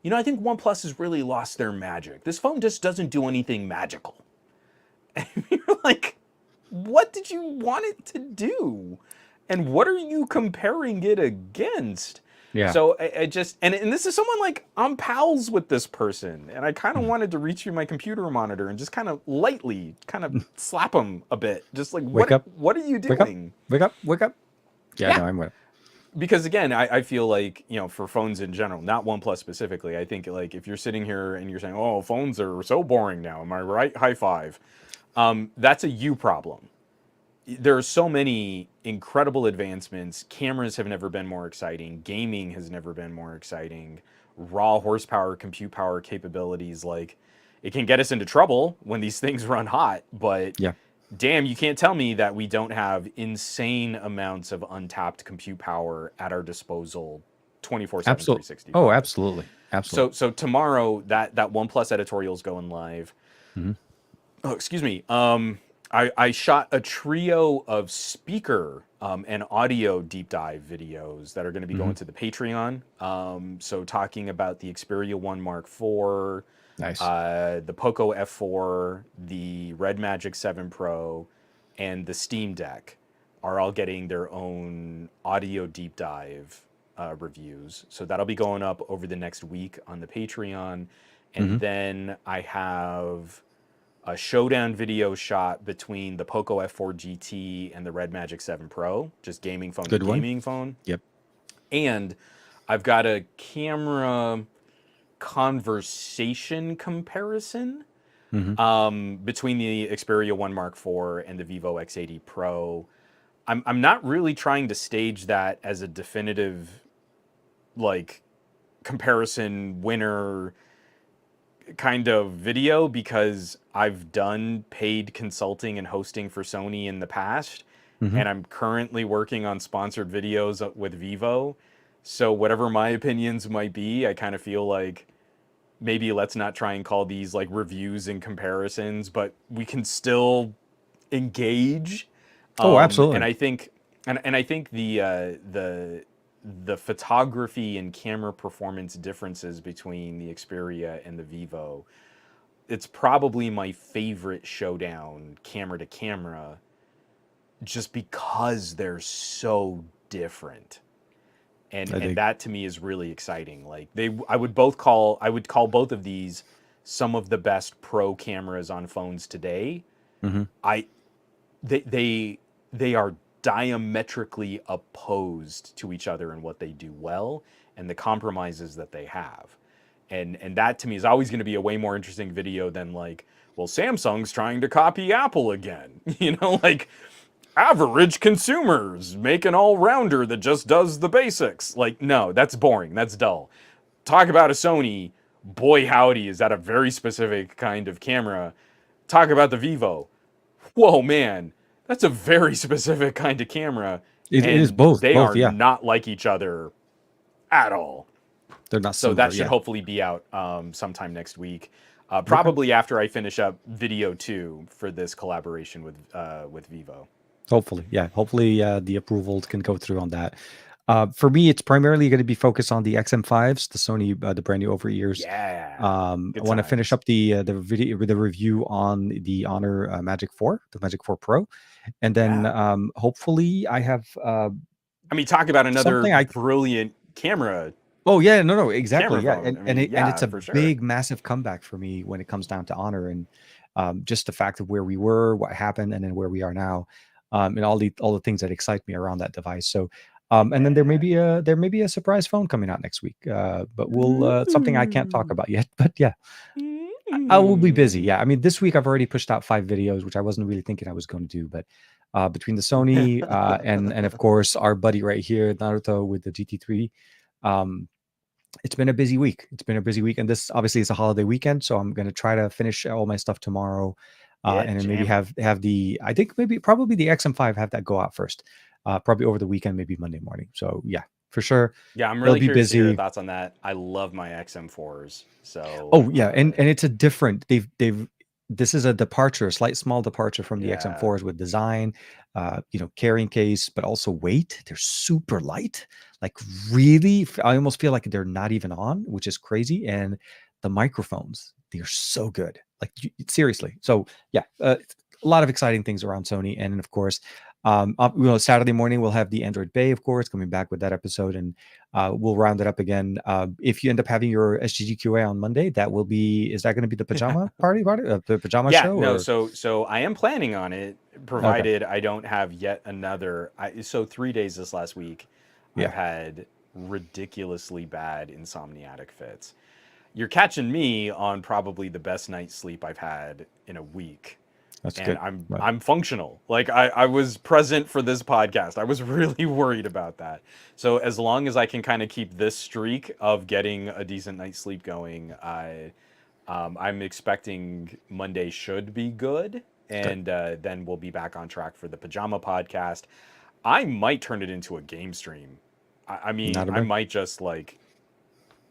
You know, I think OnePlus has really lost their magic. This phone just doesn't do anything magical. And you're like, what did you want it to do? And what are you comparing it against? Yeah. So I just, and this is someone like, I'm pals with this person. And I kind of Mhm. wanted to reach through my computer monitor and just kind of lightly kind of slap him a bit. Just like, Wake up. what are you Wake up. doing? Wake up. Wake up. Yeah, Yeah, no, I'm with. because again, I feel like, you know, for phones in general, not OnePlus specifically, I think like if you're sitting here and you're saying, oh, phones are so boring now, am I right? High five. That's a you problem. There are so many incredible advancements. Cameras have never been more exciting. Gaming has never been more exciting. Raw horsepower, compute power capabilities, like it can get us into trouble when these things run hot, but Yeah. damn, you can't tell me that we don't have insane amounts of untapped compute power at our disposal 24/7 Absolutely. Oh, 365. absolutely. Absolutely. So tomorrow that OnePlus editorial is going live. Mhm. Oh, excuse me. I shot a trio of speaker and audio deep dive videos that are going to be going Mhm. to the Patreon. So talking about the Xperia 1 Mark IV, Nice. the Poco F4, the Red Magic 7 Pro, and the Steam Deck are all getting their own audio deep dive reviews. So that'll be going up over the next week on the Patreon. And Mhm. then I have a showdown video shot between the Poco F4 GT and the Red Magic 7 Pro, just gaming phone to Good one. gaming phone. Yep. And I've got a camera conversation comparison Mhm. between the Xperia 1 Mark IV and the Vivo X80 Pro. I'm not really trying to stage that as a definitive like comparison winner kind of video because I've done paid consulting and hosting for Sony in the past, Mhm. and I'm currently working on sponsored videos with Vivo. So whatever my opinions might be, I kind of feel like maybe let's not try and call these like reviews and comparisons, but we can still engage. Oh, And absolutely. I think and I think the photography and camera performance differences between the Xperia and the Vivo, it's probably my favorite showdown camera to camera just because they're so different. I And think. that to me is really exciting. Like I would call both of these some of the best pro cameras on phones today, Hmm. I they they they are diametrically opposed to each other in what they do well and the compromises that they have. And that to me is always going to be a way more interesting video than like, well, Samsung's trying to copy Apple again. Like average consumers make an all-rounder that just does the basics. Like, no, that's boring. That's dull. Talk about a Sony, boy howdy, is that a very specific kind of camera. Talk about the Vivo. Whoa, man, that's a very specific kind of camera, It is and both, they both. are Yeah, not like each other at all. they're not So similar. that should Yeah. hopefully be out sometime next week. Okay. Probably after I finish up video 2 for this collaboration with Vivo. Hopefully, yeah. Hopefully, the approvals can go through on that. For me, it's primarily going to be focused on the XM5s, the Sony, the brand new over ears. Yeah, I good want to finish times. up the review on the Honor Magic 4, the Magic 4 Pro, and then Yeah. hopefully I have I mean, talk about another something I. brilliant Oh yeah, no, no, exactly, camera yeah, phone. and I and mean, it and it's yeah, a for sure. big, massive comeback for me when it comes down to Honor and just the fact of where we were, what happened, and then where we are now, and all the things that excite me around that device. So, and then Yeah. there may be a surprise phone coming out next week, but we'll something I can't talk Ooh. about yet. But yeah, I will be busy. Yeah, I mean, this week I've already pushed out 5 videos, which I wasn't really thinking I was going to do, but between the Sony and of course our buddy right here, Naruto with the GT3. Um, it's been a busy week. It's been a busy week, and this obviously is a holiday weekend, so I'm going to try to finish all my stuff tomorrow, Yeah, and then maybe jamming. have the I think maybe probably the XM5 have that go out first, probably over the weekend, maybe Monday morning. So yeah, for sure, Yeah, I'm it'll really be curious to hear your busy. thoughts on that. I love my XM4s. So, Oh yeah, and it's a different. They've this is a departure, a slight small departure from the yeah. XM4s with design, carrying case, but also weight. They're super light, like really. I almost feel like they're not even on, which is crazy. And the microphones, they're so good. Like seriously. So yeah, a lot of exciting things around Sony, and then of course. Saturday morning we'll have the Android Bay, of course, coming back with that episode, and we'll round it up again. If you end up having your SGGQA on Monday, that will be, is that going to be the pajama party, the pajama Yeah, show no, or? so I am planning on it, Okay. provided I don't have yet another. So 3 days this last week, I've Yeah, had ridiculously bad insomniatic fits. You're catching me on probably the best night's sleep I've had in a week. that's And good. I'm Right. I'm functional. Like I was present for this podcast. I was really worried about that. So as long as I can kind of keep this streak of getting a decent night's sleep going, I'm expecting Monday should be good, Good. and then we'll be back on track for the pajama podcast. I might turn it into a game stream. I mean, Not a I bad. might just like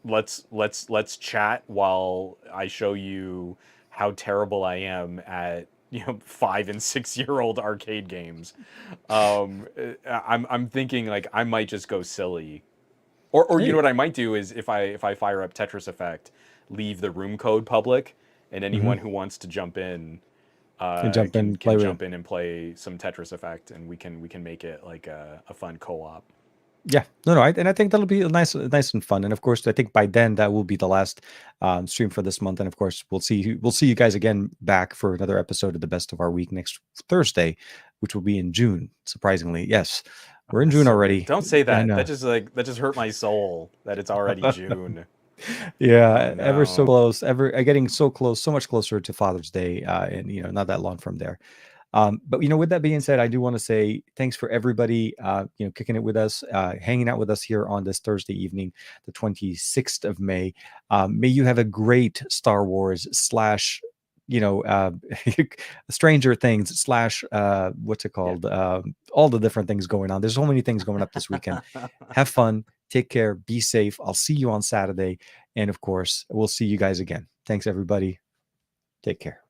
let's chat while I show you how terrible I am at 5 and 6 year old arcade games. I'm thinking like I might just go silly, or you know Hey, what I might do is if I fire up Tetris Effect, leave the room code public, and mm-hmm. anyone who wants to jump in Can jump in, can play with it. jump in and play some Tetris Effect, and we can make it like a fun co-op. Yeah, no, no, and I think that'll be nice and fun. And of course, I think by then that will be the last stream for this month. And of course, we'll see you guys again back for another episode of the Best of Our Week next Thursday, which will be in June. Surprisingly, yes, Oh, we're in that's June so weird. already. Don't say I that. know. That just hurt my soul that it's already June. Oh Yeah, ever so no. close, ever getting so close, so much closer to Father's Day, and not that long from there. But with that being said, I do want to say thanks for everybody, kicking it with us, hanging out with us here on this Thursday evening, the 26th of May. May you have a great Star Wars slash, Stranger Things slash, what's it Yeah. called? All the different things going on. There's so many things going up this weekend. Have fun, take care, be safe. I'll see you on Saturday, and of course, we'll see you guys again. Thanks, everybody. Take care.